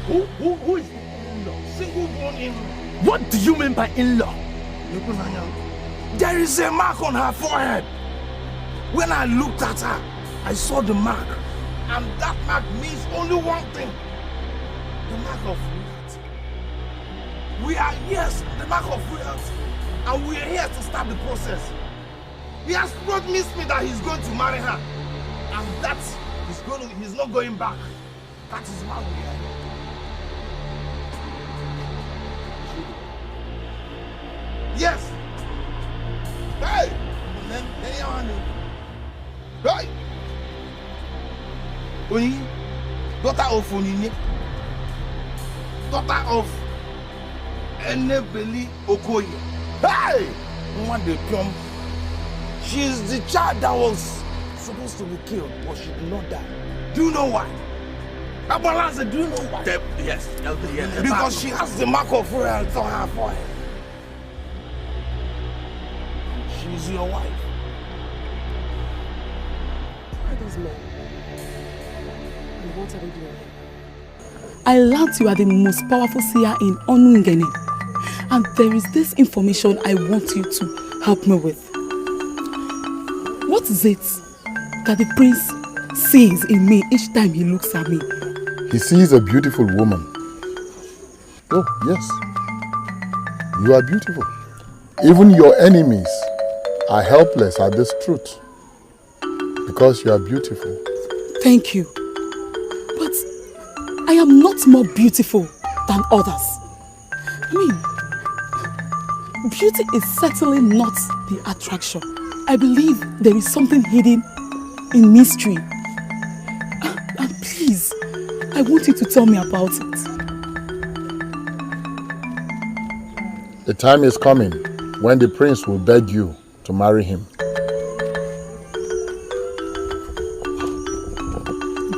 Who is in-law? Single born in-law. What do you mean by in-law? There is a mark on her forehead. When I looked at her, I saw the mark. And that mark means only one thing. The mark of royalty. We are, yes, the mark of royalty. And we are here to start the process. He has promised me that he's going to marry her. And that he's not going back. That is why we are here. Yes. Hey! Right. Oni, daughter of Onini, daughter of Enebeli Okoye. Hey! One day come. She is the child that was supposed to be killed, but she did not die. Do you know why? Abalanza, do you know why? Yes. Because she has the mark of royalty on her forehead. She's your wife. These men. And what are they doing here? I learned you are the most powerful seer in Onungene. And there is this information I want you to help me with. What is it that the prince sees in me each time he looks at me? He sees a beautiful woman. Oh, yes. You are beautiful. Even your enemies are helpless at this truth. Because you are beautiful. Thank you. But I am not more beautiful than others. I mean, beauty is certainly not the attraction. I believe there is something hidden in mystery. And please, I want you to tell me about it. The time is coming when the prince will beg you to marry him.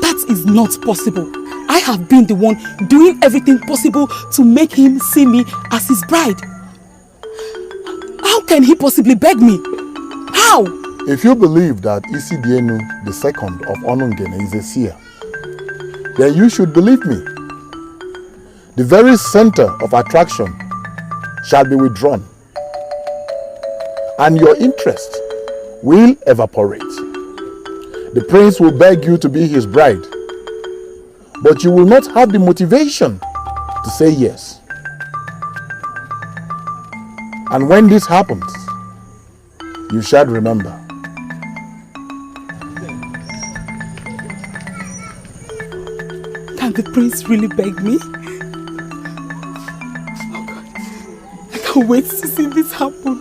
That is not possible. I have been the one doing everything possible to make him see me as his bride. How can he possibly beg me? How? If you believe that Isidienu II of Onungene is a seer, then you should believe me. The very center of attraction shall be withdrawn, and your interest will evaporate. The prince will beg you to be his bride, but you will not have the motivation to say yes. And when this happens, you shall remember. Can the prince really beg me? Oh God, I can't wait to see this happen.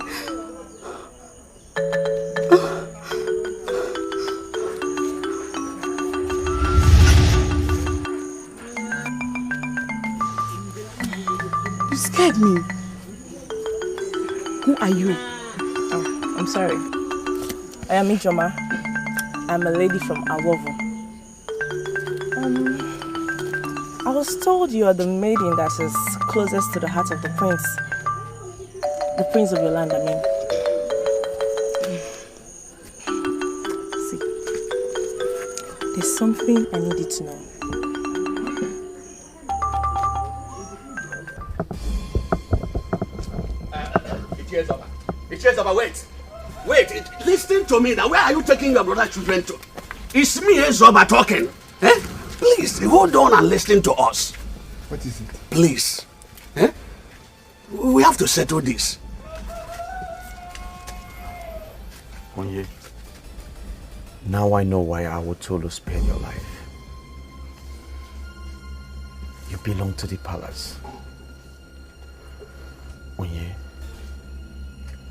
You scared me. Who are you? Oh, I'm sorry. I am Ijoma. I'm a lady from Awovo. I was told you are the maiden that is closest to the heart of the prince. The prince of your land, I mean. See, there's something I needed to know. Wait. Listen to me now. Where are you taking your brother's children to? It's me, Zoba, talking. Eh? Please, hold on and listen to us. What is it? Please. Eh? We have to settle this. Onye, now I know why Awotolo spared your life. You belong to the palace. Onye,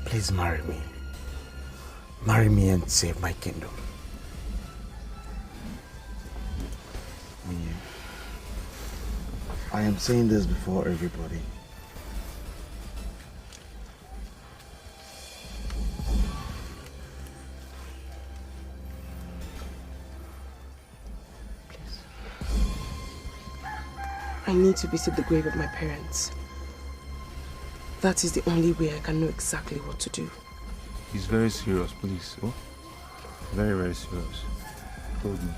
please marry me. Marry me and save my kingdom. Onye, I am saying this before everybody. I need to visit the grave of my parents. That is the only way I can know exactly what to do. He's very serious, please. Oh? Very, very serious. Told me.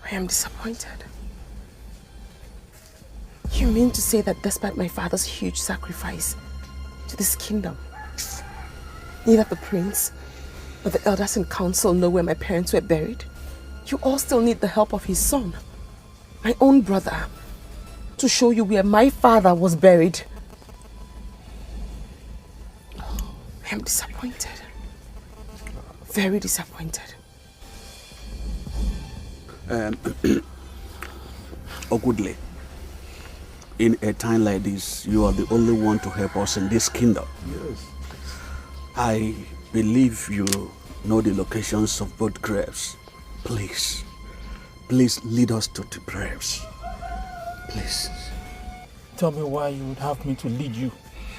I am disappointed. You mean to say that despite my father's huge sacrifice to this kingdom, neither the prince or the elders in council know where my parents were buried? You all still need the help of his son, my own brother, to show you where my father was buried. I am disappointed. Very disappointed. Ogudle, in a time like this, you are the only one to help us in this kingdom. Yes. I believe you know the locations of both graves. Please lead us to the graves. Please. Tell me why you would have me to lead you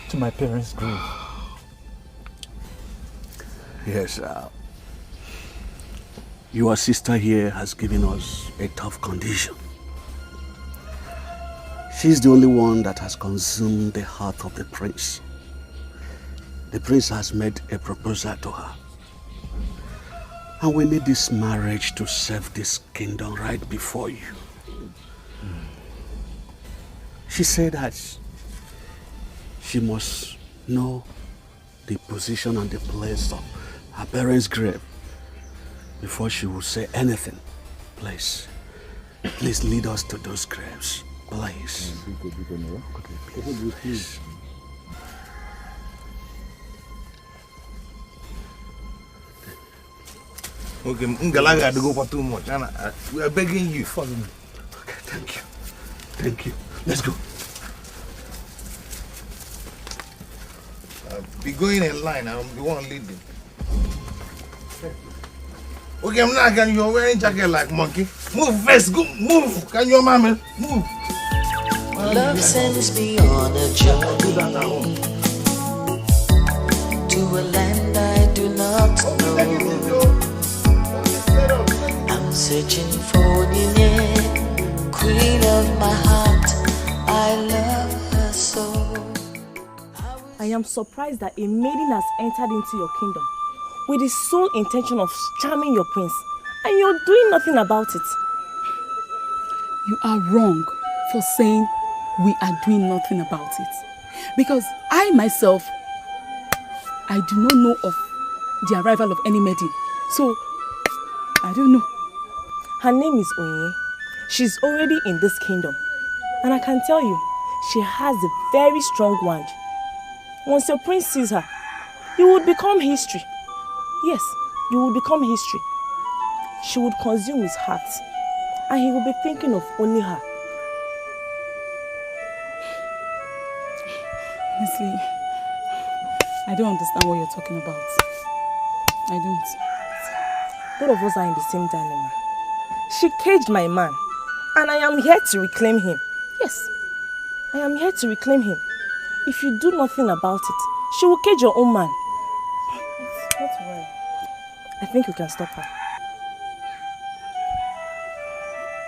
to my parents' grave. Yes, your sister here has given us a tough condition. She's the only one that has consumed the heart of the prince. The prince has made a proposal to her. And we need this marriage to serve this kingdom right before you. She said that she must know the position and the place of her parents' grave before she will say anything. Please lead us to those graves. Please. Okay, Ngalaga had to go for too much. And we are begging you. Follow me. Okay, thank you. Thank you. Let's go. Be going in line. I'm the one leading. Okay, I'm not going. You're wearing jacket like monkey. Move first. Go. Move. Can you, mama? Move. Love sends me on a journey to a land I do not know. I'm searching for Nine, queen of my heart. I love her so. I am surprised that a maiden has entered into your kingdom with the sole intention of charming your prince, and you're doing nothing about it. You are wrong for saying we are doing nothing about it. Because I myself, I do not know of the arrival of any maiden. So, I don't know. Her name is Onye. She's already in this kingdom. And I can tell you, she has a very strong wand. Once your prince sees her, you would become history. Yes, you will become history. She would consume his heart, and he will be thinking of only her. Honestly, I don't understand what you're talking about. I don't. Both of us are in the same dilemma. She caged my man, and I am here to reclaim him. Yes, I am here to reclaim him. If you do nothing about it, she will cage your own man. Not to worry. I think we can stop her.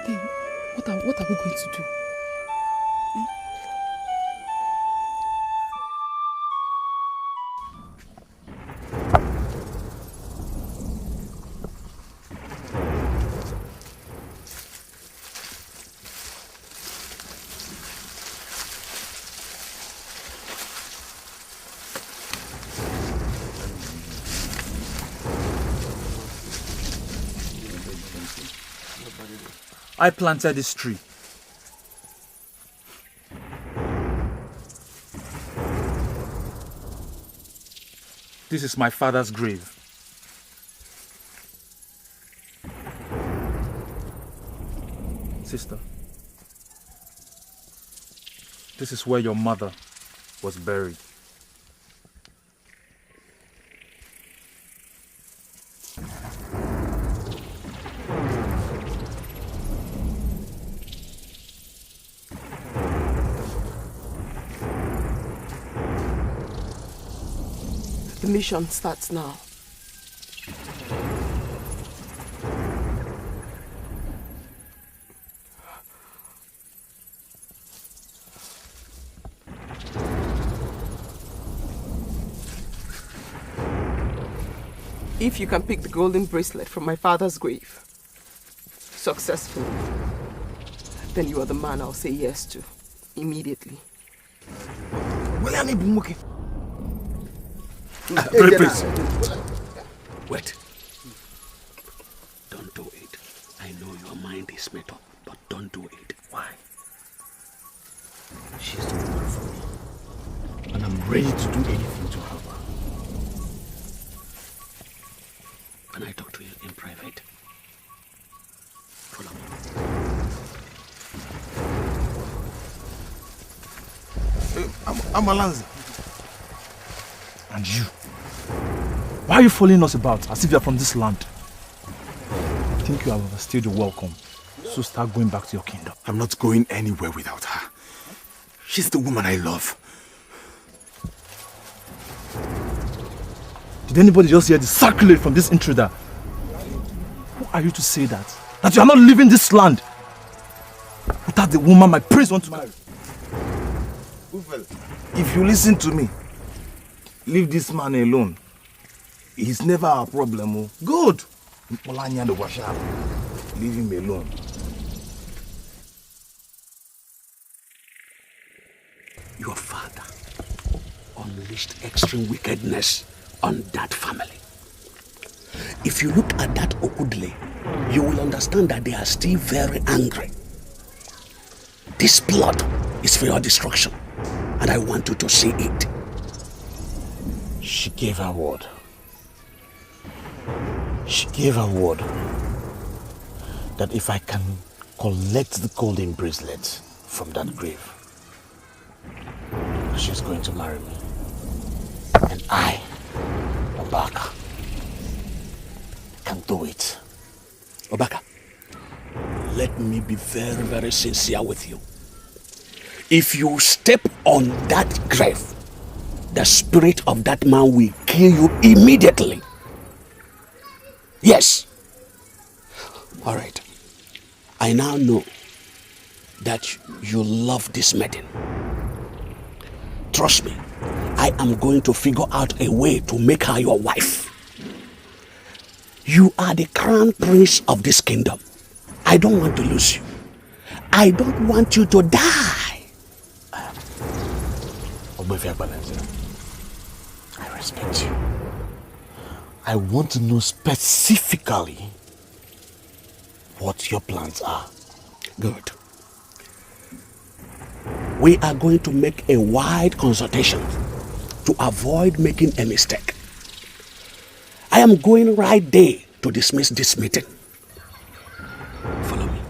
Then, what are we going to do? I planted this tree. This is my father's grave. Sister, this is where your mother was buried. The mission starts now. If you can pick the golden bracelet from my father's grave successfully, then you are the man I'll say yes to immediately. Please. Wait. Don't do it. I know your mind is made up, but don't do it. Why? She's the woman for me. And I'm ready to do anything to help her. Can I talk to you in private? Follow me. I'm Alanzi. And you? Why are you following us about as if you're from this land? I think you have overstayed your welcome. So start going back to your kingdom. I'm not going anywhere without her. She's the woman I love. Did anybody just hear the sacrilege from this intruder? Who are you to say that? That you are not leaving this land without the woman my prince wants to marry? If you listen to me, leave this man alone. He's never our problem. Oh. Good. Leave him alone. Your father unleashed extreme wickedness on that family. If you look at that Okudle, you will understand that they are still very angry. This blood is for your destruction, and I want you to see it. She gave her word. She gave her word that if I can collect the golden bracelet from that grave, she's going to marry me. And I, Obaka, can do it. Obaka, let me be very, very sincere with you. If you step on that grave, the spirit of that man will kill you immediately. Yes. All right. I now know that you love this maiden. Trust me, I am going to figure out a way to make her your wife. You are the crown prince of this kingdom. I don't want to lose you. I don't want you to die. I respect you. I want to know specifically what your plans are. Good. We are going to make a wide consultation to avoid making a mistake. I am going right there to dismiss this meeting. Follow me.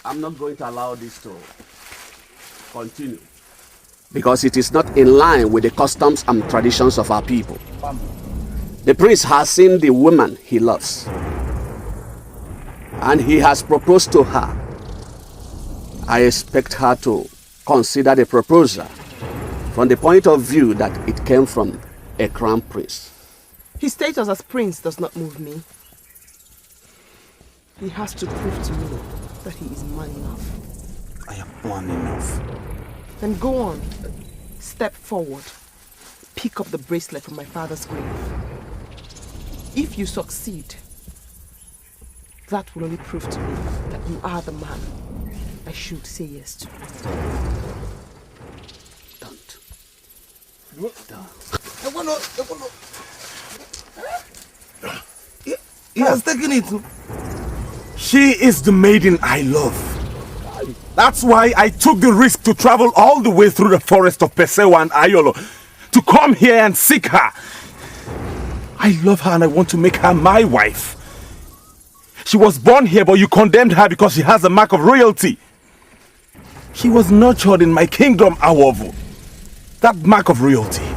I'm not going to allow this to continue because it is not in line with the customs and traditions of our people. The prince has seen the woman he loves and he has proposed to her. I expect her to consider the proposal from the point of view that it came from a crown prince. His status as prince does not move me. He has to prove to me that he is man enough. I am man enough. Then go on. Step forward. Pick up the bracelet from my father's grave. If you succeed, that will only prove to me that you are the man I should say yes to. Don't. He has taken it. She is the maiden I love. That's why I took the risk to travel all the way through the forest of Pesewa and Ayolo to come here and seek her. I love her and I want to make her my wife. She was born here, but you condemned her because she has a mark of royalty. She was nurtured in my kingdom, Awovu. That mark of royalty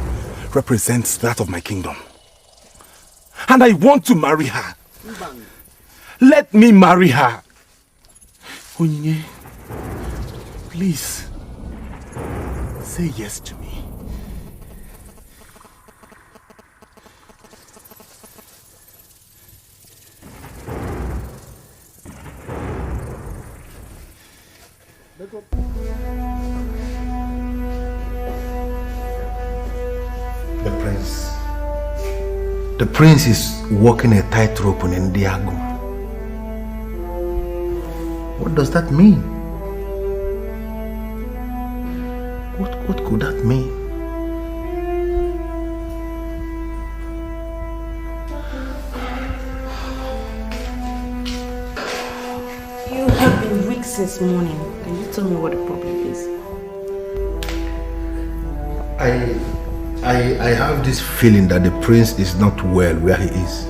represents that of my kingdom. And I want to marry her. Let me marry her. Onyinye, please, say yes to me. The prince is walking a tightrope in Indago. What does that mean? What could that mean? You have been weak since morning. Can you tell me what the problem is? I have this feeling that the prince is not well where he is.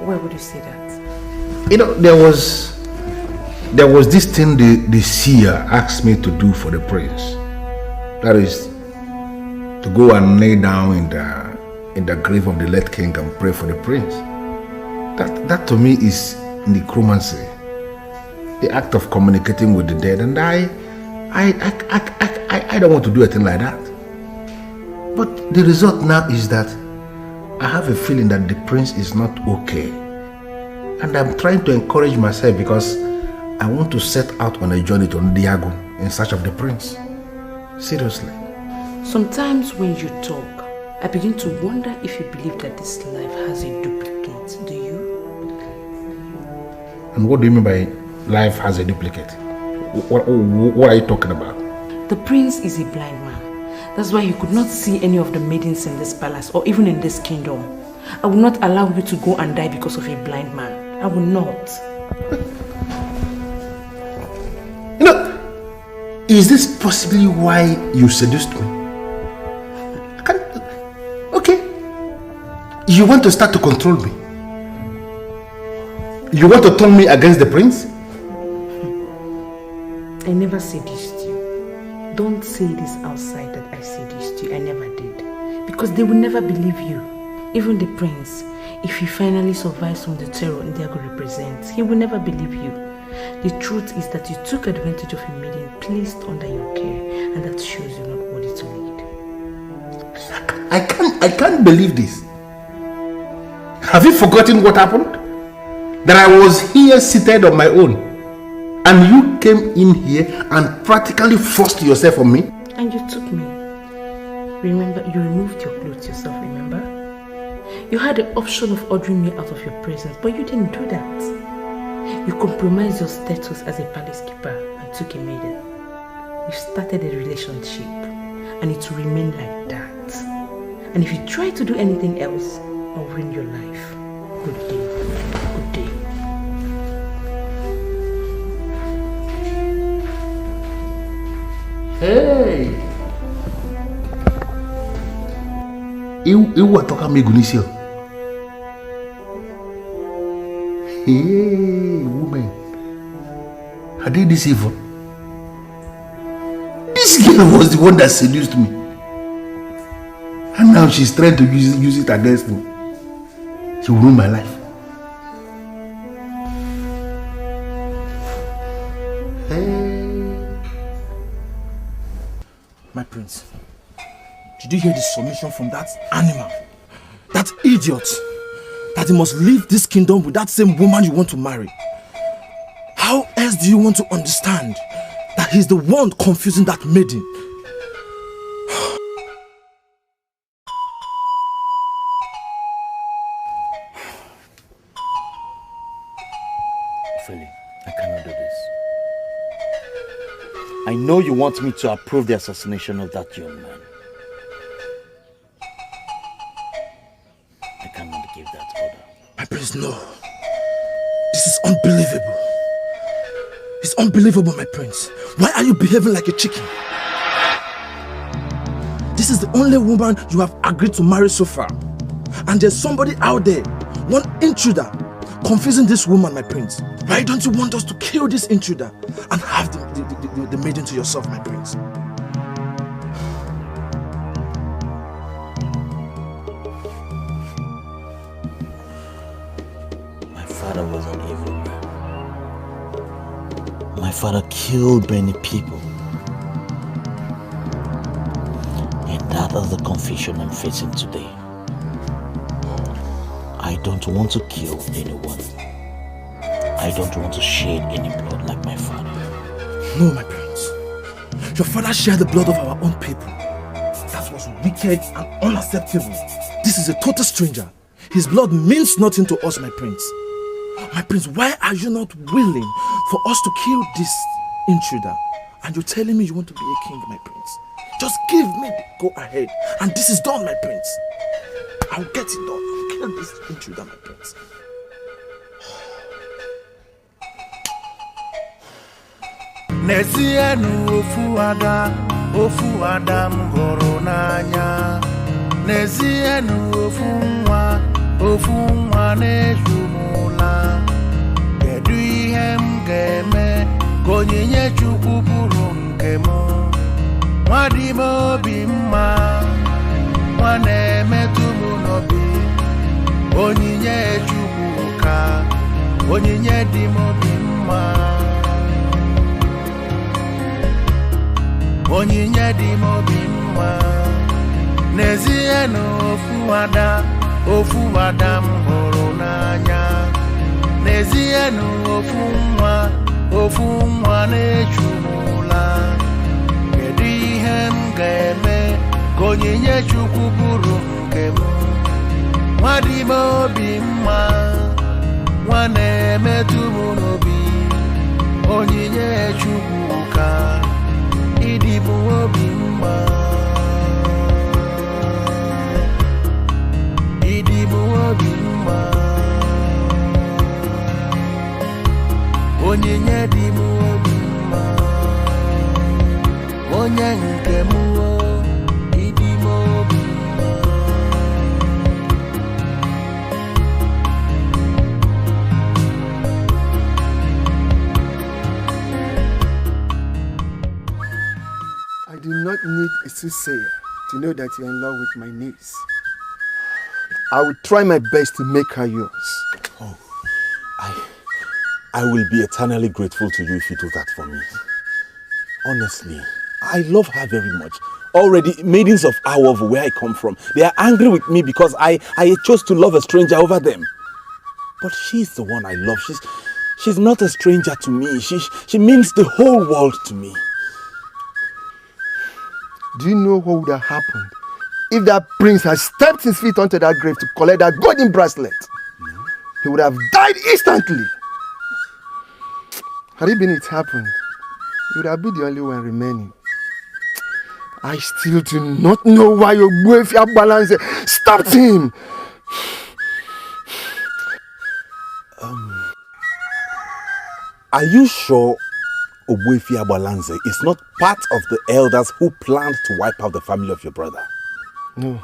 Why would you say that? You know, there was this thing the seer asked me to do for the prince. That is to go and lay down in the grave of the late king and pray for the prince. That to me is necromancy, the act of communicating with the dead, and I don't want to do a thing like that. But the result now is that I have a feeling that the prince is not okay. And I'm trying to encourage myself because I want to set out on a journey to Indago in search of the prince. Seriously. Sometimes when you talk, I begin to wonder if you believe that this life has a duplicate. Do you? And what do you mean by life has a duplicate? What are you talking about? The prince is a blind man. That's why you could not see any of the maidens in this palace or even in this kingdom. I will not allow you to go and die because of a blind man. I will not. You know, is this possibly why you seduced me? Okay. You want to start to control me? You want to turn me against the prince? I never seduced you. Don't say this outside that I seduced you. I never did. Because they will never believe you. Even the prince, if he finally survives from the terror Indago represents, he will never believe you. The truth is that you took advantage of a maiden placed under your care, and that shows you're not worthy to lead. I can't believe this. Have you forgotten what happened? That I was here seated on my own, and you came in here and practically forced yourself on me? And you took me. Remember, you removed your clothes yourself, remember? You had the option of ordering me out of your presence, but you didn't do that. You compromised your status as a palace keeper and took a maiden. We've started a relationship, and it will remain like that. And if you try to do anything else, I'll ruin your life. Good day. Good day. Hey! You were talking me Gunisio. Hey, woman. Are they this evil? This girl was the one that seduced me. And now she's trying to use it against me. She will ruin my life. Hey. My prince, did you hear the submission from that animal? That idiot? That he must leave this kingdom with that same woman you want to marry. How else do you want to understand that he's the one confusing that maiden? Philly, I cannot do this. I know you want me to approve the assassination of that young man. I cannot give that order. My prince, no. This is unbelievable. It's unbelievable, my prince. Why are you behaving like a chicken? This is the only woman you have agreed to marry so far. And there's somebody out there, one intruder, confusing this woman, my prince. Why don't you want us to kill this intruder and have the maiden to yourself, my prince? My father was an evil man. My father killed many people. And that is the confusion I'm facing today. I don't want to kill anyone. I don't want to shed any blood like my father. No, my prince. Your father shared the blood of our own people. That was wicked and unacceptable. This is a total stranger. His blood means nothing to us, my prince. My prince, why are you not willing for us to kill this intruder? And you're telling me you want to be a king, my prince. Just give me the go ahead. And this is done, my prince. I'll get it done. I'll kill this intruder, my prince. Nezienu ofu Adam hụrụ n'anya. Nezienu ofu nwa na-ejumụla. Kedu ihe m ga-eme ka onyinye Chukwu bụrụ nke m? Nwa dị m obi mma, nwa na-emetụ m n'obi. Onyinye Chukwu ka, onyinye dị m obi mma. Onyinye dị m obi mma. N'ezie na ofu ada m hụrụ n'anya. N'ezie na ofu nwa na-ejumụla. Kedu ihe m ga-eme ka onyinye Chukwu bụrụ nke m? Nwa dị m obi mma, nwa na-emetụ m n'obi. Onyinye Chukwu ka ịdị m obi mma. di mu obi mma onye nke mu idi mu obi mma. I do not need a soothsayer to know that you're in love with my niece. I will try my best to make her yours. Oh, I will be eternally grateful to you if you do that for me. Honestly, I love her very much. Already, maidens of Awovu, where I come from, they are angry with me because I chose to love a stranger over them. But she's the one I love. She's not a stranger to me. She means the whole world to me. Do you know what would have happened if that prince had stepped his feet onto that grave to collect that golden bracelet? No. He would have died instantly. Had it been it happened, he would have been the only one remaining. I still do not know why your Ogbuefi Agbalanze stopped him. Are you sure Ogbuefi Agbalanze is not part of the elders who planned to wipe out the family of your brother? No,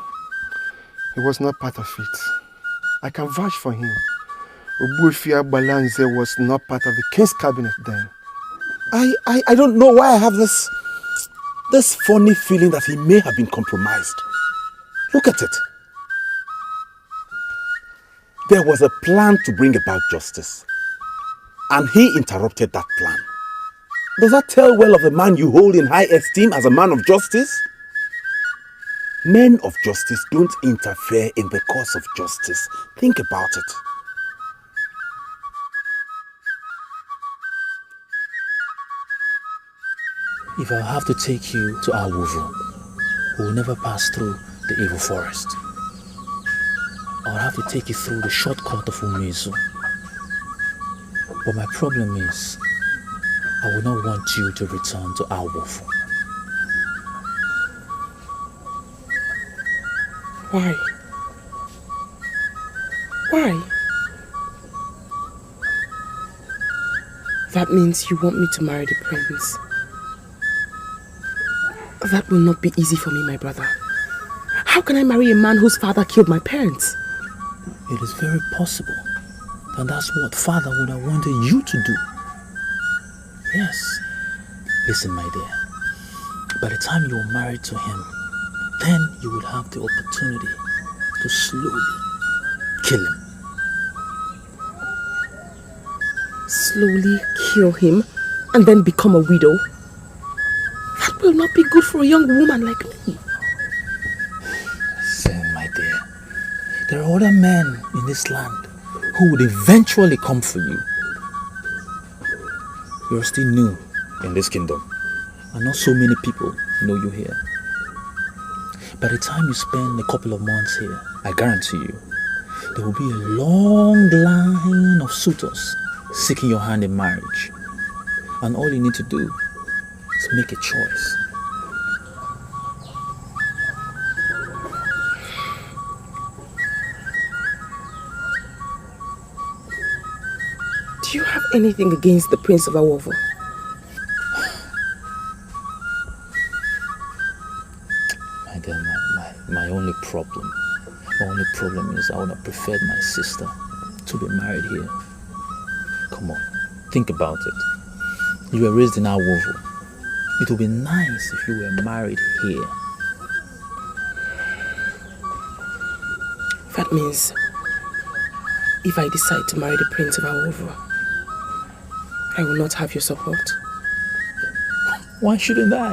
he was not part of it. I can vouch for him. Ogbuefi Agbalanze was not part of the king's cabinet then. I don't know why I have this funny feeling that he may have been compromised. Look at it. There was a plan to bring about justice, and he interrupted that plan. Does that tell well of a man you hold in high esteem as a man of justice? Men of justice don't interfere in the course of justice. Think about it. If I have to take you to Awovu, we will never pass through the evil forest. I will have to take you through the shortcut of Umezu. But my problem is, I will not want you to return to Awovu. Why? Why? That means you want me to marry the prince. That will not be easy for me, my brother. How can I marry a man whose father killed my parents? It is very possible that that's what father would have wanted you to do. Yes. Listen, my dear. By the time you are married to him, then you will have the opportunity to slowly kill him. Slowly kill him and then become a widow? That will not be good for a young woman like me. Listen, my dear. There are other men in this land who would eventually come for you. You're still new in this kingdom, and not so many people know you here. By the time you spend a couple of months here, I guarantee you, there will be a long line of suitors seeking your hand in marriage. And all you need to do is make a choice. Do you have anything against the Prince of Awovu? My dear, my only problem is I would have preferred my sister to be married here. Come on, think about it. You were raised in Awovu. It would be nice if you were married here. That means if I decide to marry the Prince of Awovu, I will not have your support. Why shouldn't I?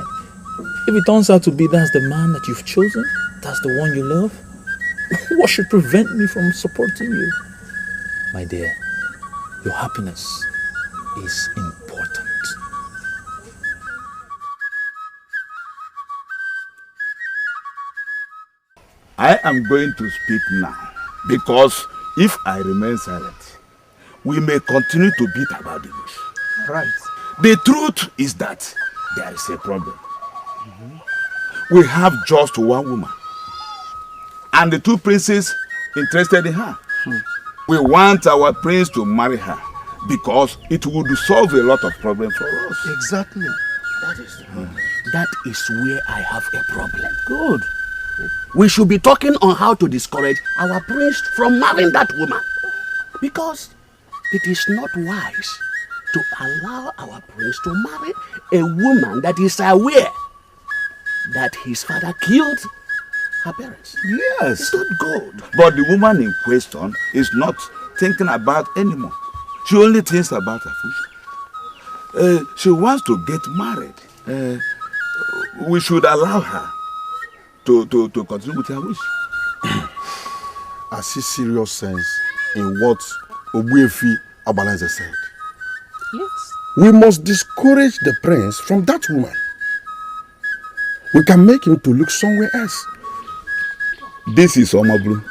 If it turns out to be that's the man that you've chosen, that's the one you love, what should prevent me from supporting you? My dear, your happiness is important. I am going to speak now, because if I remain silent, we may continue to beat about the bush. Right. The truth is that there is a problem. We have just one woman, and the two princes interested in her. We want our prince to marry her. Because it would solve a lot of problems for us. Exactly. That is where I have a problem. Good. We should be talking on how to discourage our prince from marrying that woman. Because it is not wise to allow our prince to marry a woman that is aware that his father killed her parents. Yes. It's not good. But the woman in question is not thinking about anymore. She only thinks about her future. She wants to get married. We should allow her to continue with her wish. I see serious sense in what Obuefi Abalanze said. Yes. We must discourage the prince from that woman. We can make him to look somewhere else. This is Omablu,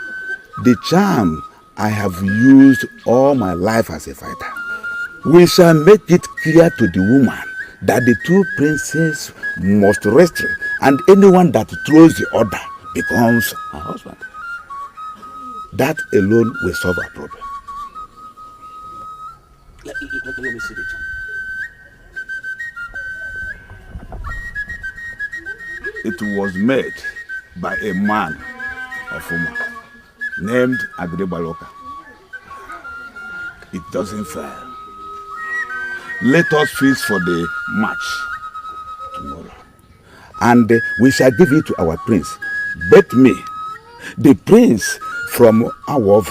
the charm I have used all my life as a fighter. We shall make it clear to the woman that the two princes must rest, and anyone that throws the order becomes her husband. That alone will solve our problem. Let me see the charm. It was made by a man of Uma named Agrebaloka. It doesn't fail. Let us feast for the match tomorrow. And we shall give it to our prince. Bet me, the prince from Awov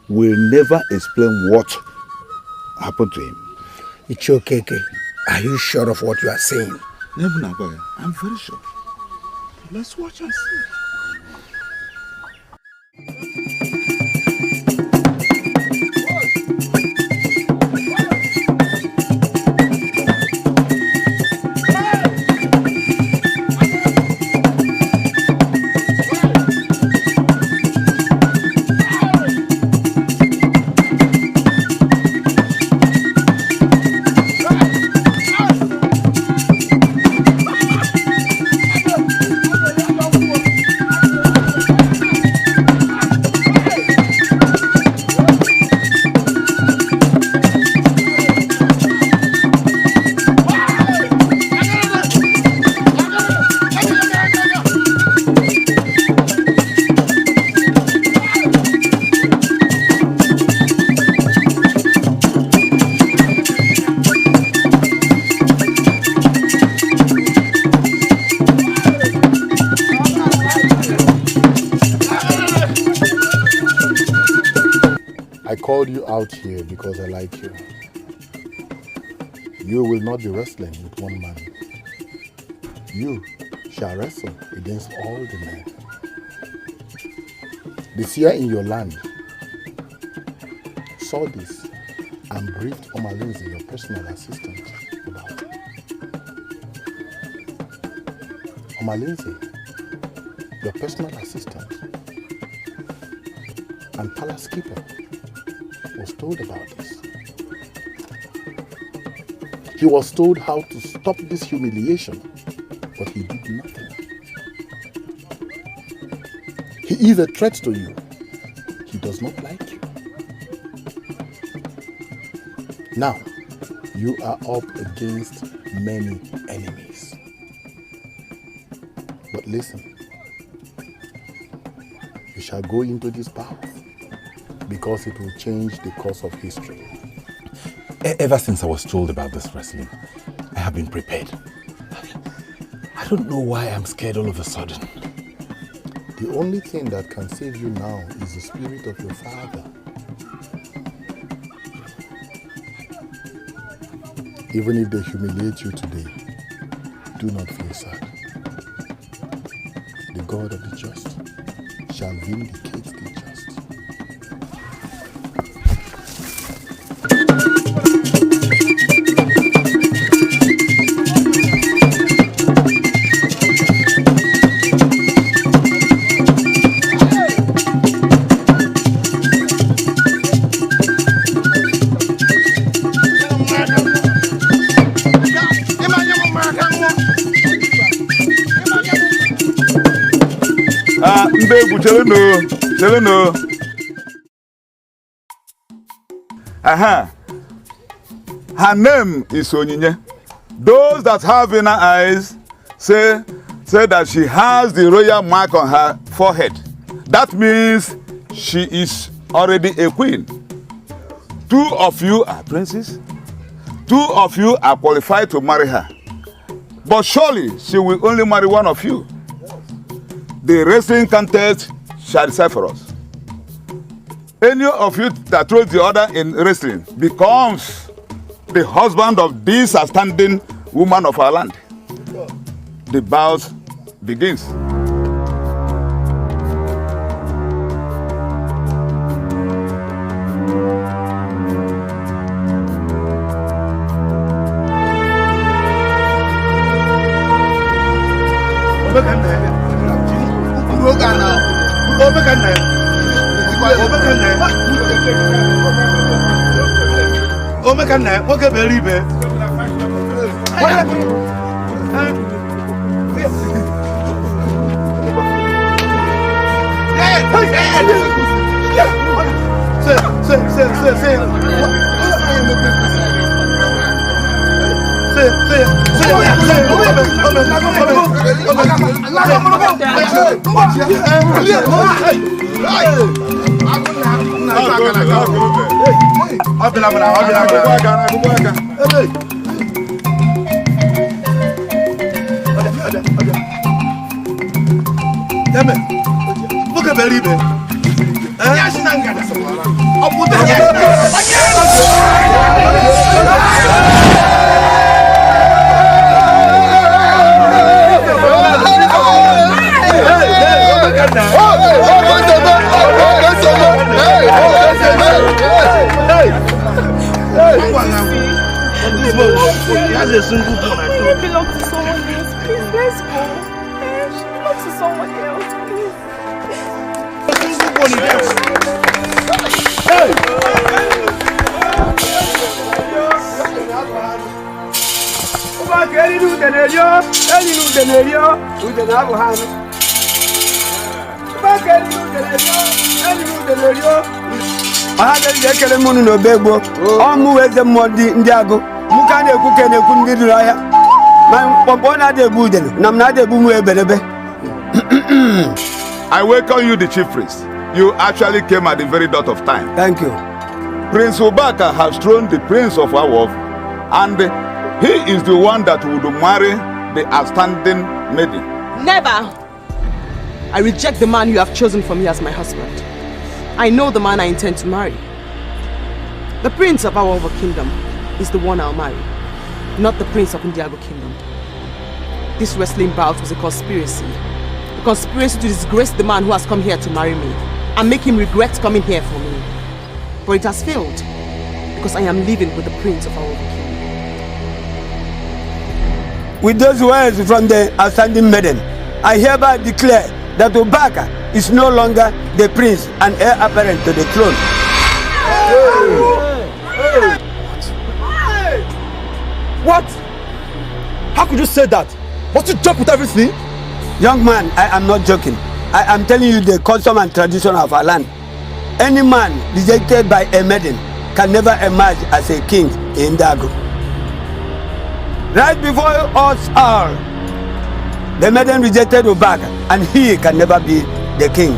will never explain what happened to him. It's okay, Keke. Are you sure of what you are saying? Nebunagoya, I'm very sure. Let's watch and see. Out here because I like you. You will not be wrestling with one man. You shall wrestle against all the men. The seer in your land saw this and briefed Omalinze, your personal assistant, about it. Omalinze, your personal assistant and palace keeper, was told about this. He was told how to stop this humiliation, but he did nothing. He is a threat to you. He does not like you. Now, you are up against many enemies. But listen, you shall go into this path because it will change the course of history. Ever since I was told about this wrestling, I have been prepared. I don't know why I'm scared all of a sudden. The only thing that can save you now is the spirit of your father. Even if they humiliate you today, do not feel sad. The God of the just shall vindicate the just. Aha. Her name is Onyinye. Those that have inner eyes say that she has the royal mark on her forehead. That means she is already a queen. 2 of you are princes. 2 of you are qualified to marry her. But surely she will only marry one of you. The wrestling contest shall decide for us. Any of you that throws the other in wrestling becomes the husband of this outstanding woman of our land. The vows begins. I welcome you, the chief priest. You actually came at the very dot of time. Thank you. Prince Obaka has thrown the prince of Awov, and he is the one that would marry the outstanding maiden. Never! I reject the man you have chosen for me as my husband. I know the man I intend to marry. The prince of our kingdom is the one I'll marry, not the prince of Indago kingdom. This wrestling bout was a conspiracy. A conspiracy to disgrace the man who has come here to marry me and make him regret coming here for me. But it has failed because I am living with the prince of our kingdom. With those words from the outstanding maiden, I hereby declare that Obaka is no longer the prince and heir apparent to the throne. What? How could you say that? Must you joke with everything? Young man, I am not joking. I am telling you the custom and tradition of our land. Any man rejected by a maiden can never emerge as a king in Indago. Right before us all, the maiden rejected Obaka, and he can never be the king.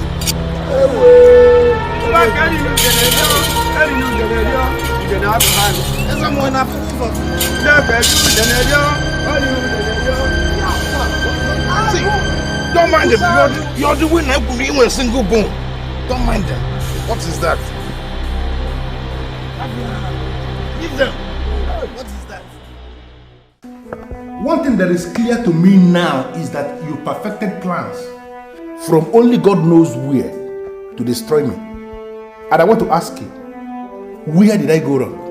Don't mind them. You're the winner. You a single bone. Don't mind them. What is that? Leave them. What is that? One thing that is clear to me now is that you perfected plans from only God knows where to destroy me. And I want to ask you, where did I go wrong?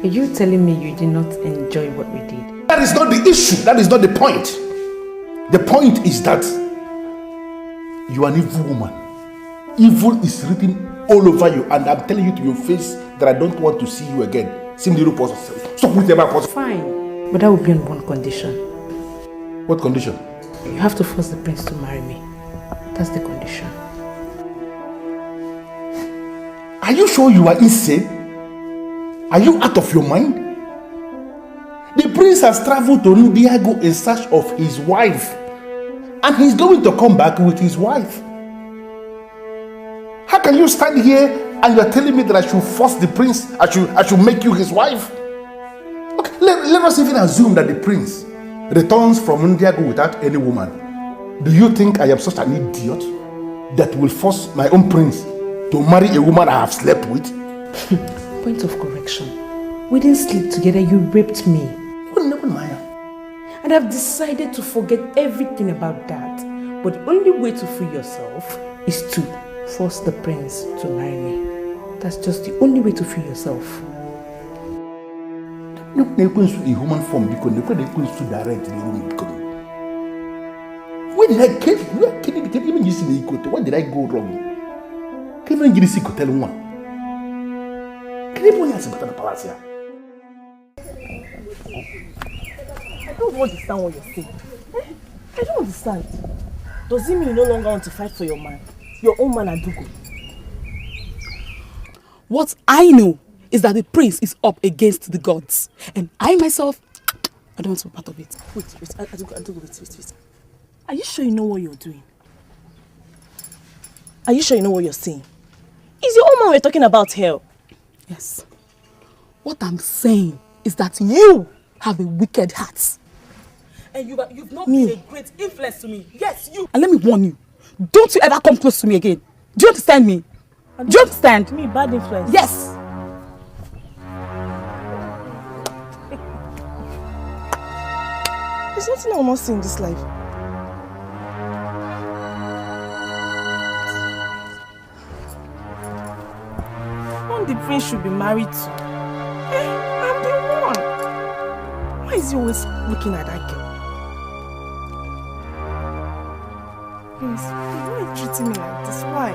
Are you telling me you did not enjoy what we did? That is not the issue. That is not the point. The point is that you are an evil woman. Evil is written all over you, and I'm telling you to your face that I don't want to see you again. Stop with your mouth. Fine, but that will be on one condition. What condition? You have to force the prince to marry me. That's the condition. Are you sure you are insane? Are you out of your mind? The prince has traveled to Indago in search of his wife. And he's going to come back with his wife. How can you stand here and you're telling me that I should force the prince, I should make you his wife? Okay, let us even assume that the prince returns from Indago without any woman. Do you think I am such an idiot that will force my own prince to marry a woman I have slept with? Point of correction. We didn't sleep together, you raped me. And I've decided to forget everything about that. But the only way to free yourself is to force the prince to marry me. That's just the only way to free yourself. No, a human form because the prince to direct the room. Where did I get even you see the equator? Where did I go wrong? Can you get a secret? Tell one. Can you put your secret in the palace here? I don't understand what you're saying. I don't understand. Does it mean you no longer want to fight for your man? Your own man, Indago? What I know is that the prince is up against the gods. And I myself, I don't want to be part of it. Wait, Indago, wait. Are you sure you know what you're doing? Are you sure you know what you're saying? Is your own man we're talking about here? Yes. What I'm saying is that you have a wicked heart. And you've not been a great influence to me. Yes, you. And let me warn you, don't you ever come close to me again. Do you understand me? Do you understand? Me, bad influence? Yes. There's nothing I will not see in this life. One the prince should be married to. I'm the one. Why is he always looking at that girl? Prince, why are you treating me like this? Why?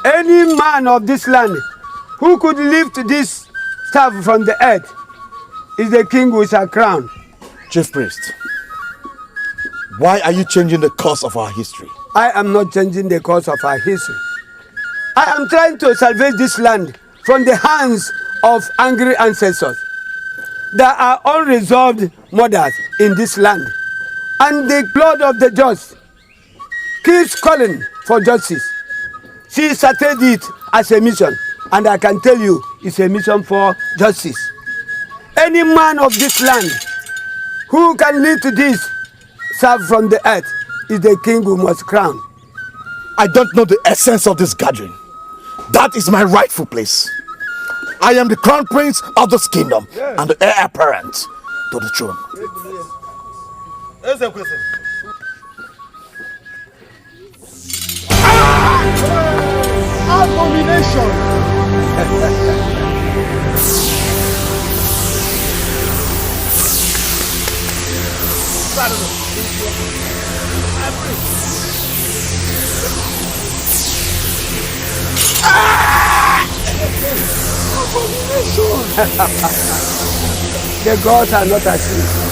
Any man of this land who could lift this staff from the earth is the king with a crown. Chief Priest, why are you changing the course of our history? I am not changing the course of our history. I am trying to salvage this land from the hands of angry ancestors. There are unresolved murders in this land, and the blood of the just keeps calling for justice. She started it as a mission, and I can tell you it's a mission for justice. Any man of this land who can lift this staff from the earth is the king who must crown. I don't know the essence of this gathering. That is my rightful place. I am the crown prince of this kingdom and the heir apparent to the throne. Abomination! The gods are not asleep.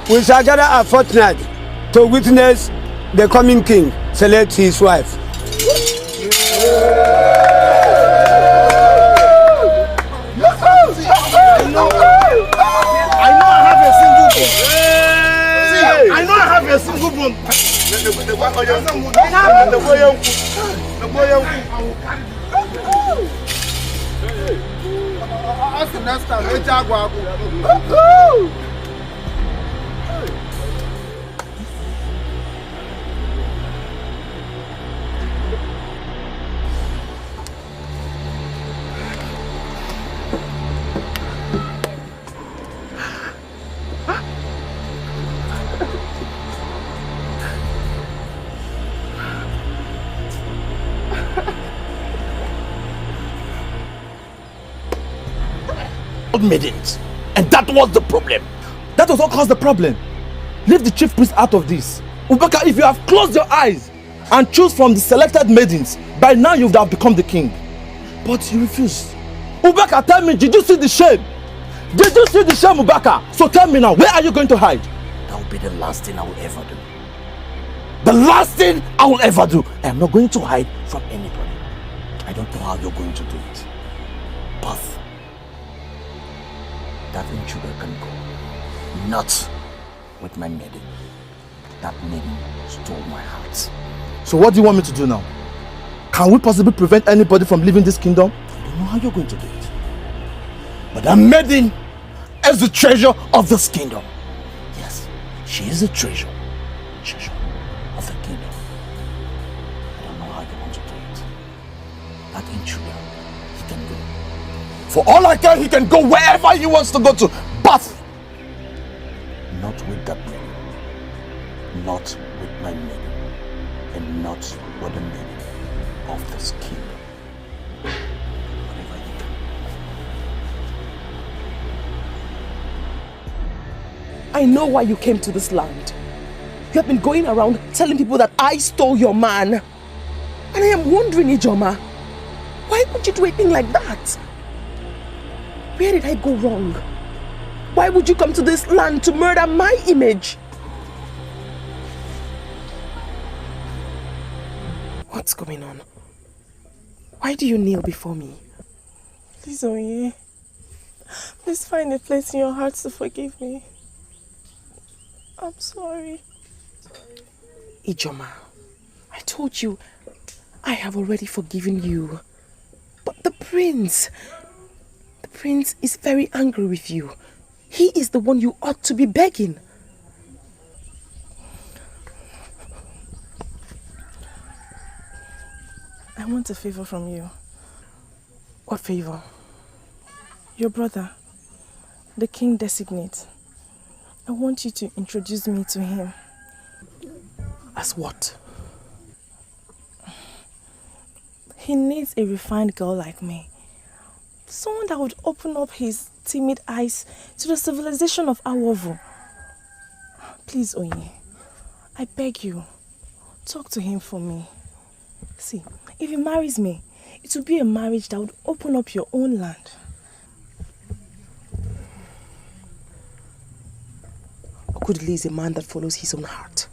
We shall gather a fortnight to witness the coming king select his wife. I know I have a single bone. Maidens, and that was the problem. That was what caused the problem. Leave the chief priest out of this. Ubaka, if you have closed your eyes and choose from the selected maidens, by now you would have become the king. But you refused. Ubaka, tell me, did you see the shame? Did you see the shame, Ubaka? So tell me now, where are you going to hide? That will be the last thing I will ever do. The last thing I will ever do. I am not going to hide from anybody. I don't know how you're going to do it. But that intruder can go. Not with my maiden. That maiden stole my heart. So what do you want me to do now? Can we possibly prevent anybody from leaving this kingdom? I don't know how you're going to do it. But that maiden is the treasure of this kingdom. Yes, she is the treasure of the kingdom. I don't know how you're going to do it. That intruder, he can go. For all I care, he can go wherever he wants to go to. But not with that maiden. Not with my maiden. And not with the maiden of this kingdom. Whatever you do. I know why you came to this land. You have been going around telling people that I stole your man. And I am wondering, Ijoma, why would you do a thing like that? Where did I go wrong? Why would you come to this land to murder my image? What's going on? Why do you kneel before me? Please, Oye. Please find a place in your heart to forgive me. I'm sorry. Ijoma, I told you I have already forgiven you. But the prince is very angry with you. He is the one you ought to be begging. I want a favor from you. What favor? Your brother, the king designate. I want you to introduce me to him. As what? He needs a refined girl like me. Someone that would open up his timid eyes to the civilization of Awovu. Please, Oye, I beg you, talk to him for me. See, if he marries me, it will be a marriage that would open up your own land. Okudili is a man that follows his own heart.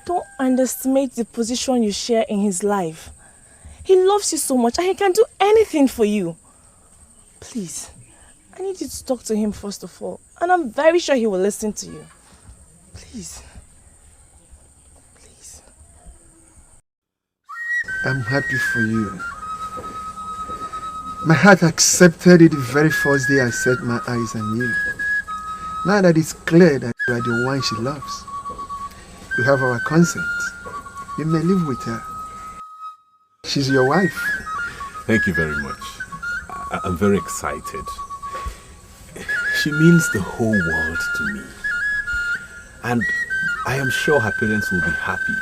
Don't underestimate the position you share in his life. He loves you so much and he can do anything for you. Please, I need you to talk to him first of all. And I'm very sure he will listen to you. Please. Please. I'm happy for you. My heart accepted it the very first day I set my eyes on you. Now that it's clear that you are the one she loves, you have our consent. You may live with her. She's your wife. Thank you very much. I'm very excited. She means the whole world to me. And I am sure her parents will be happy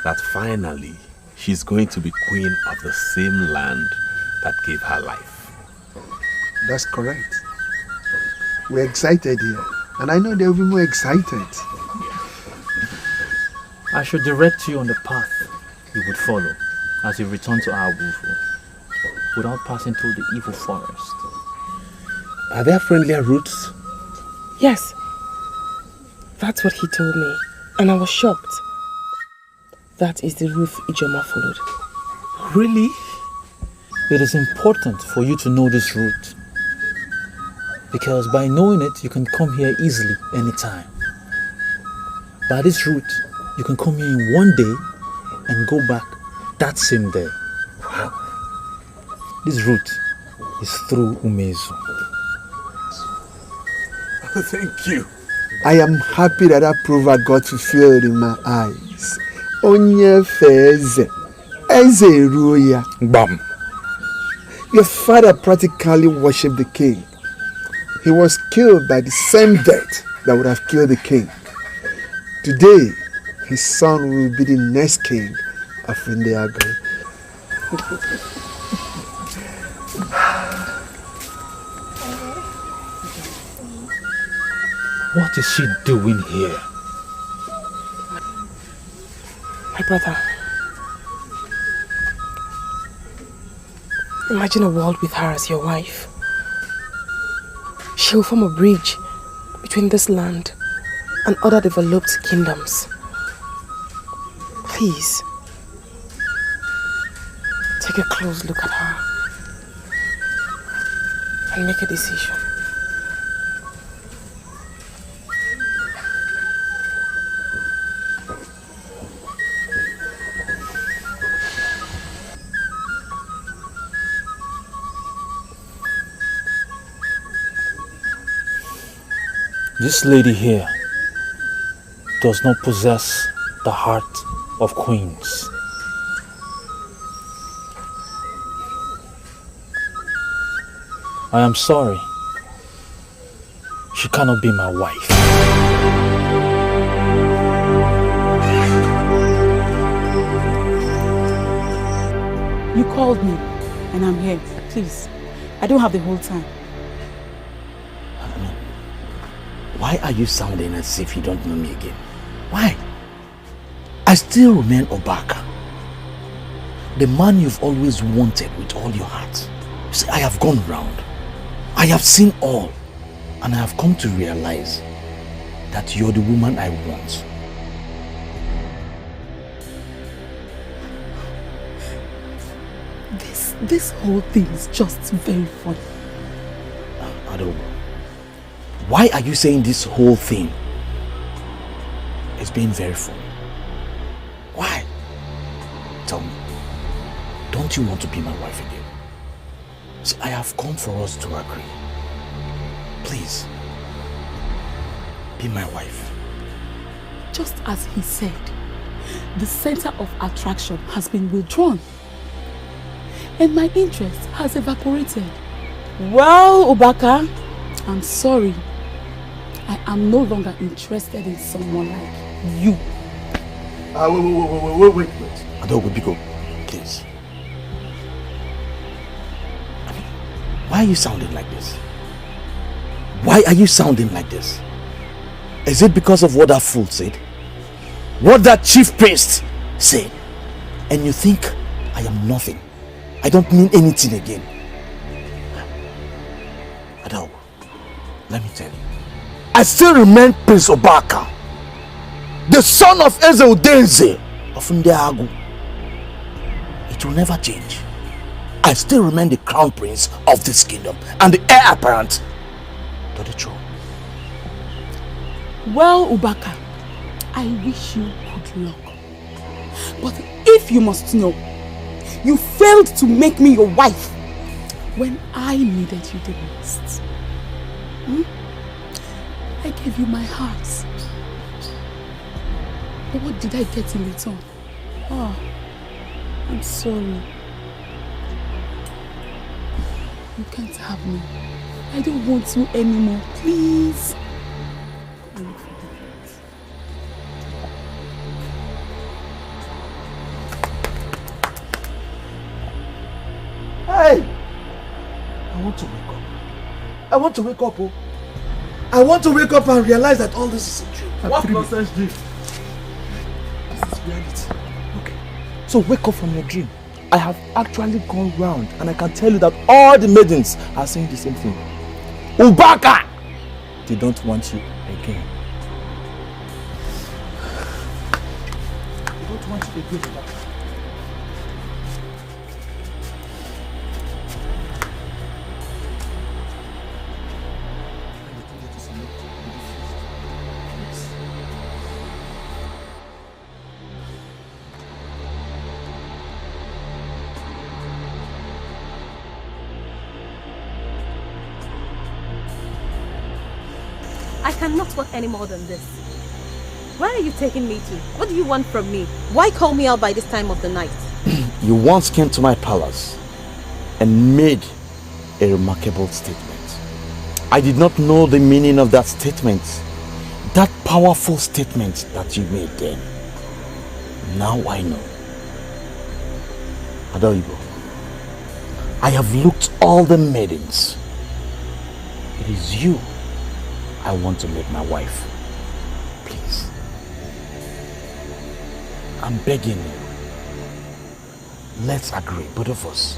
that finally she's going to be queen of the same land that gave her life. That's correct. We're excited here. And I know they'll be more excited. I should direct you on the path you would follow as you return to our Wufu. without passing through the evil forest. Are there friendlier routes? Yes. That's what he told me. And I was shocked. That is the route Ijoma followed. Really? It is important for you to know this route. Because by knowing it, you can come here easily anytime. By this route, you can come here in one day and go back that same day. Wow. This route is through Umezu. Thank you. I am happy that approval got fulfilled in my eyes. Onye feze, eze ruya. Bam. Your father practically worshipped the king. He was killed by the same death that would have killed the king. Today, his son will be the next king of Indago. What is she doing here? My brother. Imagine a world with her as your wife. She will form a bridge between this land and other developed kingdoms. Please, take a close look at her and make a decision. This lady here does not possess the heart of queens. I am sorry. She cannot be my wife. You called me and I'm here. Please, I don't have the whole time. Why are you sounding as if you don't know me again? Why? I still remain Obaka. The man you've always wanted with all your heart. You see, I have gone round. I have seen all. And I have come to realize that you're the woman I want. This whole thing is just very funny. Ado, why are you saying this whole thing is being very funny? Why? Tell me, don't you want to be my wife again? See, I have come for us to agree. Please, be my wife. Just as he said, the center of attraction has been withdrawn. And my interest has evaporated. Well, Ubaka, I'm sorry. I am no longer interested in someone like you. Wait. Adogo, Biko, please. I mean, why are you sounding like this? Why are you sounding like this? Is it because of what that fool said? What that chief priest said? And you think I am nothing? I don't mean anything again. Adogo, let me tell you. I still remain Prince Obaka, the son of Eze Udenze of Indago. It will never change. I still remain the crown prince of this kingdom and the heir apparent to the throne. Well, Ubaka, I wish you good luck. But if you must know, you failed to make me your wife when I needed you the most. I gave you my heart. But what did I get in return? Oh, I'm sorry. You can't have me. I don't want you anymore, please. Hey! I want to wake up. I want to wake up, oh. I want to wake up and realize that all this is a dream. What nonsense dream? This is reality. Okay. So wake up from your dream I have actually gone round and I can tell you that all the maidens are saying the same thing. Ubaka! They don't want you again. They don't want you again, Ubaka. I cannot work any more than this. Where are you taking me to? What do you want from me? Why call me out by this time of the night? You once came to my palace and made a remarkable statement. I did not know the meaning of that statement. That powerful statement that you made then. Now I know. Adoibo, I have looked all the maidens. It is you I want to make my wife. Please. I'm begging you. Let's agree, both of us.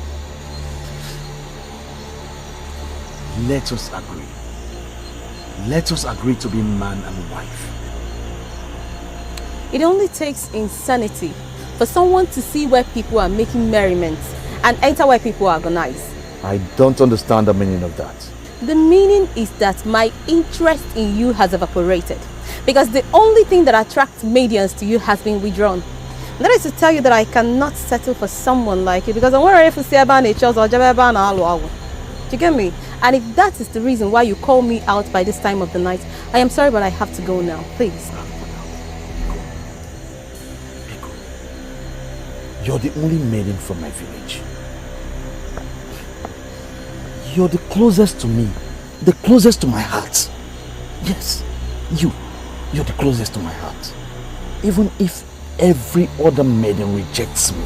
Let us agree. Let us agree to be man and wife. It only takes insanity for someone to see where people are making merriment and enter where people are agonized. I don't understand the meaning of that. The meaning is that my interest in you has evaporated because the only thing that attracts maidens to you has been withdrawn. That is to tell you that I cannot settle for someone like you because I'm worried if you see about natures or do you get me? And if that is the reason why you call me out by this time of the night, I am sorry, but I have to go now. Please. You're the only maiden from my village. You're the closest to me, the closest to my heart. Yes, you're the closest to my heart. Even if every other maiden rejects me,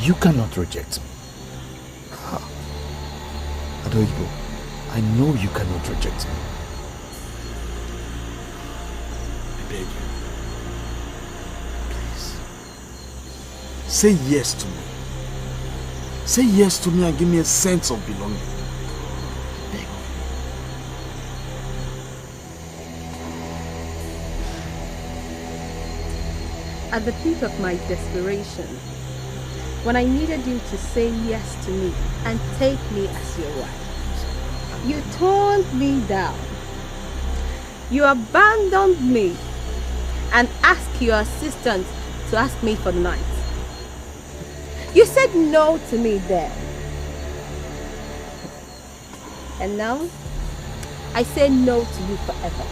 you cannot reject me. Adoibo, I know you cannot reject me. I beg you, please, say yes to me. Say yes to me and give me a sense of belonging. Beg of you. At the peak of my desperation, when I needed you to say yes to me and take me as your wife, you turned me down. You abandoned me and asked your assistant to ask me for the night. You said no to me then. And now, I say no to you forever.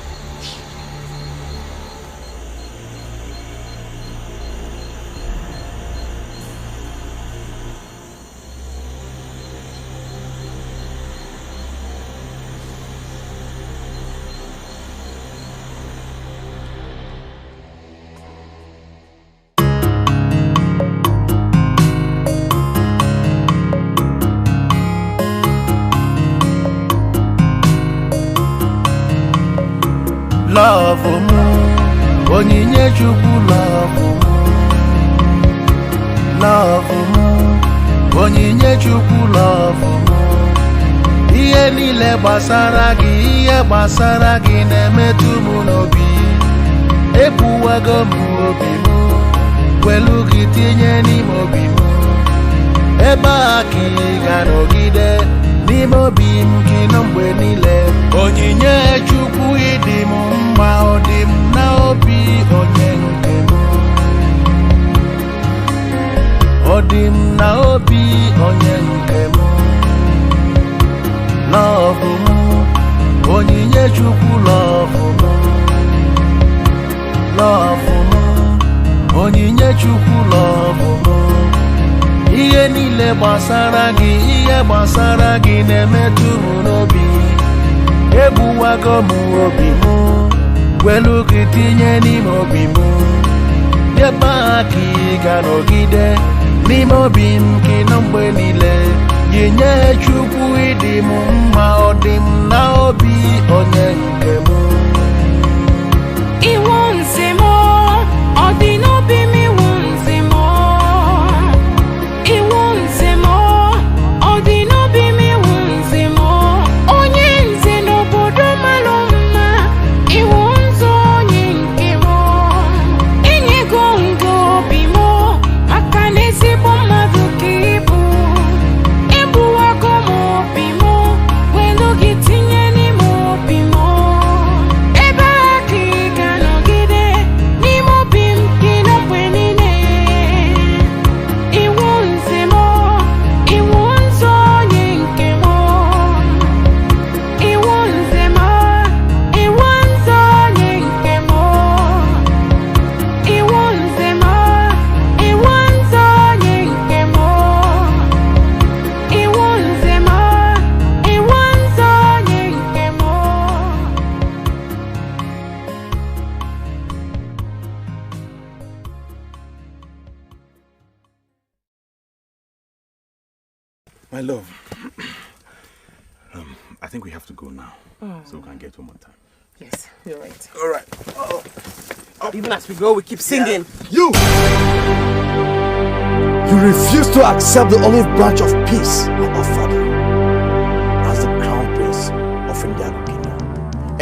Love mu, onyinye chukwu love mu. Love mu, onyinye chukwu love mu. Ihe niile gbasara gị na-emetụ m n'obi. Ebuwago m obi m, welu gị tinye n'ime obi m. Ebe a ka ị ga-anọgide n'ime obi m gị nọ mgbe niile. Onyinye chukwu ịdị m mma, ọ dị m n'obi onye nke m. Ọ dị m n'obi onye nke m. Love m, onyinye chukwu love m. Love m, onyinye chukwu love m. Ihe niile gbasara gị na-emetụ m n'obi. Ebuwago m obi m, welu gị tinye n'ime obi m. Ebe a ka ị ga-anọgide n'ime obi m gị nọ mgbe niile. Yinye chukwu ịdị m mma, ọ dị m n'obi onye nke m. Iwu nsi m, ọ dị n'obi m iwu nsi m. My love, I think we have to go now, so we can get home on time. Yes, you're right. All right. Even as we go, we keep singing. You refuse to accept the olive branch of peace I offered you as the crown prince of Indago kingdom.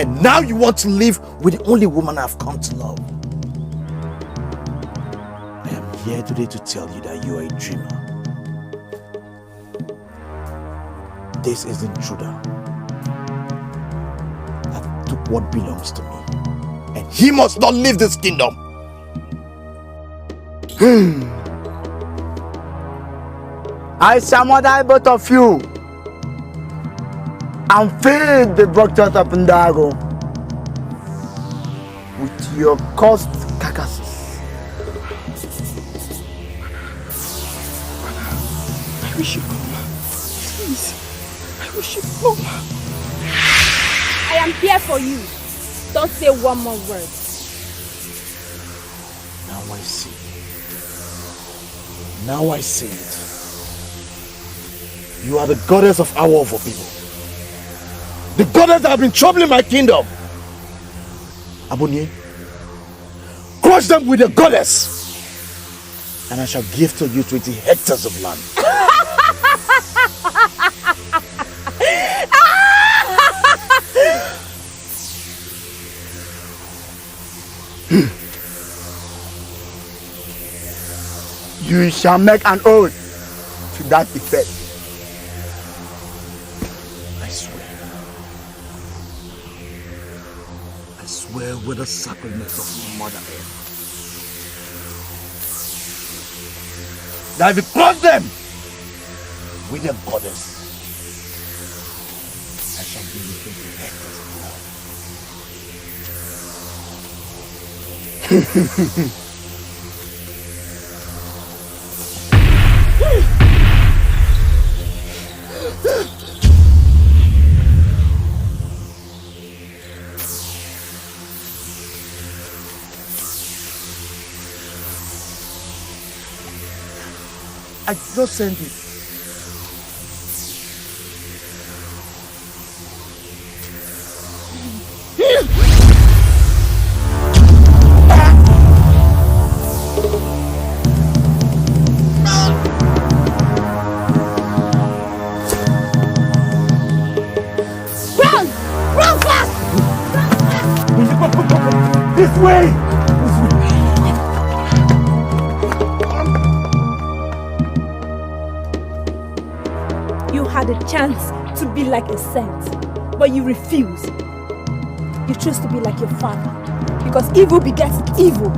And now you want to live with the only woman I've come to love. I am here today to tell you that you are a dreamer. This is the intruder that took what belongs to me. And he must not leave this kingdom. I shall murder both of you and feed the brothers of Indago with your cursed carcasses. I wish you come. Please. I wish you come. I am here for you. Don't say one more word. Now I see. Now I see it. You are the goddess of our over people. The goddess that have been troubling my kingdom. Abunye, crush them with the goddess. And I shall give to you 20 hectares of land. You shall make an oath to that effect. I swear. I swear with the sacredness of Mother Earth. That if you cross them with the goddess, I shall give you 20 hectares of land. I did not send it. Run! Run fast! This way! You had a chance to be like a saint, but you refuse. You choose to be like your father, because evil begets evil.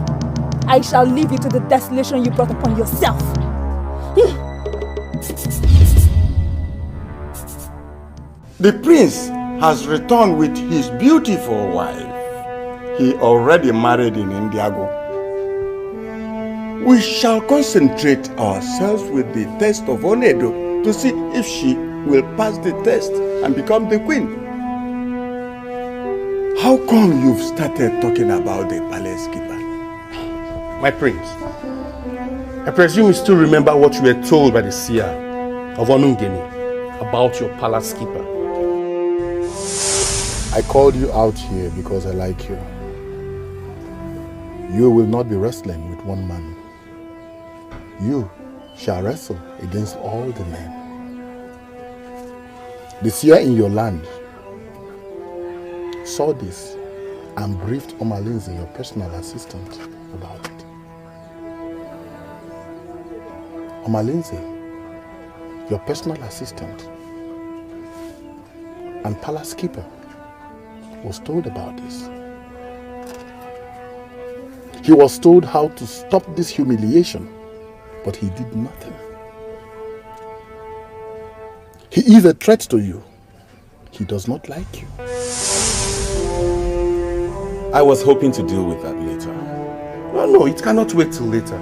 I shall leave you to the desolation you brought upon yourself. The prince has returned with his beautiful wife. He already married in Indago. We shall concentrate ourselves with the test of Onedo to see if she will pass the test and become the queen. How come you've started talking about the palace keeper? My prince, I presume you still remember what you were told by the seer of Onungeni about your palace keeper. I called you out here because I like you. You will not be wrestling with one man. You shall wrestle against all the men. The seer in your land saw this and briefed Omalinze, your personal assistant, about it. Omalinze, your personal assistant and palace keeper, was told about this. He was told how to stop this humiliation, but he did nothing. He is a threat to you. He does not like you. I was hoping to deal with that later. No, it cannot wait till later.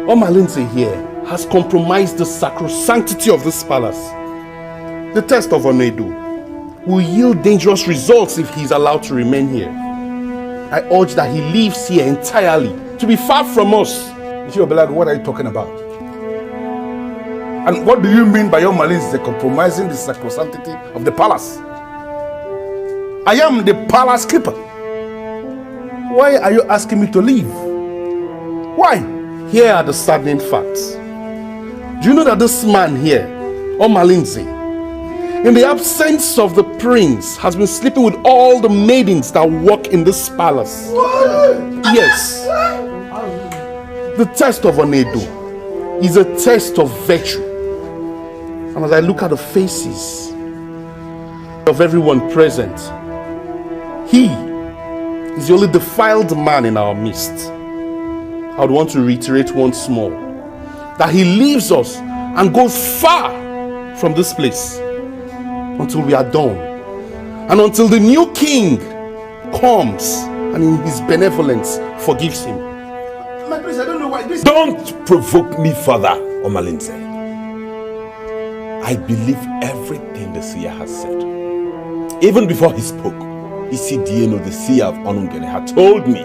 Omalinze here has compromised the sanctity of this palace. The test of Onedo will yield dangerous results if he is allowed to remain here. I urge that he leaves here entirely, to be far from us. Belago, what are you talking about? And what do you mean by your malice is compromising the sacrosanctity of the palace? I am the palace keeper. Why are you asking me to leave? Why? Here are the saddening facts. Do you know that this man here, Omalinze, in the absence of the prince, has been sleeping with all the maidens that work in this palace? What? Yes. The test of Onedo is a test of virtue. And as I look at the faces of everyone present, he is the only defiled man in our midst. I would want to reiterate once more that he leaves us and goes far from this place until we are done, and until the new king comes and in his benevolence forgives him. My prince, I don't know why this... Don't provoke me further, Omalinze. I believe everything the seer has said. Even before he spoke, Isidieno, the seer of Onungene, had told me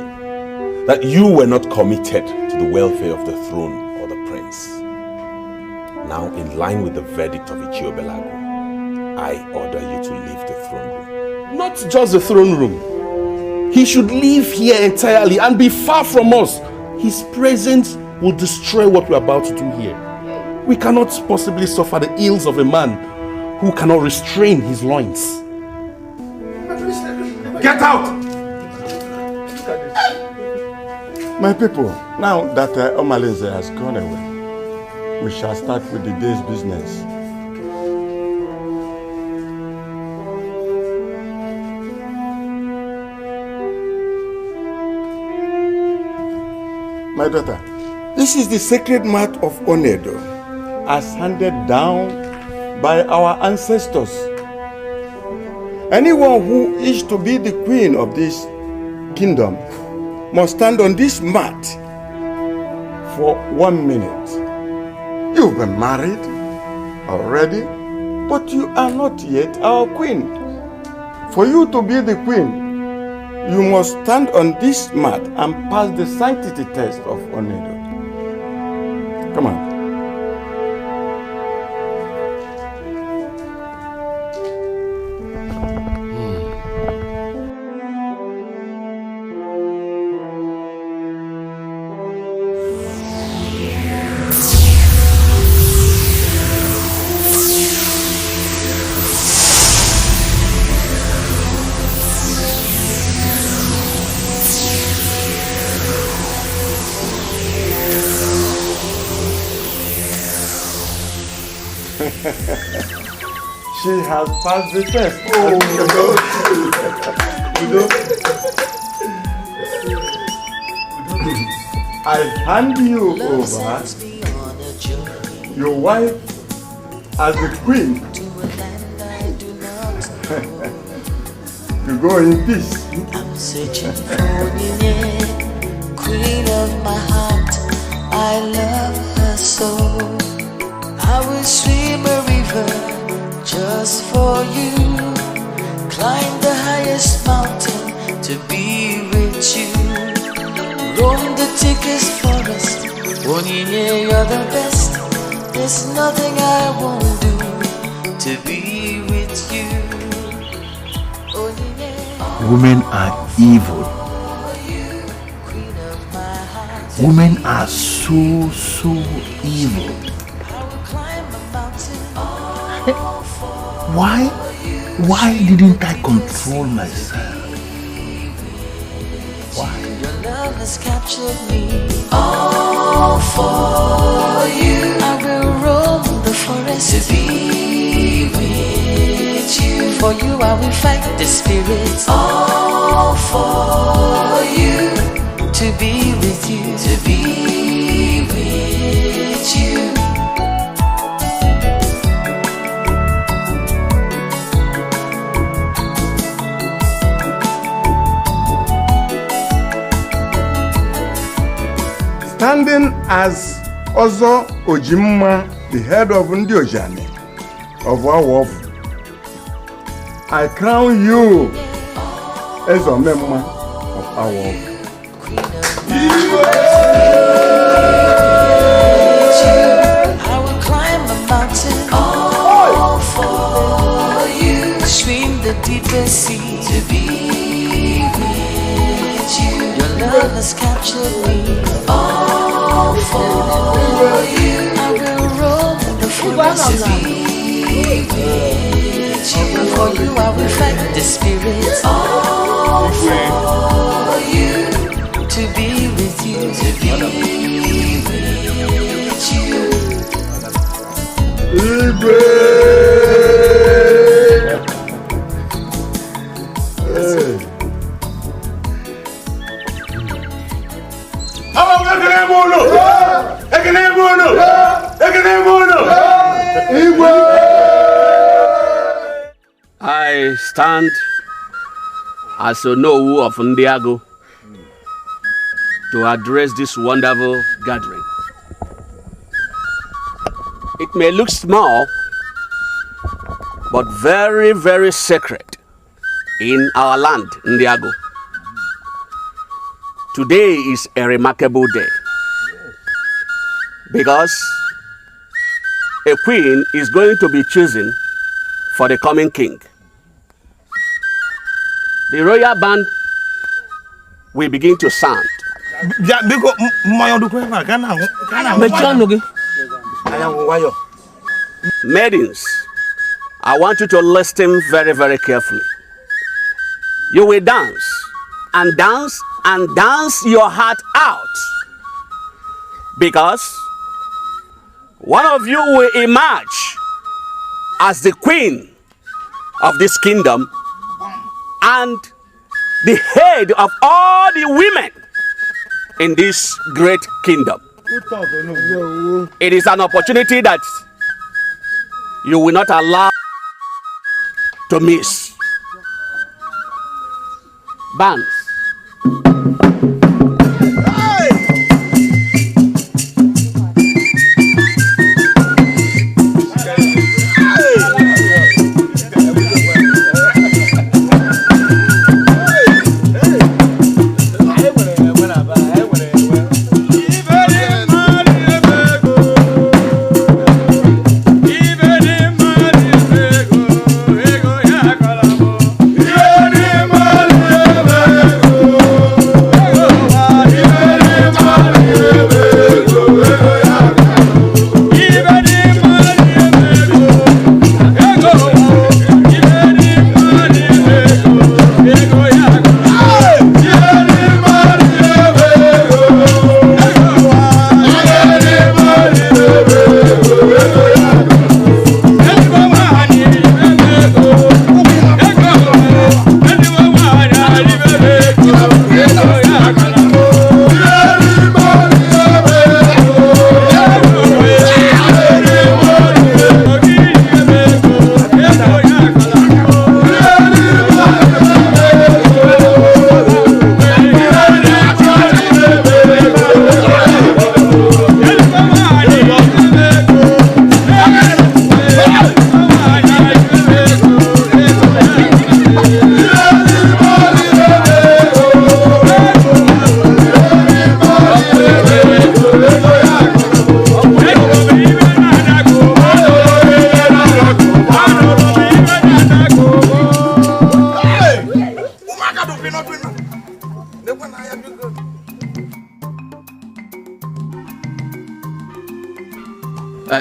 that you were not committed to the welfare of the throne or the prince. Now, in line with the verdict of Ichiobelago, I order you to leave the throne room. Not just the throne room. He should leave here entirely and be far from us. His presence will destroy what we're about to do here. We cannot possibly suffer the ills of a man who cannot restrain his loins. Get out! My people, now that Omalinze has gone away, we shall start with the day's business. My daughter, this is the sacred mat of Onedo, as handed down by our ancestors. Anyone who is to be the queen of this kingdom must stand on this mat for 1 minute. You've been married already, but you are not yet our queen. For you to be the queen, you must stand on this mat and pass the sanctity test of Onedo. Come on. She has passed the test. Oh, I hand you over your wife as the queen to go in peace. I'm searching for Nigerian, queen of my heart. I love her so. I will swim a river just for you. Climb the highest mountain to be with you. Roam the thickest forest. Onyinye, you're the best. There's nothing I won't do to be with you. Women are evil. Women are so evil. Why didn't I control myself? Why? Your love has captured me. All for you. I will roam the forest to be with you. For you I will fight the spirits. All for you. To be with you. To be with you. Standing as Ozo Ojimma, the head of Ndi Ojane of our I crown you as a member of our I will climb a deeper sea to be with you. Your love has captured me, all for you. I will roll the fullness to be with you. For you I will fight the spirit, all for you. To be with you, to be with you. I stand as a Onowu of Indago to address this wonderful gathering. It may look small, but very, very sacred in our land, Indago. Today is a remarkable day because a queen is going to be chosen for the coming king. The royal band will begin to sound. Maidens, I want you to listen very, very carefully. You will dance and dance and dance your heart out, because one of you will emerge as the queen of this kingdom and the head of all the women in this great kingdom. It is an opportunity that you will not allow to miss. Bands.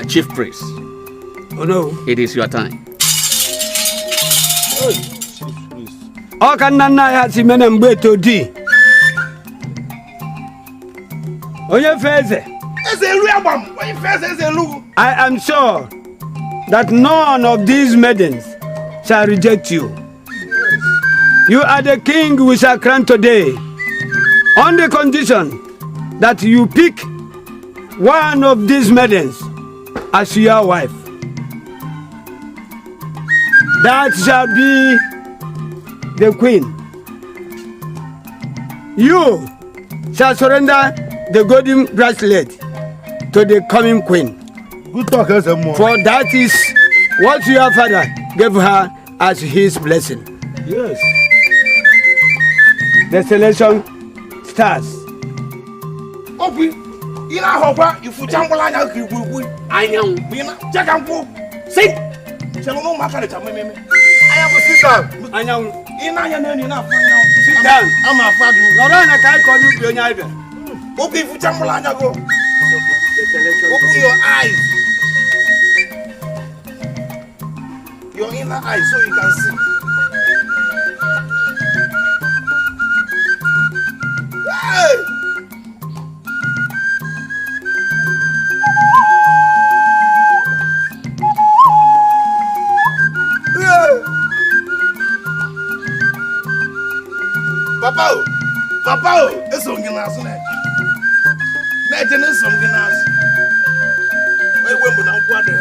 Chief Priest. Oh no. It is your time. I am sure that none of these maidens shall reject you. You are the king we shall crown today, on the condition that you pick one of these maidens as your wife. That shall be the queen. You shall surrender the golden bracelet to the coming queen. Good talk, for that is what your father gave her as his blessing. Yes. The selection starts. Opi, ina hoba ifuchangula nya kiwuwu. Anyang, bina jagampo. Sing. Chelo no makale cha meme. sit down. Sit down. I'm a father. Lorana can't call you Billionaire either. Okay, if you tell me, go. Open your eyes. Your inner eyes so you can see. Hey! Papa, it's on your last night. Imagine it's on your last. Wait, when I'm quite the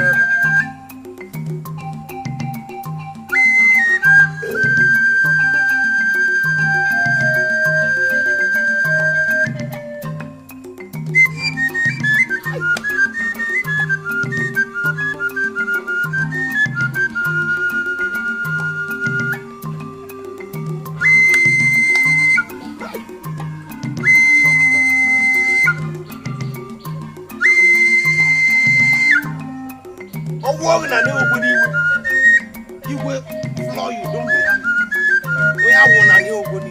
walking and you will floor you, don't be angry. We have one and you will.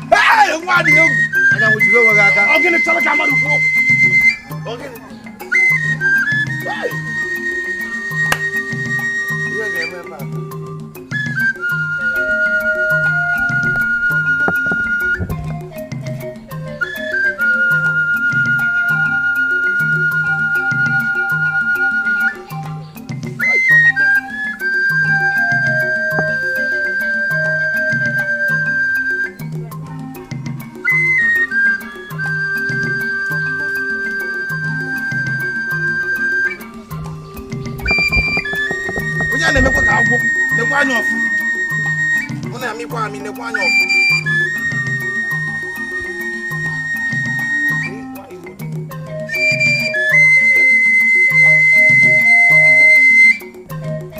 Hey, what do you? I got what you know. I'm going to tell a camera to go. Okay. Hey. You ain't going to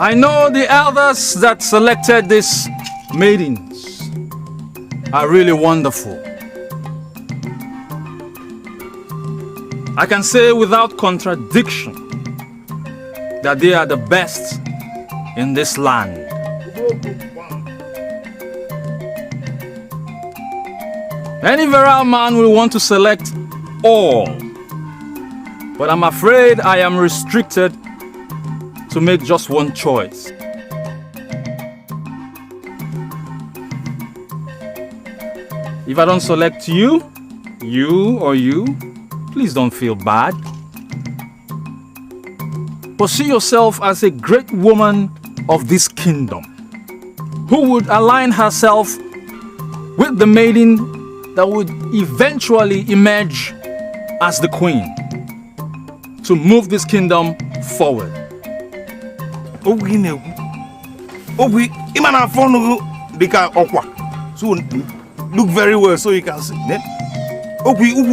I know the elders that selected these maidens are really wonderful. I can say without contradiction that they are the best in this land. Any virile man will want to select all, but I'm afraid I am restricted to make just one choice. If I don't select you, please don't feel bad. But see yourself as a great woman of this kingdom, who would align herself with the maiden that would eventually emerge as the queen to move this kingdom forward. So look very well so you can see.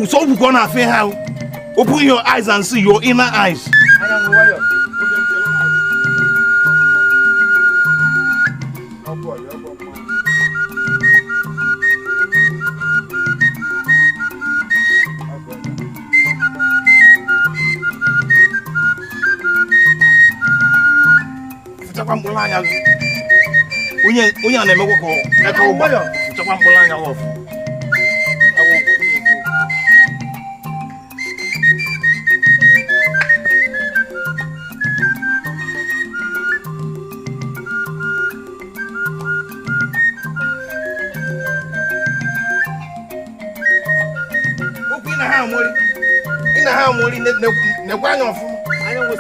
So we're gonna open your eyes and see your inner eyes.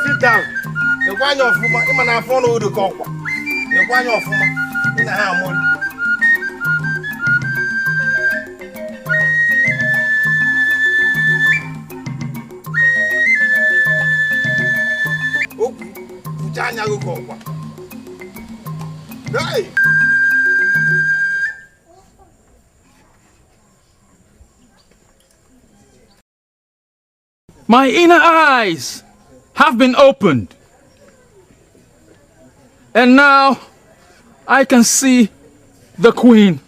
Sit down. The one of him and follow the cop. The one of in the harmony. Hey! My inner eyes have been opened. And now I can see the queen.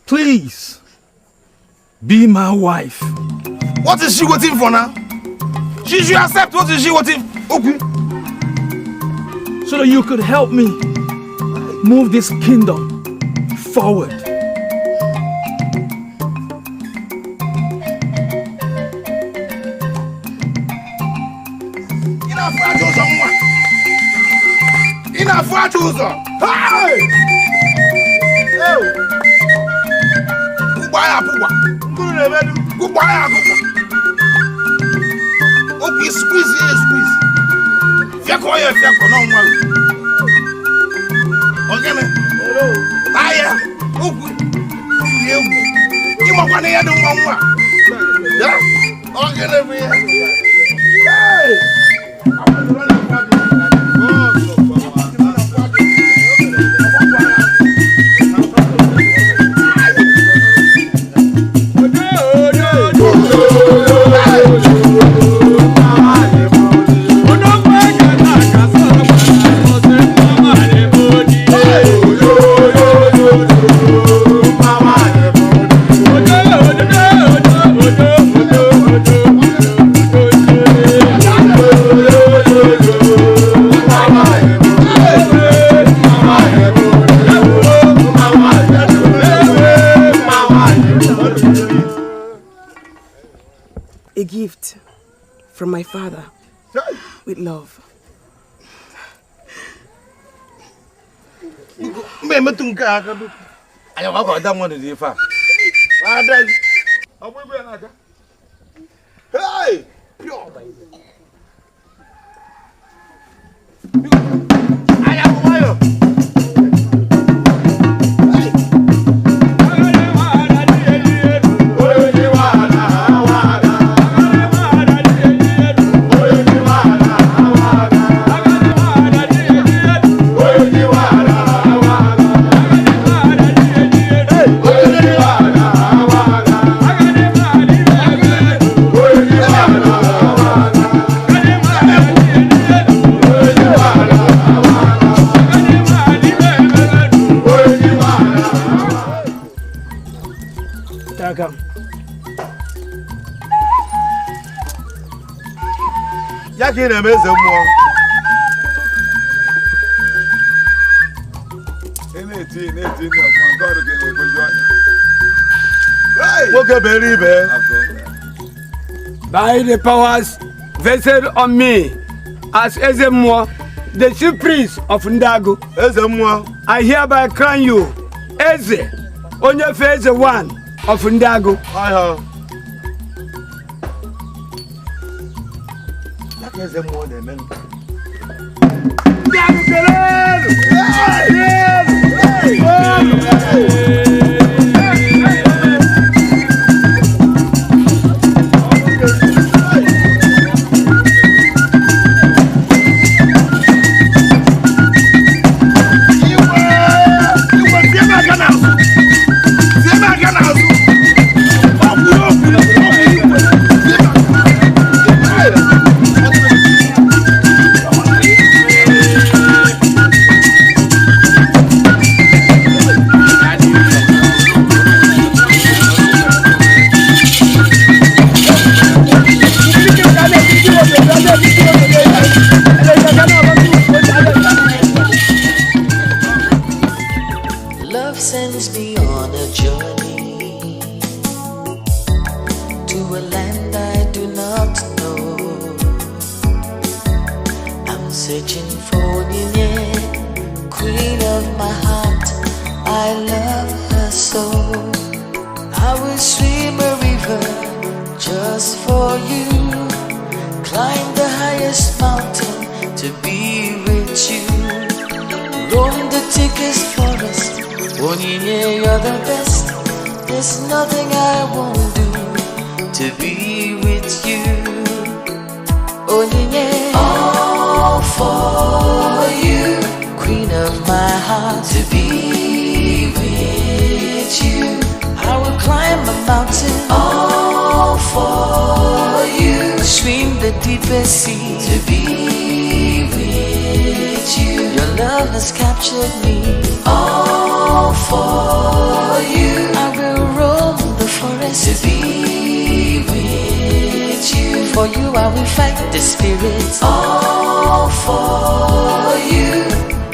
Please be my wife. What is she waiting for now? She should accept. What is she waiting? Okay. So that you could help me move this kingdom forward. Hey! Goodbye, Goodbye. Okay, squeeze here, squeeze. Fiako, no one. Okay, man. Aya, okay. You want one here, don't want one. Yeah? Okay, Hey! A gift from my father with love. Hey! Pure. I am wild. Yaki na meze mmụọ. Na-eti na ọkwa nke ọrụ gị na-egboju anya. Nwoke bere ibe. By the powers vested on me as Ezemwa, the chief priest of Indago, Ezemwa, I hereby crown you Eze, Onyefe Eze one of Indago. Ezemwa na-eme. Love sends me on a journey to a land I do not know. I'm searching for Nigerian, queen of my heart. I love her so. I will swim a river just for you, climb the highest mountain to be with you, roam the thickest forest. Onyinye, you're the best. There's nothing I won't do to be with you. Onyinye, all for you, queen of my heart, to be with you. I will climb a mountain, all for you, swim the deepest sea, to be with you. Your love has captured me, all for you. I will roam the forest, to be with you. For you I will fight the spirits, all